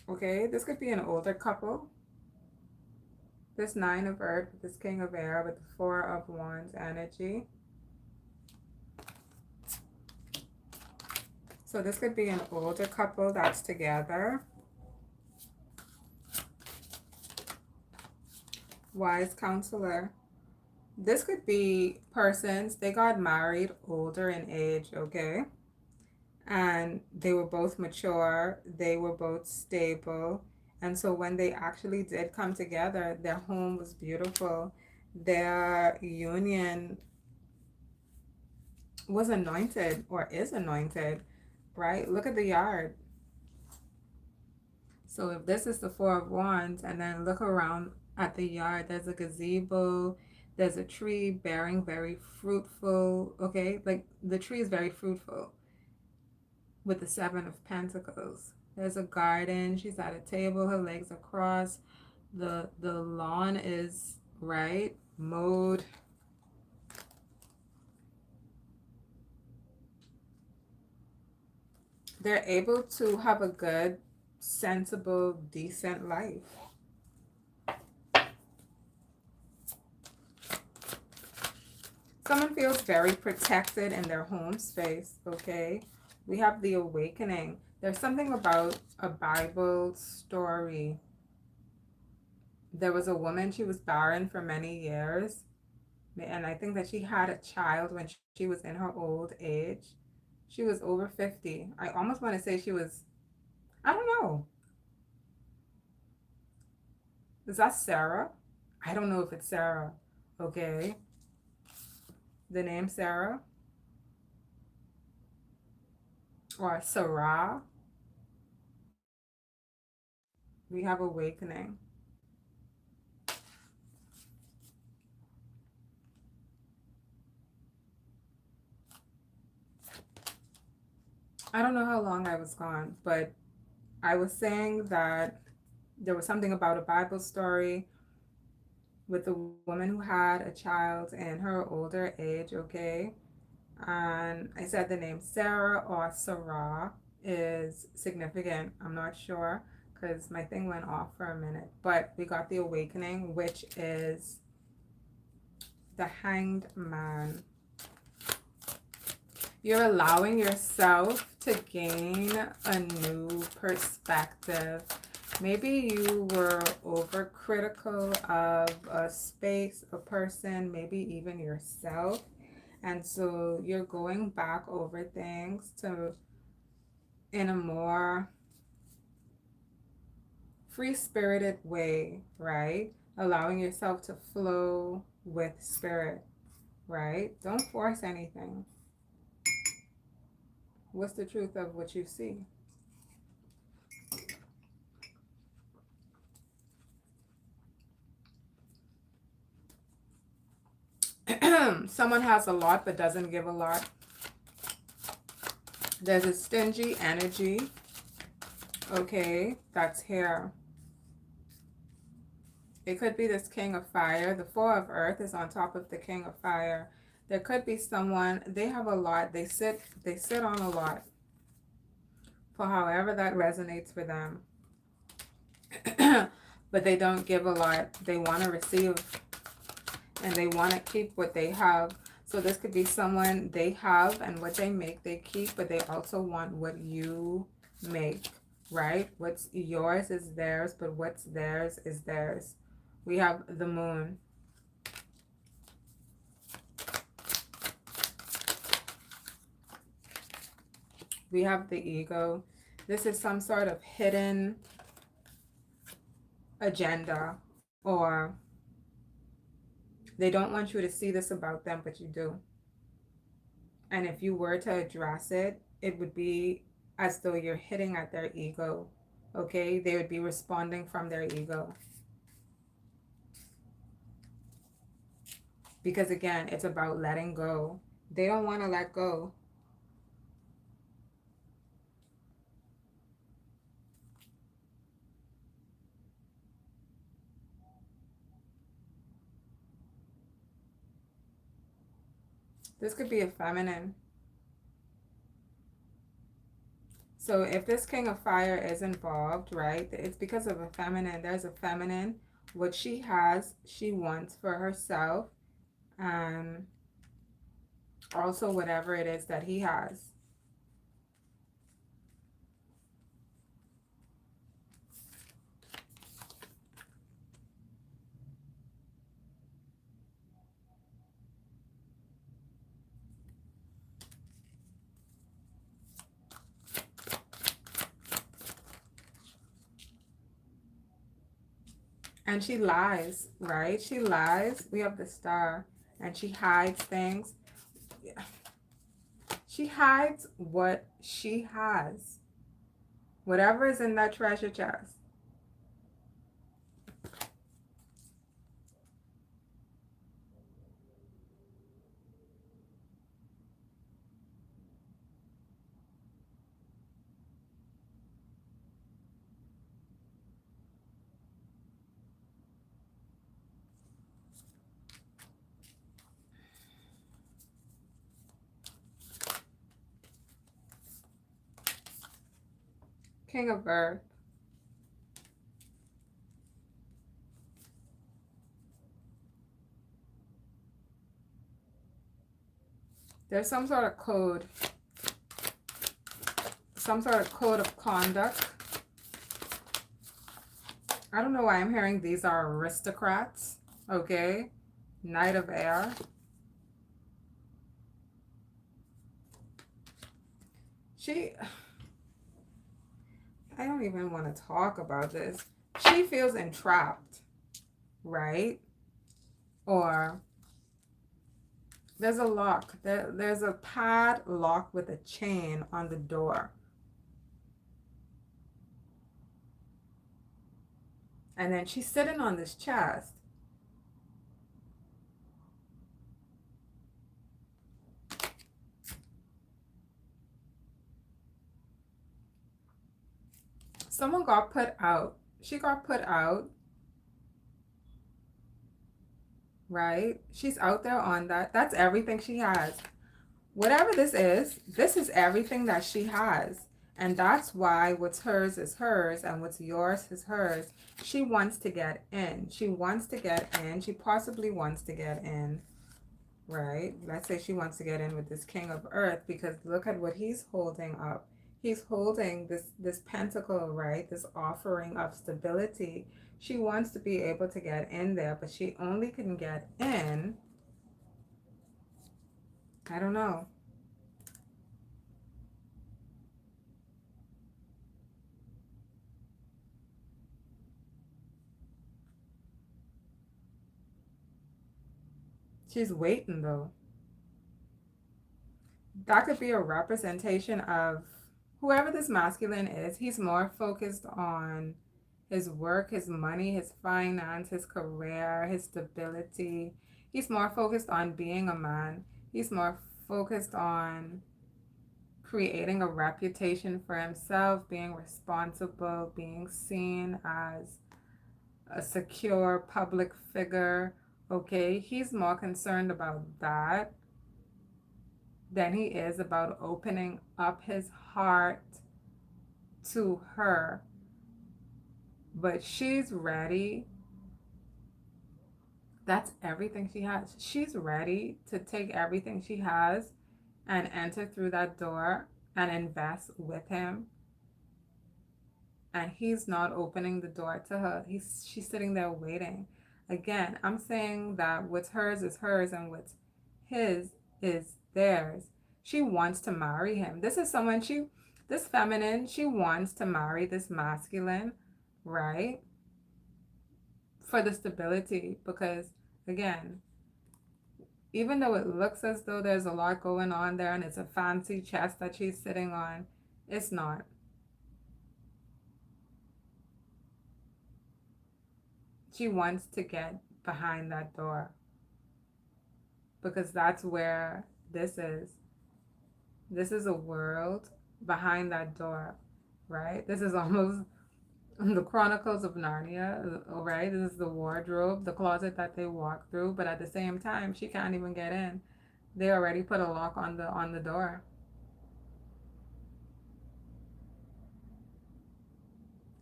okay, this could be an older couple. This nine of earth, this king of air with the four of wands energy. So this could be an older couple that's together. Wise counselor. This could be persons, they got married older in age, okay? And they were both mature, they were both stable. And so when they actually did come together, their home was beautiful. Their union was anointed or is anointed, right? Look at the yard. So if this is the four of wands, and then look around at the yard, there's a gazebo, there's a tree bearing very fruitful, okay? Like the tree is very fruitful with the seven of pentacles. There's a garden, she's at a table, her legs are crossed. The lawn is right, mowed. They're able to have a good, sensible, decent life. Someone feels very protected in their home space, okay? We have the awakening. There's something about a Bible story. There was a woman, she was barren for many years. And I think that she had a child when she was in her old age. She was over 50. I almost want to say she was, I don't know. Is that Sarah? I don't know if it's Sarah. Okay. The name Sarah or Sarah. We have awakening. I don't know how long I was gone, but I was saying that there was something about a Bible story with a woman who had a child in her older age, okay? And I said the name Sarah or Sarah is significant. I'm not sure because my thing went off for a minute. But we got the awakening, which is the hanged man. You're allowing yourself to gain a new perspective. Maybe you were overcritical of a space, a person, maybe even yourself. And so you're going back over things to in a more free-spirited way, right? Allowing yourself to flow with spirit, right? Don't force anything. What's the truth of what you see? Someone has a lot but doesn't give a lot. There's a stingy energy, okay, that's here. It could be this king of fire. The four of earth is on top of the king of fire. There could be someone, they have a lot, they sit on a lot for however that resonates for them. But they don't give a lot. They want to receive and they want to keep what they have. So this could be someone, they have and what they make they keep, but they also want what you make, right? What's yours is theirs, but what's theirs is theirs. We have the moon. We have the ego. This is some sort of hidden agenda, or they don't want you to see this about them, but you do. And if you were to address it, it would be as though you're hitting at their ego. Okay? They would be responding from their ego. Because again, it's about letting go. They don't want to let go. This could be a feminine. So if this king of fire is involved, right, it's because of a feminine. There's a feminine. What she has, she wants for herself. And also whatever it is that he has. And she lies, right? She lies. We have the star. And she hides things. She hides what she has. Whatever is in that treasure chest. King of Earth. There's some sort of code. Some sort of code of conduct. I don't know why I'm hearing these are aristocrats. Okay. Knight of Air. I don't even want to talk about this. She feels entrapped, right? or there's a lock. There's a padlock with a chain on the door. And then she's sitting on this chest. Someone got put out. She got put out, right? She's out there on that. That's everything she has. Whatever this is everything that she has. And that's why what's hers is hers and what's yours is hers. She wants to get in. She wants to get in. She possibly wants to get in, right? Let's say she wants to get in with this King of Earth, because look at what he's holding up. He's holding this pentacle, right? This offering of stability. She wants to be able to get in there, but she only can get in. I don't know. She's waiting though. That could be a representation of whoever this masculine is. He's more focused on his work, his money, his finance, his career, his stability. He's more focused on being a man. He's more focused on creating a reputation for himself, being responsible, being seen as a secure public figure. Okay, he's more concerned about that than he is about opening up his heart to her. But she's ready. That's everything she has. She's ready to take everything she has and enter through that door and invest with him. And he's not opening the door to her. She's sitting there waiting. Again, I'm saying that what's hers is hers and what's his is theirs. She wants to marry him. This is someone this feminine, she wants to marry this masculine, right? For the stability, because again, even though it looks as though there's a lot going on there and it's a fancy chest that she's sitting on, it's not. She wants to get behind that door, because that's where this is. This is a world behind that door, right? This is almost the Chronicles of Narnia, right? This is the wardrobe, the closet that they walk through, but at the same time, she can't even get in. They already put a lock on the door.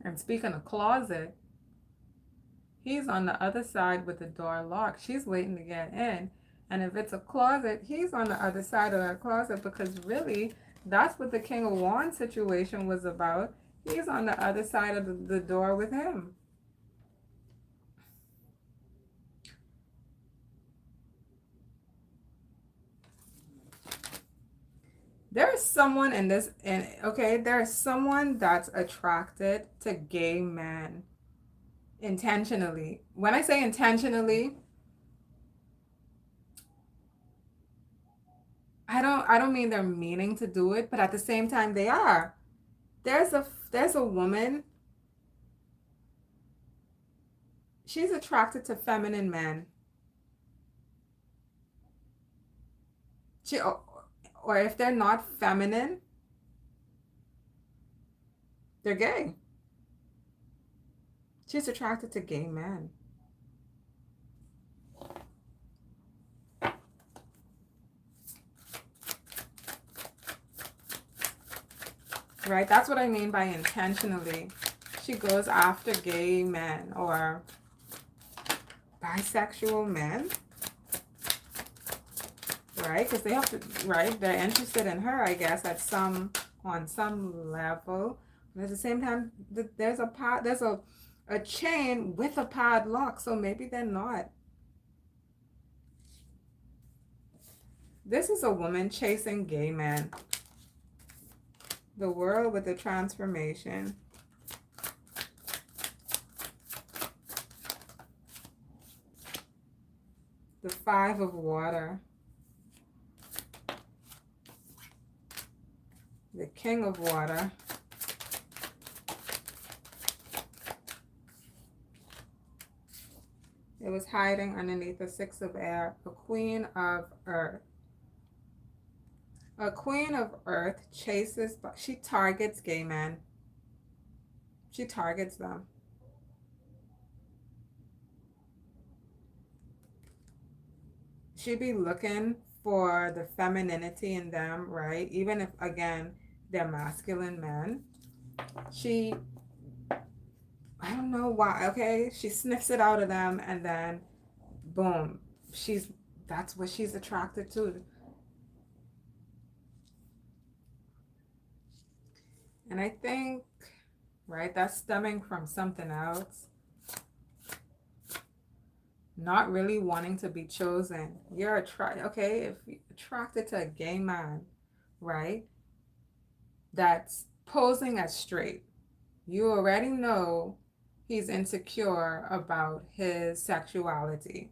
And speaking of closet, he's on the other side with the door locked. She's waiting to get in. And if it's a closet, he's on the other side of that closet, because really, that's what the King of Wands situation was about. He's on the other side of the door with him. There's someone in this, and okay, there's someone that's attracted to gay men intentionally. When I say intentionally, I don't mean they're meaning to do it, but at the same time they are. There's a woman. She's attracted to feminine men. She or if they're not feminine, they're gay. She's attracted to gay men. Right? That's what I mean by intentionally. She goes after gay men or bisexual men. Right? Because they have to, right? They're interested in her, I guess, on some level. But at the same time, there's a chain with a padlock, so maybe they're not. This is a woman chasing gay men. The world with the transformation. the Five of Water, the King of Water, it was hiding underneath the Six of Air, a Queen of Earth. A Queen of Earth chases, she targets gay men. She targets them. She be looking for the femininity in them, right? Even if, again, they're masculine men. She, I don't know why, okay? She sniffs it out of them and then, boom, that's what she's attracted to. And I think, right, that's stemming from something else. Not really wanting to be chosen. You're okay, if you're attracted to a gay man, right, that's posing as straight, you already know he's insecure about his sexuality.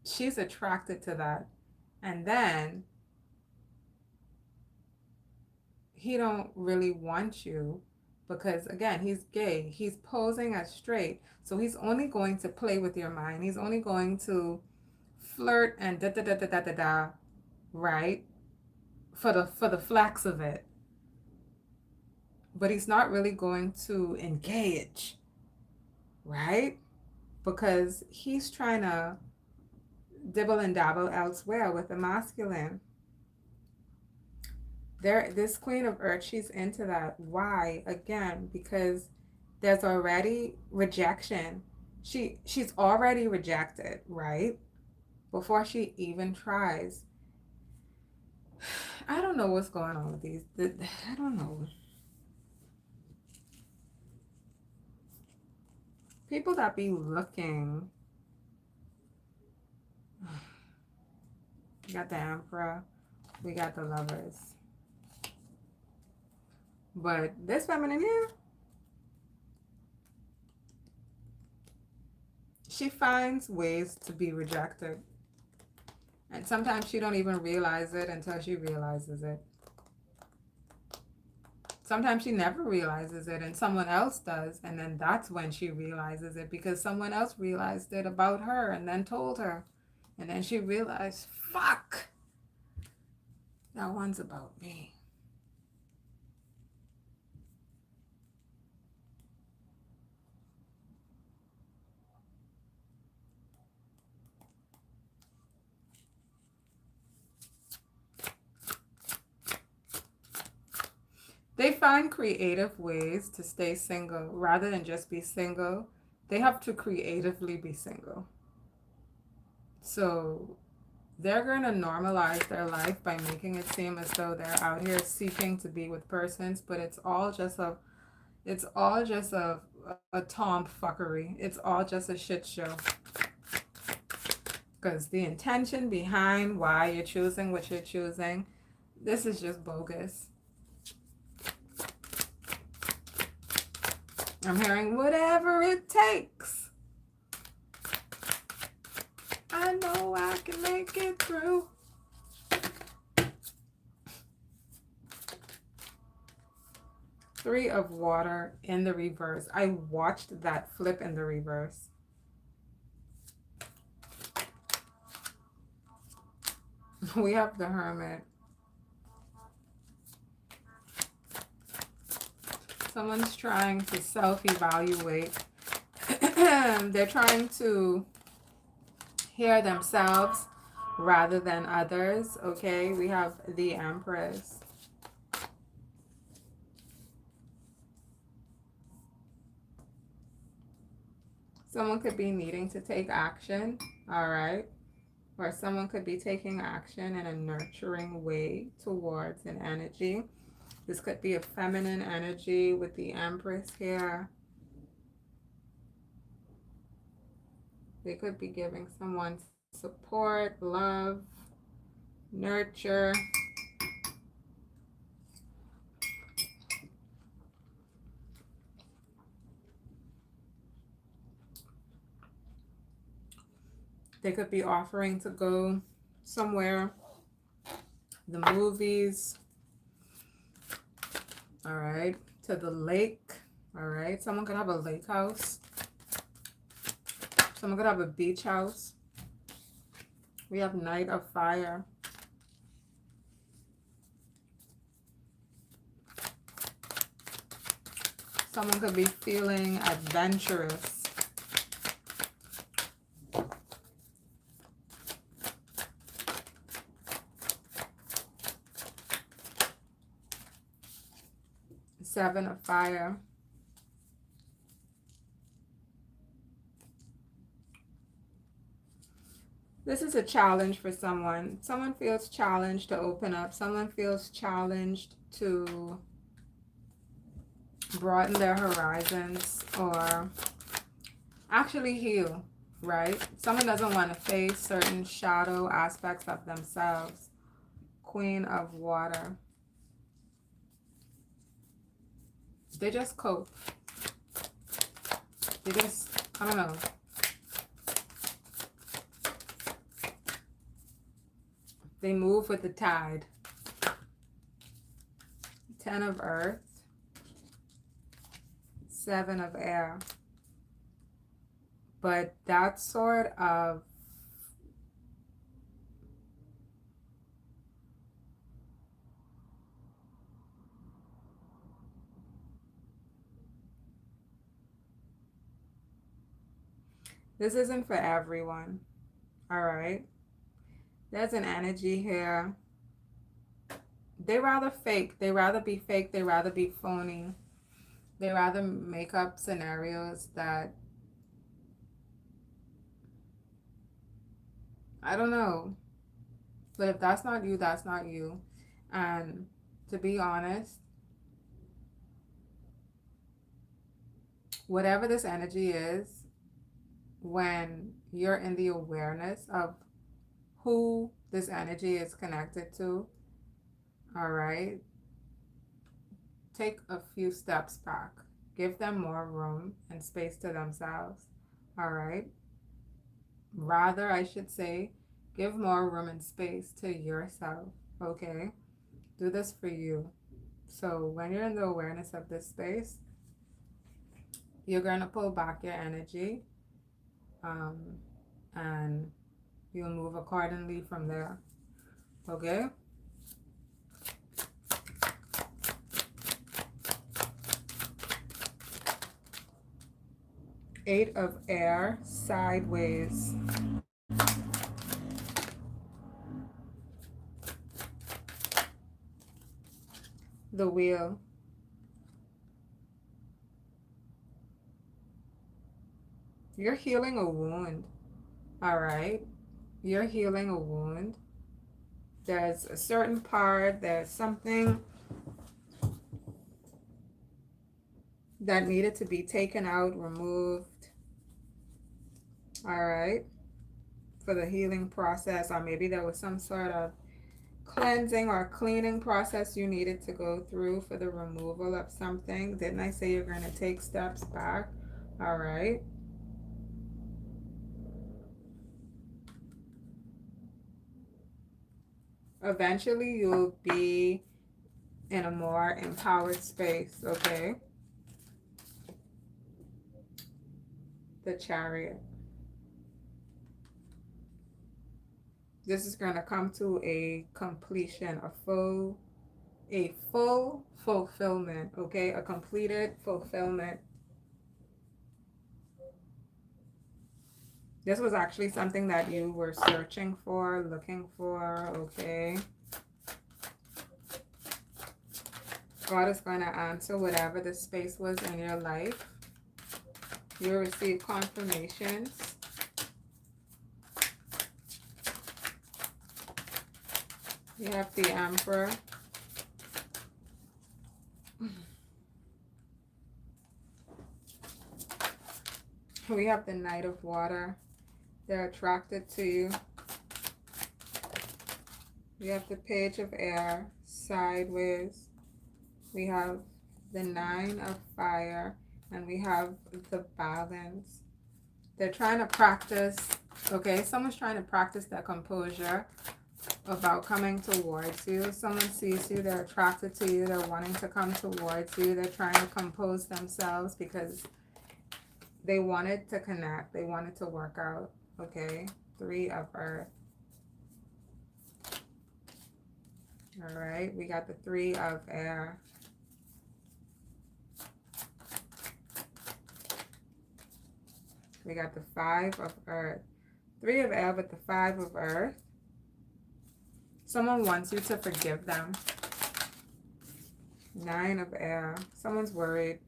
She's attracted to that. And then he don't really want you because, again, he's gay. He's posing as straight. So he's only going to play with your mind. He's only going to flirt and da da da da da da da, right? For the flex of it. But he's not really going to engage, right? Because he's trying to dibble and dabble elsewhere with the masculine. This Queen of Earth, she's into that. Why? Again, because there's already rejection. She's already rejected, right? Before she even tries. I don't know what's going on with these. I don't know. People that be looking. We got the Emperor. We got the Lovers. But this feminine here, she finds ways to be rejected. And sometimes she don't even realize it until she realizes it. Sometimes she never realizes it and someone else does. And then that's when she realizes it because someone else realized it about her and then told her. And then she realized, fuck, that one's about me. They find creative ways to stay single rather than just be single. They have to creatively be single. So they're going to normalize their life by making it seem as though they're out here seeking to be with persons, but it's all just a tom fuckery. It's all just a shit show. Because the intention behind why you're choosing what you're choosing, this is just bogus. I'm hearing whatever it takes. I know I can make it through. Three of Water in the reverse. I watched that flip in the reverse. We have the Hermit. Someone's trying to self-evaluate. They're trying to hear themselves rather than others. Okay, we have the Empress. Someone could be needing to take action, all right? Or someone could be taking action in a nurturing way towards an energy. This could be a feminine energy with the Empress here. They could be giving someone support, love, nurture. They could be offering to go somewhere, the movies, all right, to the lake, all right. Someone could have a lake house. Someone could have a beach house. We have Knight of Fire. Someone could be feeling adventurous. Seven of Fire. This is a challenge for someone. Someone feels challenged to open up. Someone feels challenged to broaden their horizons or actually heal, right? Someone doesn't want to face certain shadow aspects of themselves. Queen of Water. They just cope. They just, I don't know. They move with the tide. Ten of Earth. Seven of Air. But that sort of this isn't for everyone. All right. There's an energy here. They rather fake. They rather be fake. They rather be phony. They rather make up scenarios that, I don't know. But if that's not you, that's not you. And to be honest, whatever this energy is, when you're in the awareness of who this energy is connected to, all right, take a few steps back. Give them more room and space to themselves, all right? Rather, I should say, give more room and space to yourself, okay? Do this for you. So when you're in the awareness of this space, you're going to pull back your energy, and you'll move accordingly from there, okay? Eight of Air, sideways. The Wheel. You're healing a wound, all right? You're healing a wound. There's a certain part, there's something that needed to be taken out, removed, all right, for the healing process, or maybe there was some sort of cleansing or cleaning process you needed to go through for the removal of something. Didn't I say you're going to take steps back? All right. Eventually, you'll be in a more empowered space, okay? The Chariot. This is going to come to a completion, a full fulfillment, okay? A completed fulfillment. This was actually something that you were searching for, looking for, okay? God is going to answer whatever the space was in your life. You'll receive confirmations. You have the Emperor. We have the Knight of Water. They're attracted to you. We have the Page of Air, sideways. We have the Nine of Fire, and we have the Balance. They're trying to practice Okay, someone's trying to practice their composure about coming towards you. Someone sees you, they're attracted to you, they're wanting to come towards you, they're trying to compose themselves because they wanted to connect, they wanted to work out. Okay, 3 of Earth. All right, we got the 3 of Air. We got the 5 of Earth. 3 of Air, but the 5 of Earth. Someone wants you to forgive them. 9 of Air. Someone's worried.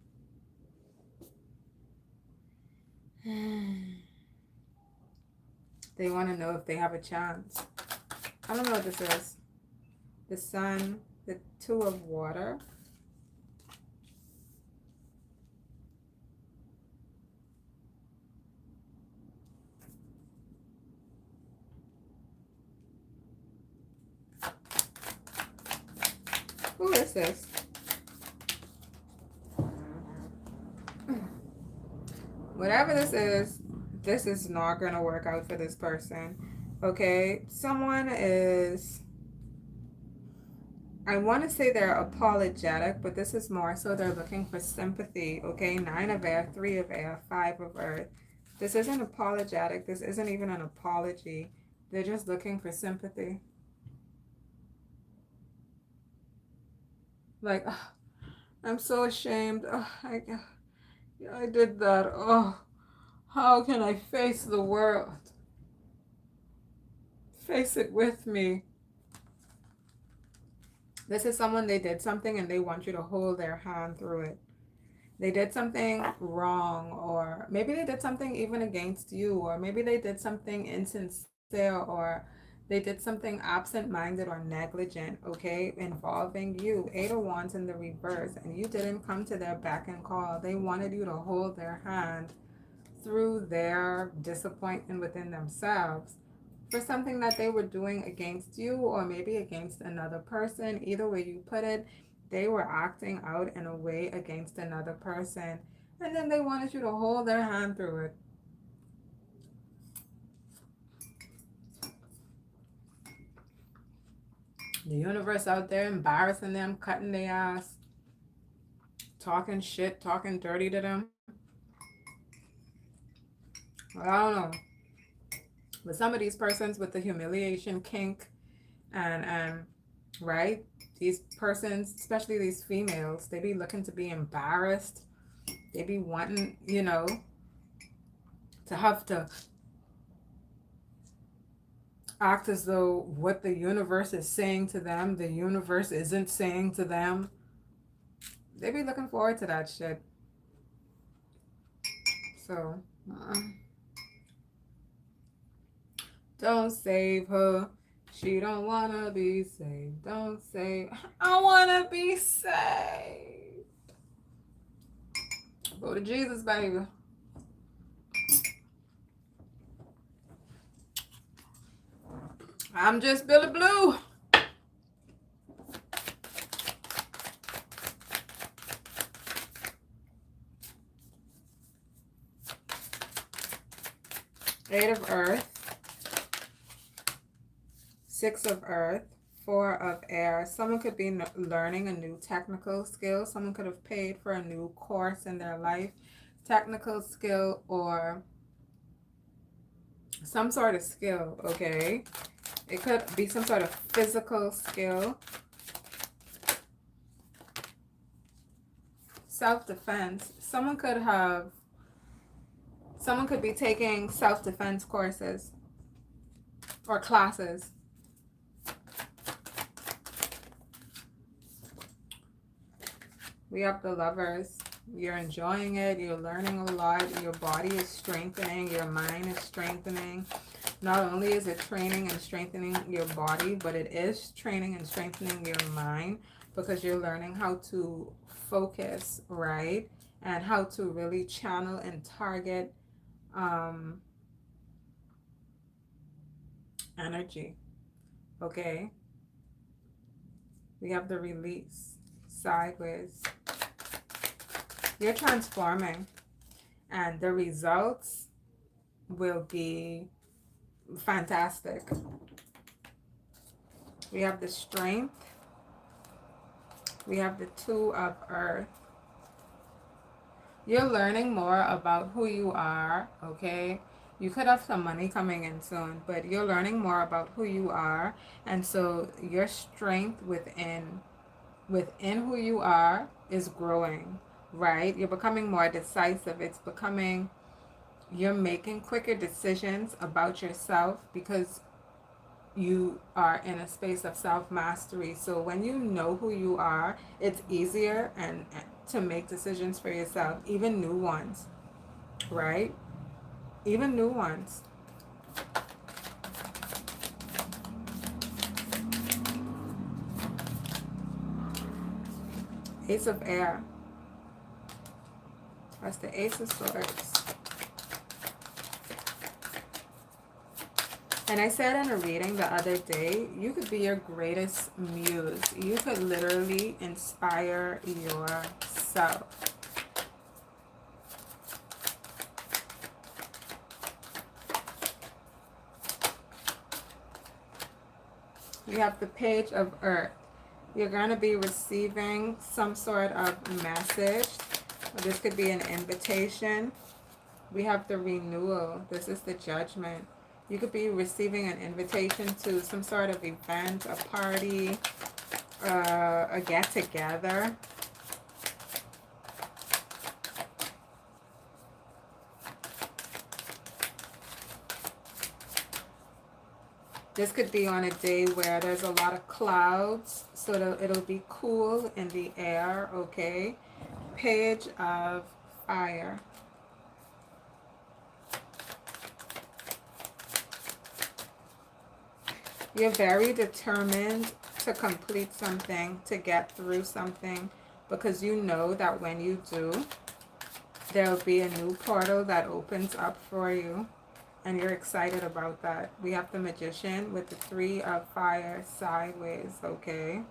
They want to know if they have a chance. I don't know what this is. The Sun, the 2 of Water. Who is this? Whatever this is not going to work out for this person. Okay, someone is, I want to say they're apologetic, but this is more so they're looking for sympathy. Okay, 9 of Air, 3 of Air, 5 of Earth. This isn't apologetic. This isn't even an apology. They're just looking for sympathy. Like, oh, I'm so ashamed. Oh, I did that. Oh, how can I face the world? Face it with me. This is someone, they did something and they want you to hold their hand through it. They did something wrong, or maybe they did something even against you, or maybe they did something insincere, or they did something absent-minded or negligent, okay, involving you. 8 of Wands in the reverse, and you didn't come to their beck and call. They wanted you to hold their hand through their disappointment within themselves for something that they were doing against you, or maybe against another person. Either way you put it, they were acting out in a way against another person, and then they wanted you to hold their hand through it. The universe out there embarrassing them, cutting their ass, talking shit, talking dirty to them. Well, I don't know. But some of these persons with the humiliation kink and right, these persons, especially these females, they be looking to be embarrassed. They be wanting, you know, to have to act as though what the universe is saying to them, the universe isn't saying to them. They be looking forward to that shit. So, don't save her. She don't wanna be saved. Don't save. I wanna be saved. Go to Jesus, baby. I'm just Billy Blue. Eight of Earth. 6 of Earth. 4 of Air. Someone could be learning a new technical skill. Someone could have paid for a new course in their life. Technical skill or some sort of skill, okay? It could be some sort of physical skill. Self-defense. Someone could be taking self-defense courses or classes. We have the Lovers. You're enjoying it. You're learning a lot. Your body is strengthening. Your mind is strengthening. Not only is it training and strengthening your body, but it is training and strengthening your mind, because you're learning how to focus, right? And how to really channel and target energy, okay? We have the Release. Sideways. You're transforming, and the results will be fantastic. We have the Strength. We have the Two of Earth. You're learning more about who you are, okay? You could have some money coming in soon, but you're learning more about who you are. And so your strength within who you are is growing, right? You're becoming more decisive. You're making quicker decisions about yourself because you are in a space of self-mastery. So when you know who you are, it's easier and to make decisions for yourself, even new ones, right? Even new ones. Ace of Air. That's the Ace of Swords. And I said in a reading the other day, you could be your greatest muse. You could literally inspire yourself. We have the Page of Earth. You're going to be receiving some sort of message. This could be an invitation. We have the Renewal. This is the Judgment. You could be receiving an invitation to some sort of event, a party, a get-together. This could be on a day where there's a lot of clouds, so it'll be cool in the air, okay? Page of Fire. You're very determined to complete something, to get through something, because you know that when you do, there'll be a new portal that opens up for you. And you're excited about that. We have the Magician with the Three of Fire sideways, okay?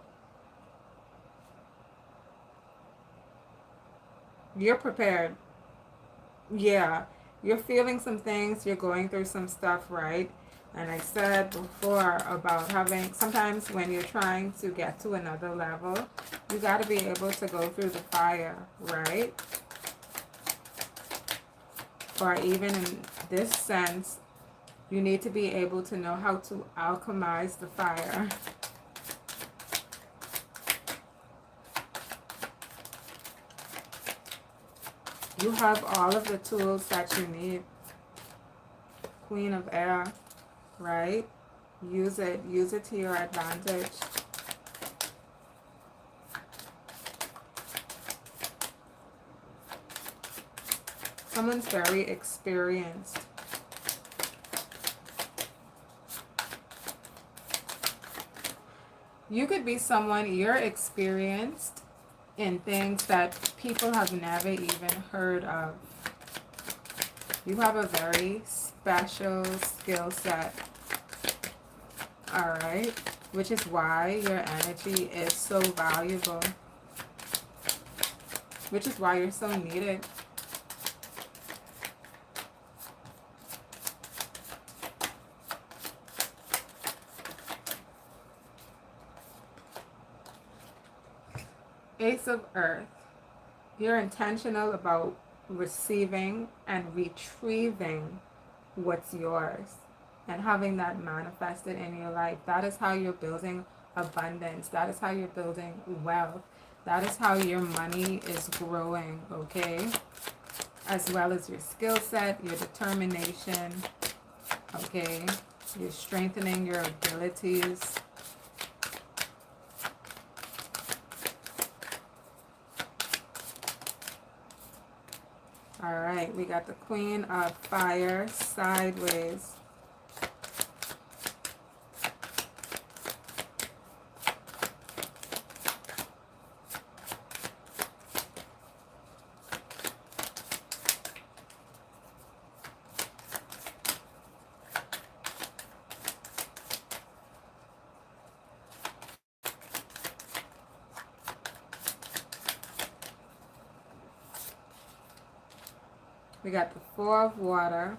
You're prepared. Yeah, you're feeling some things. You're going through some stuff, right? And I said before about having, sometimes when you're trying to get to another level, you got to be able to go through the fire, right? Or even in this sense, you need to be able to know how to alchemize the fire. You have all of the tools that you need. Queen of Air, right? Use it. Use it to your advantage. Someone's very experienced. You could be someone, you're experienced in things that people have never even heard of. You have a very special skill set. Alright? Which is why your energy is so valuable. Which is why you're so needed. Ace of Earth. You're intentional about receiving and retrieving what's yours and having that manifested in your life. That is how you're building abundance. That is how you're building wealth. That is how your money is growing, okay? As well as your skill set, your determination, okay? You're strengthening your abilities. All right, we got the Queen of Fire sideways. We got the Four of Water.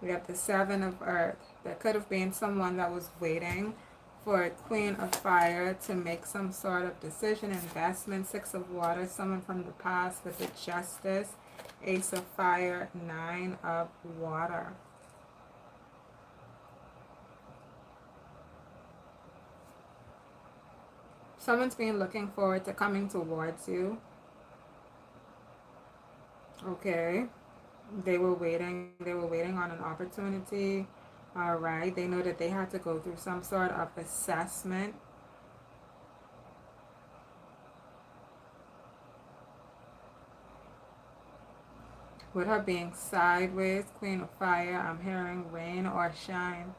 We have the Seven of Earth. There could have been someone that was waiting for a Queen of Fire to make some sort of decision, investment. Six of Water, someone from the past with the Justice. Ace of Fire, Nine of Water. Someone's been looking forward to coming towards you. Okay. They were waiting. They were waiting on an opportunity. All right. They know that they had to go through some sort of assessment. With her being sideways, Queen of Fire, I'm hearing rain or shine.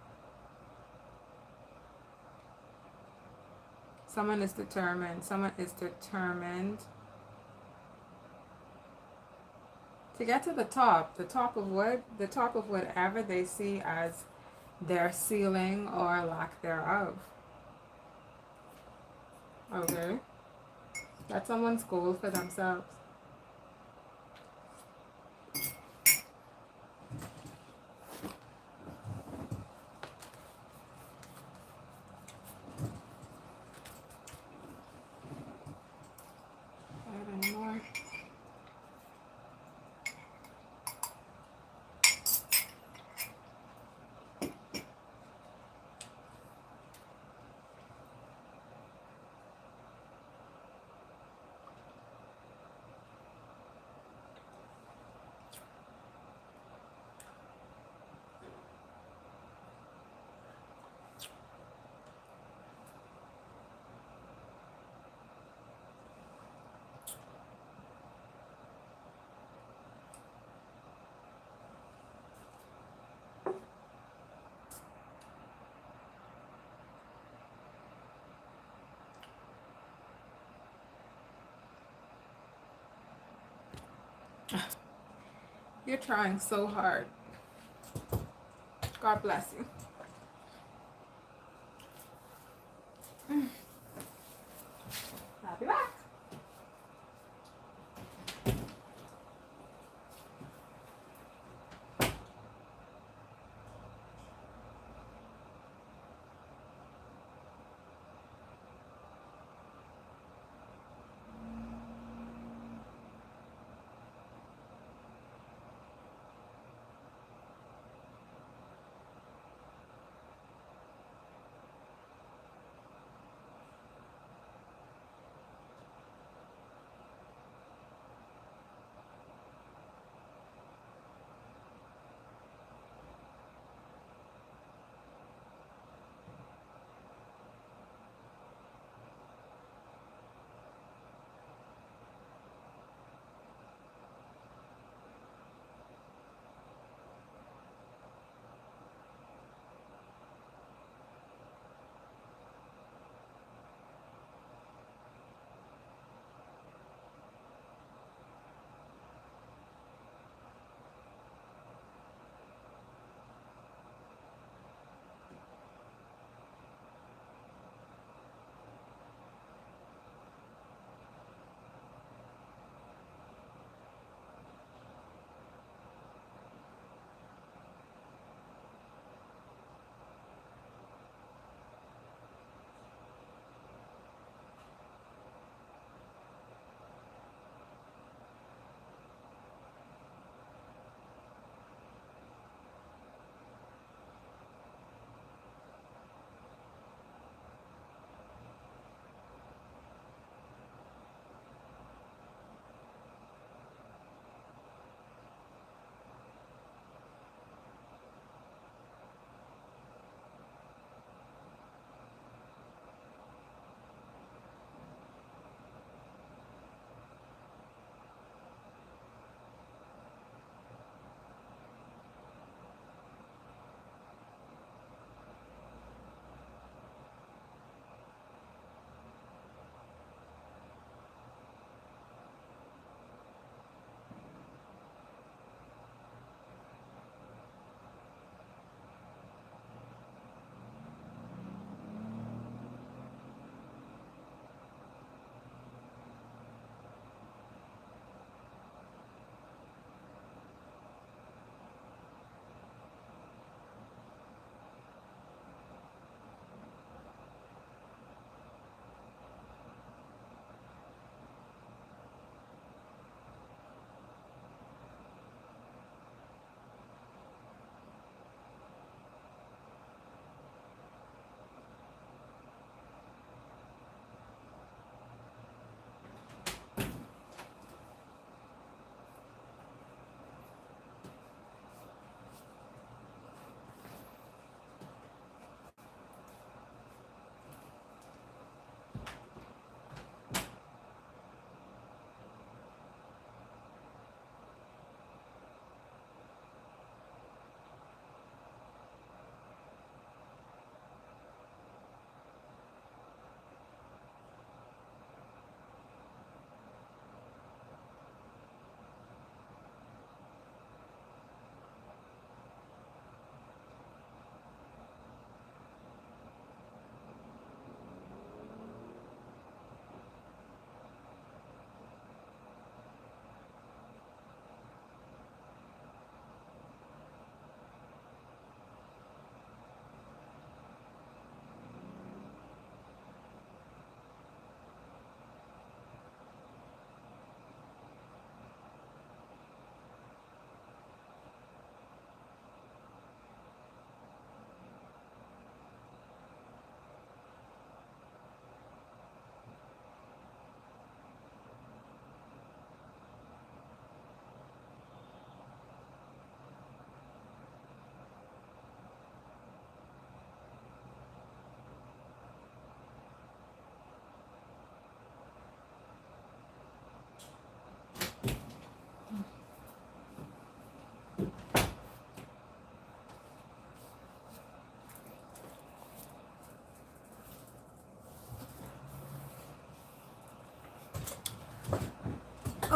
Someone is determined. Someone is determined to get to the top of what? The top of whatever they see as their ceiling or lack thereof. Okay? That's someone's goal for themselves. Add any more? You're trying so hard. God bless you. I'll be back.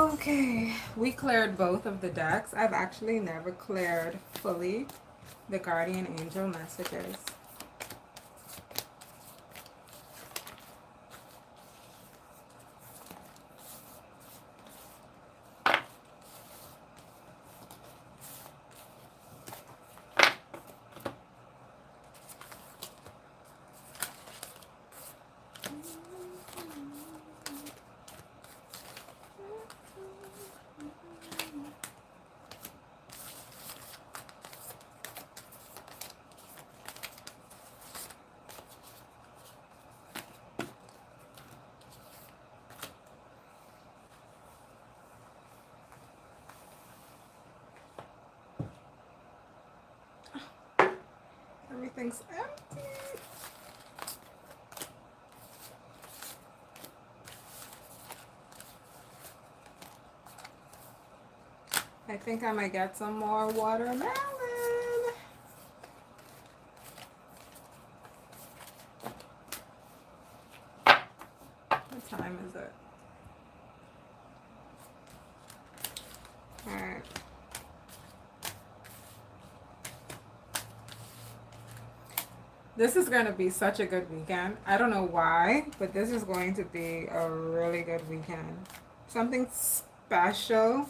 Okay, we cleared both of the decks. I've actually never cleared fully the guardian angel messages. Everything's empty. I think I might get some more watermelon. What time is it? Alright. This is going to be such a good weekend. I don't know why, but this is going to be a really good weekend. Something special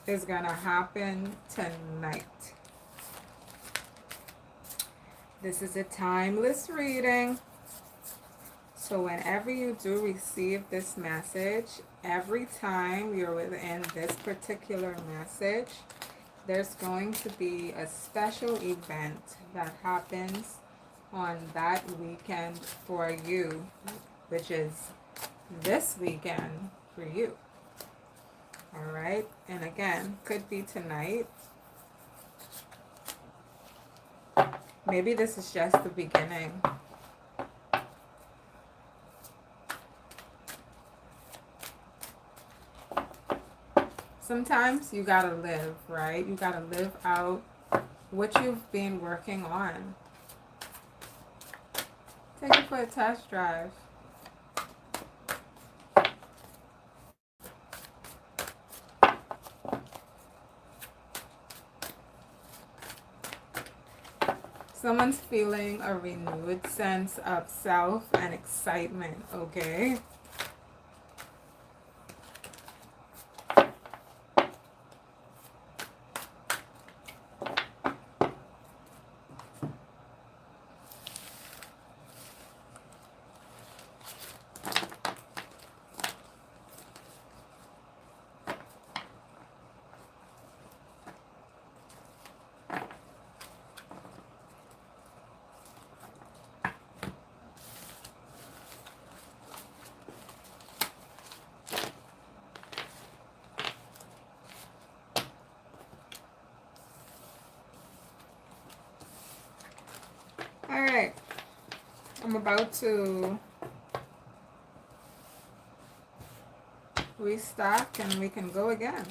is going to happen tonight. This is a timeless reading. So whenever you do receive this message, every time you're within this particular message, there's going to be a special event that happens on that weekend for you, which is this weekend for you. All right, and again, could be tonight. Maybe this is just the beginning. Sometimes you gotta live, right? You gotta live out what you've been working on. Take it for a test drive. Someone's feeling a renewed sense of self and excitement, okay? All right, I'm about to restock and we can go again.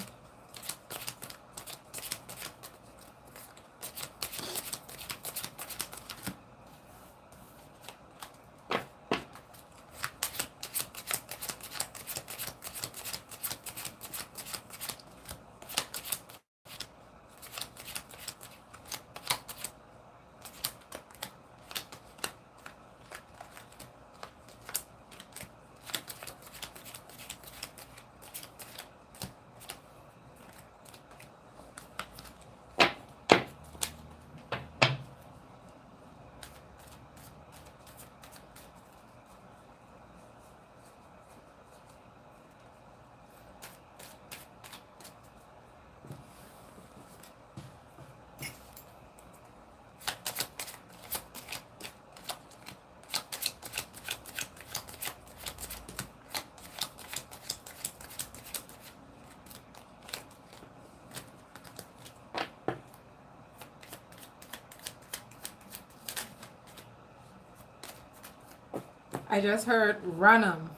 I just heard run 'em.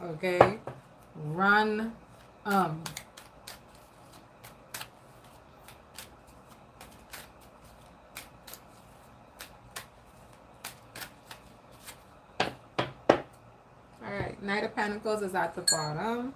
Okay? Run 'em. Alright, Knight of Pentacles is at the bottom.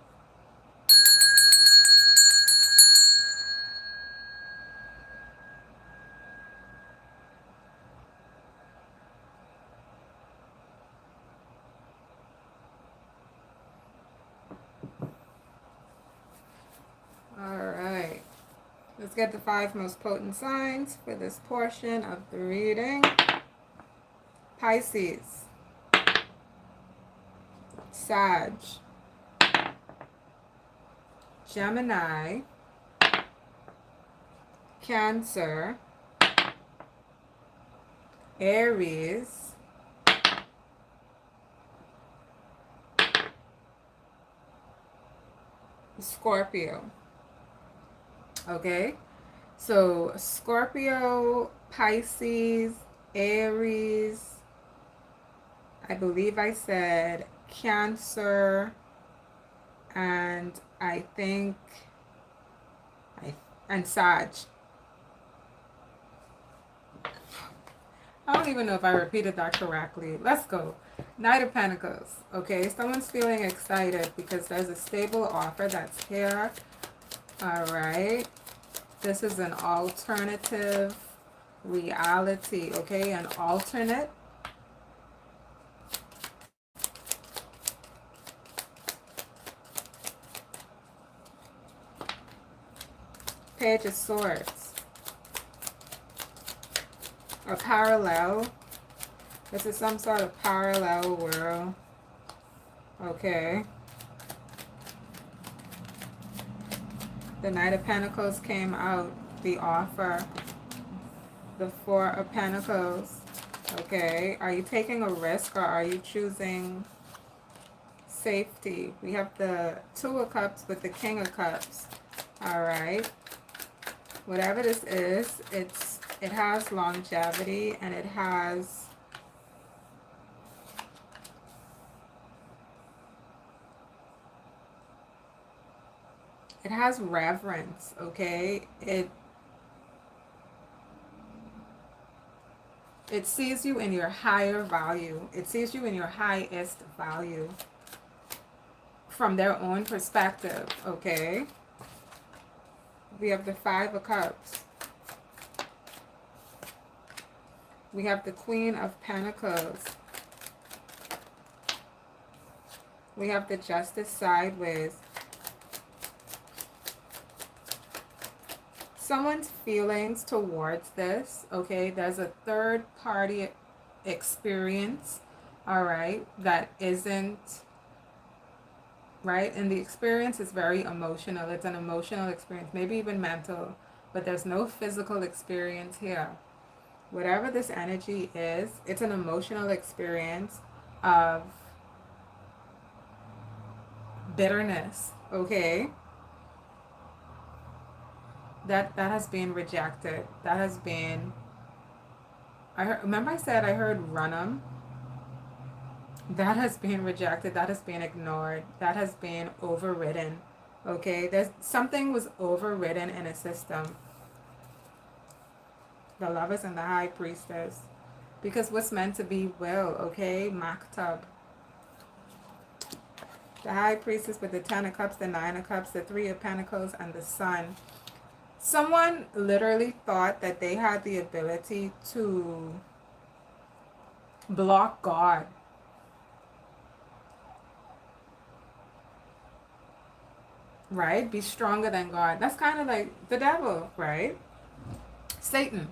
Let's get the 5 most potent signs for this portion of the reading. Pisces, Sag, Gemini, Cancer, Aries, Scorpio. Okay, so Scorpio, Pisces, Aries, I believe I said Cancer, and I think and Sag. I don't even know if I repeated that correctly. Let's go. Knight of Pentacles. Okay, someone's feeling excited because there's a stable offer that's here. All right. This is an alternative reality. Okay, an alternate. Page of Swords. A parallel. This is some sort of parallel world. Okay. The Knight of Pentacles came out. The offer. The Four of Pentacles. Okay. Are you taking a risk or are you choosing safety? We have the Two of Cups with the King of Cups. All right. Whatever this is, it has longevity and it has reverence, okay? It sees you in your higher value. It sees you in your highest value from their own perspective, okay? We have the Five of Cups. We have the Queen of Pentacles. We have the Justice sideways. Someone's feelings towards this, okay? There's a third party experience, all right, that isn't, right? And the experience is very emotional. It's an emotional experience, maybe even mental, but there's no physical experience here. Whatever this energy is, it's an emotional experience of bitterness, okay? That has been rejected. That has been, remember I said I heard Runham? That has been rejected. That has been ignored. That has been overridden. Okay, there's something was overridden in a system. The Lovers and the High Priestess. Because what's meant to be will, okay? Maktab. The High Priestess with the Ten of Cups, the Nine of Cups, the Three of Pentacles, and the Sun. Someone literally thought that they had the ability to block God. Right? Be stronger than God. That's kind of like the devil, right? Satan.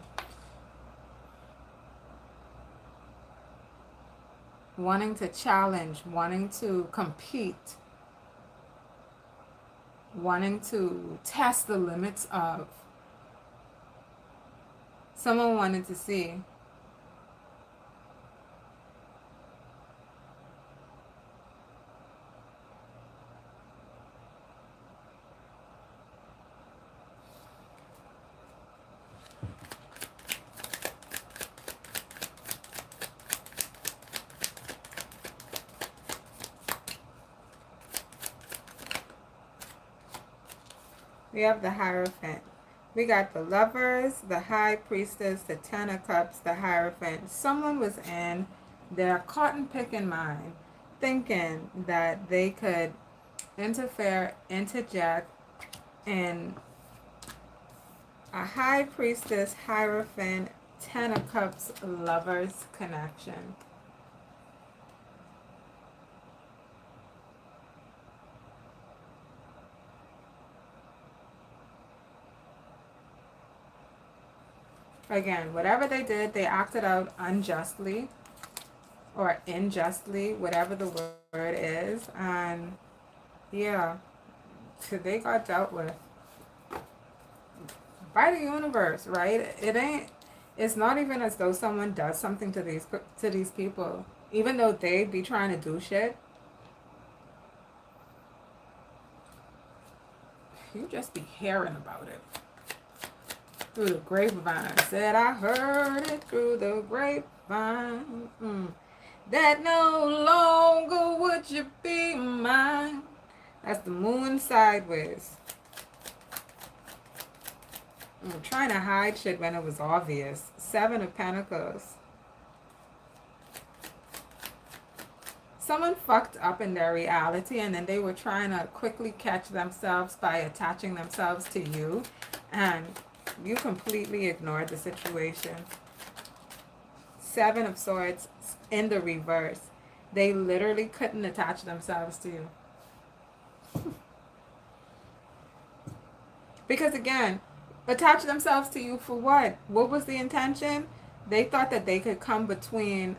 Wanting to challenge, wanting to compete, wanting to test the limits of. Someone wanted to see. We have the Hierophant. We got the Lovers, the High Priestess, the Ten of Cups, the Hierophant. Someone was in their cotton picking mind, thinking that they could interfere, interject in a High Priestess, Hierophant, Ten of Cups, Lovers connection. Again, whatever they did, they acted out unjustly or unjustly, whatever the word is. And yeah, they got dealt with by the universe, right? It's not even as though someone does something to these people. Even though they be trying to do shit, you just be hearing about it through the grapevine. Said I heard it through the grapevine. That no longer would you be mine. That's the moon sideways. I'm trying to hide shit when it was obvious. Seven of Pentacles. Someone fucked up in their reality and then they were trying to quickly catch themselves by attaching themselves to you. And you completely ignored the situation. Seven of Swords in the reverse. They literally couldn't attach themselves to you. Because again, attach themselves to you for what? What was the intention? They thought that they could come between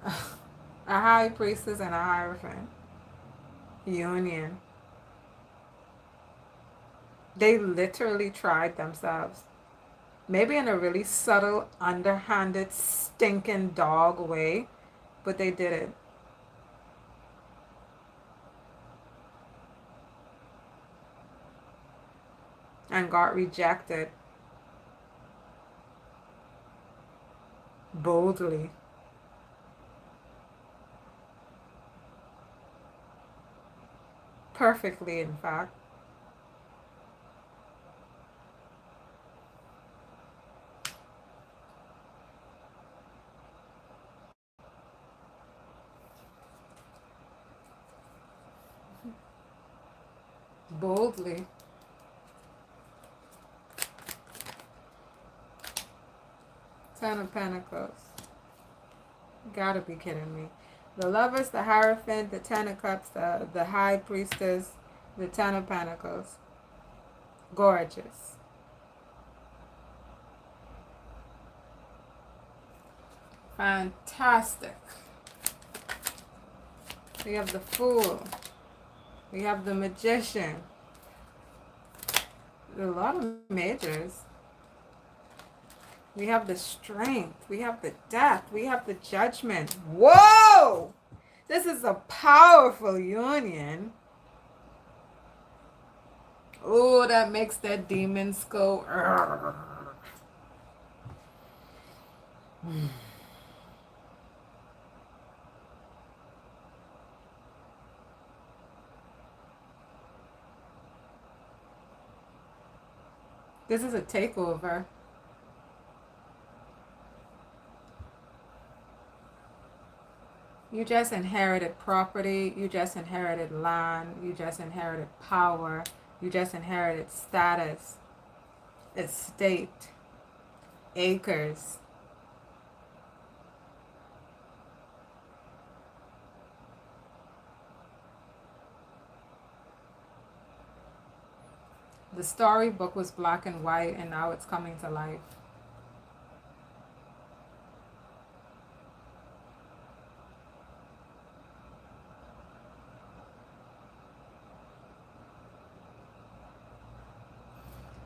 a high priestess and a hierophant union. They literally tried themselves. Maybe in a really subtle, underhanded, stinking dog way, but they did it. And got rejected. Boldly. Perfectly, in fact. Boldly. Ten of Pentacles. You gotta be kidding me. The Lovers, the Hierophant, the Ten of Cups, the High Priestess, the Ten of Pentacles. Gorgeous. Fantastic. We have the Fool. We have the Magician. A lot of majors. We have the Strength. We have the Death. We have the Judgment. Whoa! This is a powerful union. Oh, that makes that demons go. This is a takeover. You just inherited property. You just inherited land. You just inherited power. You just inherited status, estate, acres. The storybook was black and white and now it's coming to life.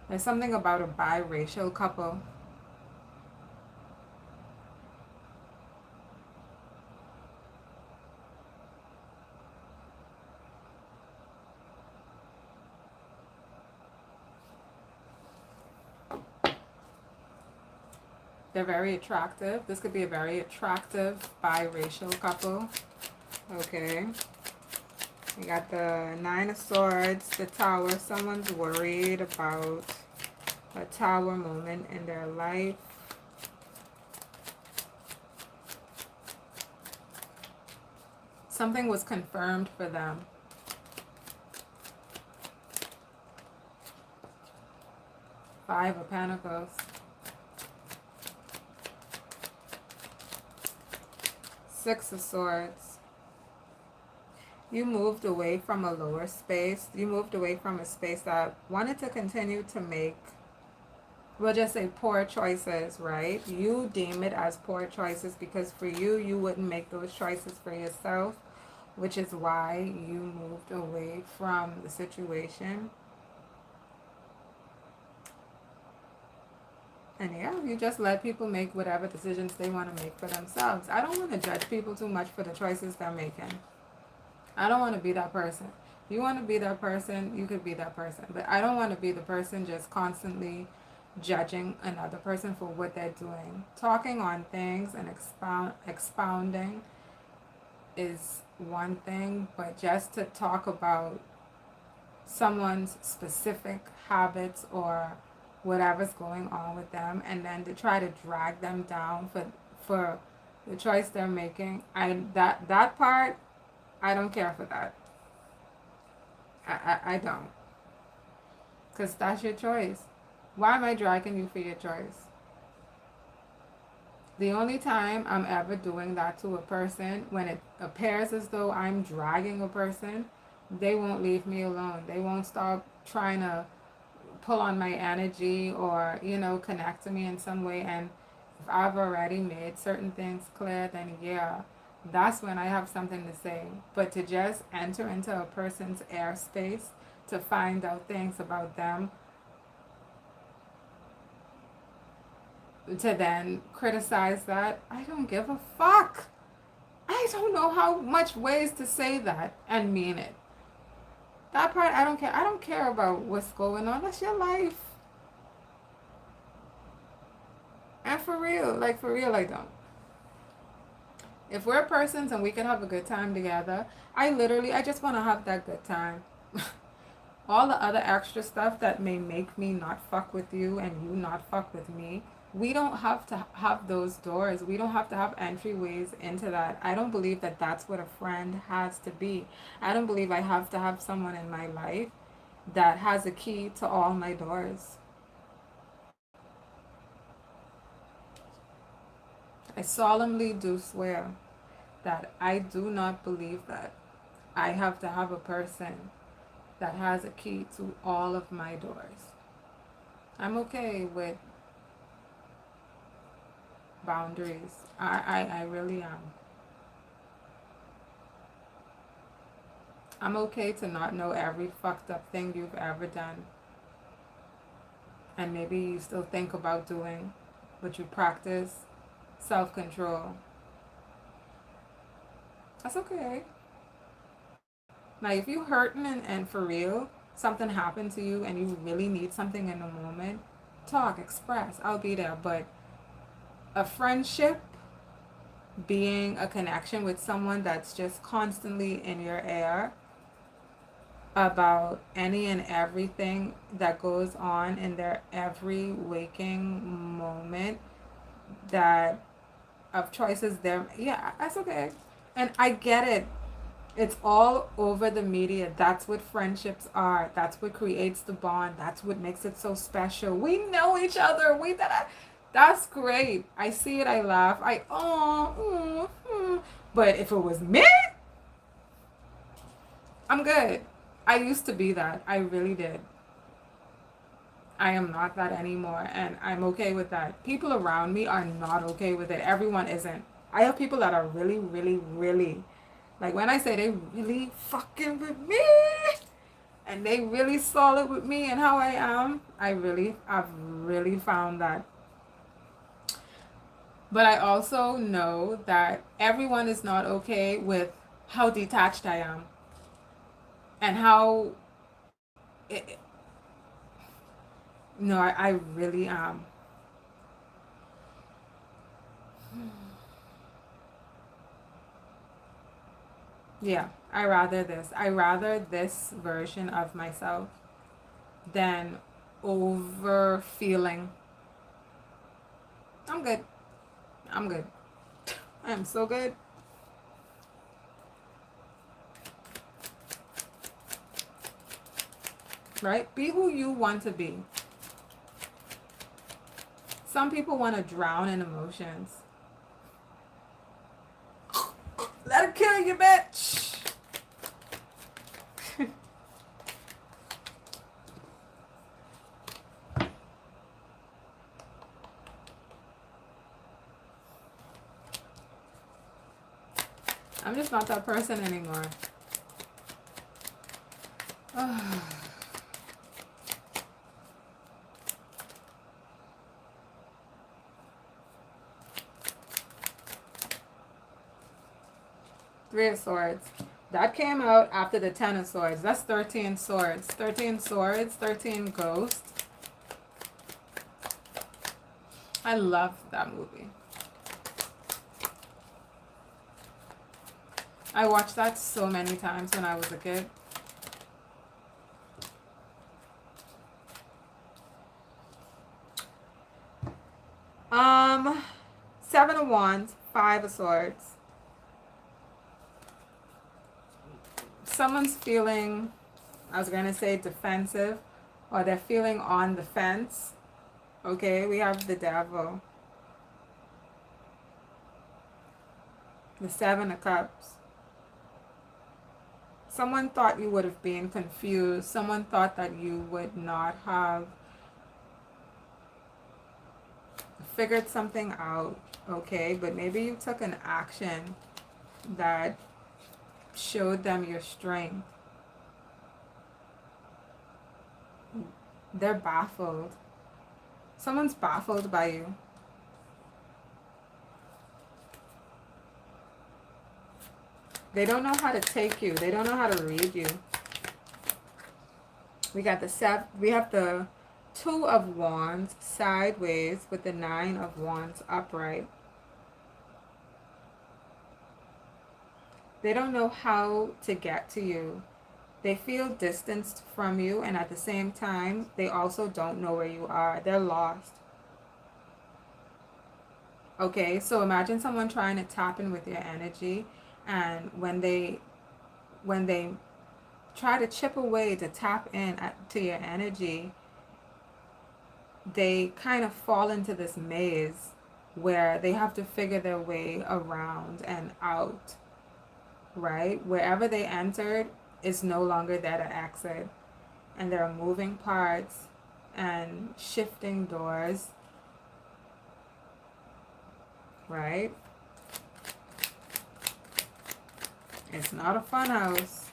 There's something about a biracial couple. They're very attractive. This could be a very attractive biracial couple. Okay. We got the Nine of Swords, the Tower. Someone's worried about a tower moment in their life. Something was confirmed for them. Five of Pentacles. Six of Swords. You moved away from a lower space. You moved away from a space that wanted to continue to make we'll just say poor choices, right? You deem it as poor choices because for you, you wouldn't make those choices for yourself, which is why you moved away from the situation. And yeah, you just let people make whatever decisions they want to make for themselves. I don't want to judge people too much for the choices they're making. I don't want to be that person. If you want to be that person, you could be that person. But I don't want to be the person just constantly judging another person for what they're doing. Talking on things and expounding is one thing, but just to talk about someone's specific habits or whatever's going on with them and then to try to drag them down for the choice they're making, that part, I don't care for that. I don't. Because that's your choice. Why am I dragging you for your choice? The only time I'm ever doing that to a person, when it appears as though I'm dragging a person, they won't leave me alone. They won't stop trying to pull on my energy or, connect to me in some way. And if I've already made certain things clear, then yeah, that's when I have something to say. But to just enter into a person's airspace to find out things about them, to then criticize that, I don't give a fuck. I don't know how much ways to say that and mean it. That part, I don't care. I don't care about what's going on. That's your life. And for real, I don't. If we're persons and we can have a good time together, I just want to have that good time. All the other extra stuff that may make me not fuck with you and you not fuck with me, we don't have to have those doors. We don't have to have entryways into that. I don't believe that that's what a friend has to be. I don't believe I have to have someone in my life that has a key to all my doors. I solemnly do swear that I do not believe that I have to have a person that has a key to all of my doors. I'm okay with boundaries. I really am. I'm okay to not know every fucked up thing you've ever done. And maybe you still think about doing, but you practice self-control. That's okay. Now, if you hurting and for real, something happened to you and you really need something in the moment, talk, express. I'll be there. But a friendship being a connection with someone that's just constantly in your ear about any and everything that goes on in their every waking moment that of choices there, yeah, that's okay. And I get it. It's all over the media. That's what friendships are. That's what creates the bond. That's what makes it so special. We know each other. That's great. I see it. I laugh. But if it was me, I'm good. I used to be that. I really did. I am not that anymore, and I'm okay with that. People around me are not okay with it. Everyone isn't. I have people that are really, really, really, like when I say they really fucking with me, and they really solid with me and how I am, I've really found that. But I also know that everyone is not okay with how detached I am and how it, no, I really am. Yeah, I rather this version of myself than over feeling. I'm good. I'm good. I am so good. Right? Be who you want to be. Some people want to drown in emotions. Let it kill you, bitch. I'm just not that person anymore. Three of Swords. That came out after the Ten of Swords. That's 13 swords. 13 swords, 13 ghosts. I love that movie. I watched that so many times when I was a kid. Seven of Wands, Five of Swords. Someone's feeling, I was going to say defensive, or they're feeling on the fence. Okay, we have the Devil. The Seven of Cups. Someone thought you would have been confused. Someone thought that you would not have figured something out, okay? But maybe you took an action that showed them your strength. They're baffled. Someone's baffled by you. They don't know how to take you. They don't know how to read you. We got we have the Two of Wands sideways with the Nine of Wands upright. They don't know how to get to you. They feel distanced from you, and at the same time, they also don't know where you are. They're lost. Okay, so imagine someone trying to tap in with your energy, and when they try to chip away to tap in to your energy, they kind of fall into this maze where they have to figure their way around and out, right? Wherever they entered is no longer there to exit. And there are moving parts and shifting doors, right? It's not a fun house.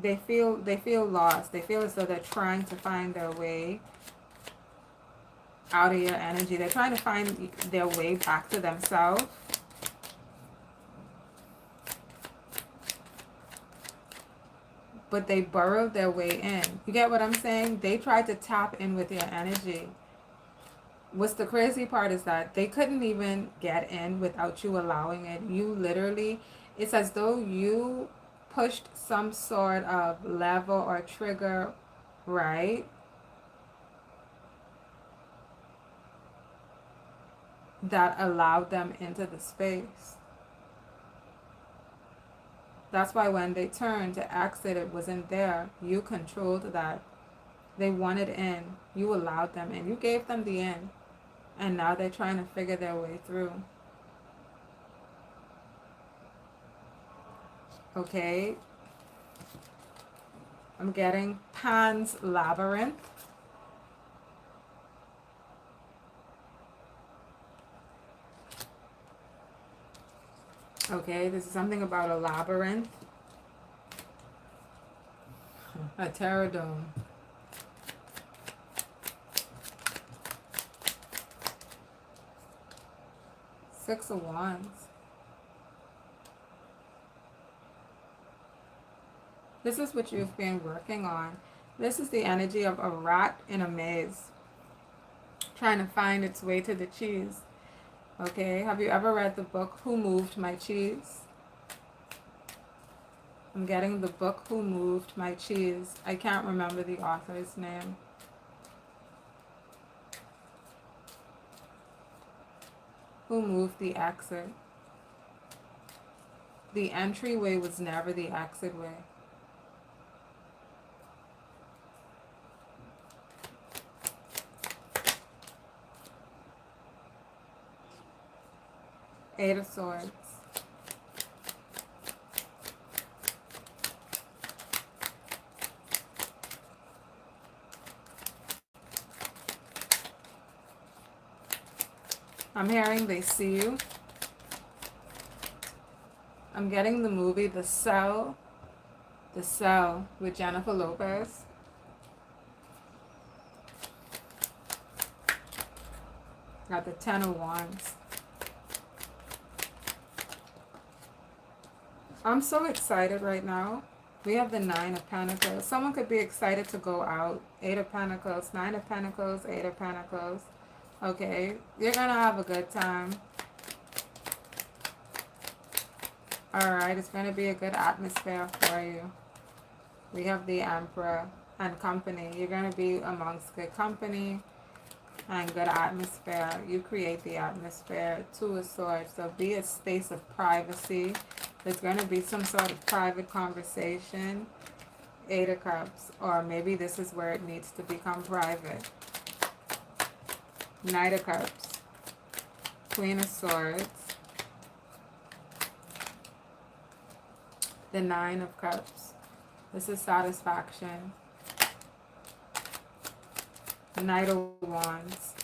They feel lost. They feel as though they're trying to find their way out of your energy. They're trying to find their way back to themselves. But they burrowed their way in. You get what I'm saying? They tried to tap in with your energy. What's the crazy part is that they couldn't even get in without you allowing it. You literally, it's as though you pushed some sort of lever or trigger, right? That allowed them into the space. That's why when they turned to exit, it wasn't there. You controlled that. They wanted in. You allowed them in. You gave them the in. And now they're trying to figure their way through. Okay. I'm getting Pan's Labyrinth. Okay, this is something about a labyrinth. A pterodome. Six of Wands. This is what you've been working on. This is the energy of a rat in a maze, trying to find its way to the cheese. Okay, have you ever read the book, Who Moved My Cheese? I'm getting the book, Who Moved My Cheese. I can't remember the author's name. Who moved the exit? The entryway was never the exit way. Eight of Swords. I'm hearing they see you. I'm getting the movie The Cell. The Cell with Jennifer Lopez. Got the Ten of Wands. I'm so excited right now. We have the Nine of Pentacles. Someone could be excited to go out. Eight of Pentacles, Nine of Pentacles, Eight of Pentacles. Okay, you're going to have a good time. Alright, it's going to be a good atmosphere for you. We have the Emperor and company. You're going to be amongst good company and good atmosphere. You create the atmosphere. Two of Swords. So be a space of privacy. There's going to be some sort of private conversation. Eight of Cups. Or maybe this is where it needs to become private. Knight of Cups. Queen of Swords. The Nine of Cups. This is satisfaction. Knight of Wands.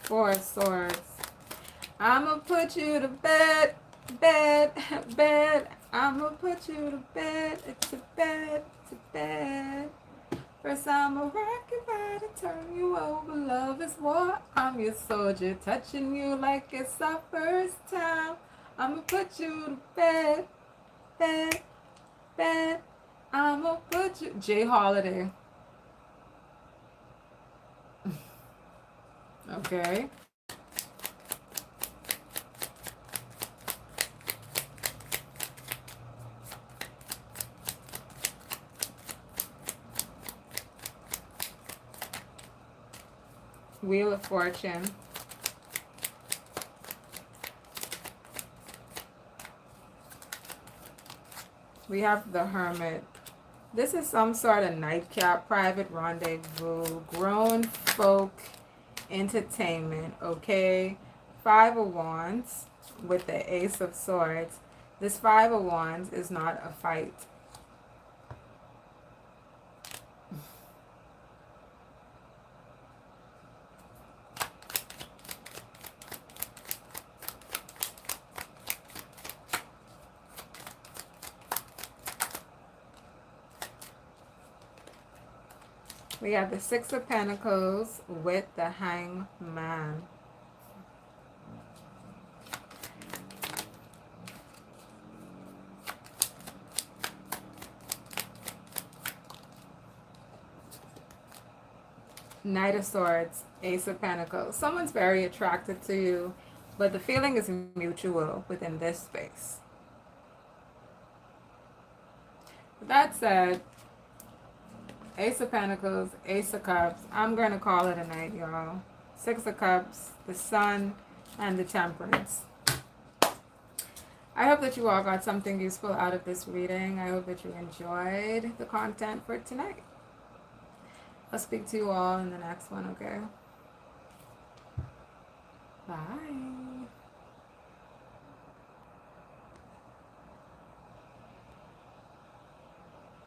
Four of Swords. I'ma put you to bed, bed, bed. I'ma put you to bed, it's a bed, it's a bed. First I'ma rock your body, turn you over, love is war. I'm your soldier, touching you like it's our first time. I'ma put you to bed, bed, bed. I'ma put you... Jay Holiday. Okay. Wheel of Fortune. We have the Hermit. This is some sort of nightcap, private rendezvous, grown folk entertainment, okay? Five of Wands with the Ace of Swords. This Five of Wands is not a fight. We have the Six of Pentacles with the Hangman. Knight of Swords, Ace of Pentacles. Someone's very attracted to you, but the feeling is mutual within this space. With that said, Ace of Pentacles, Ace of Cups. I'm going to call it a night, y'all. Six of Cups, the Sun, and the Temperance. I hope that you all got something useful out of this reading. I hope that you enjoyed the content for tonight. I'll speak to you all in the next one, okay? Bye.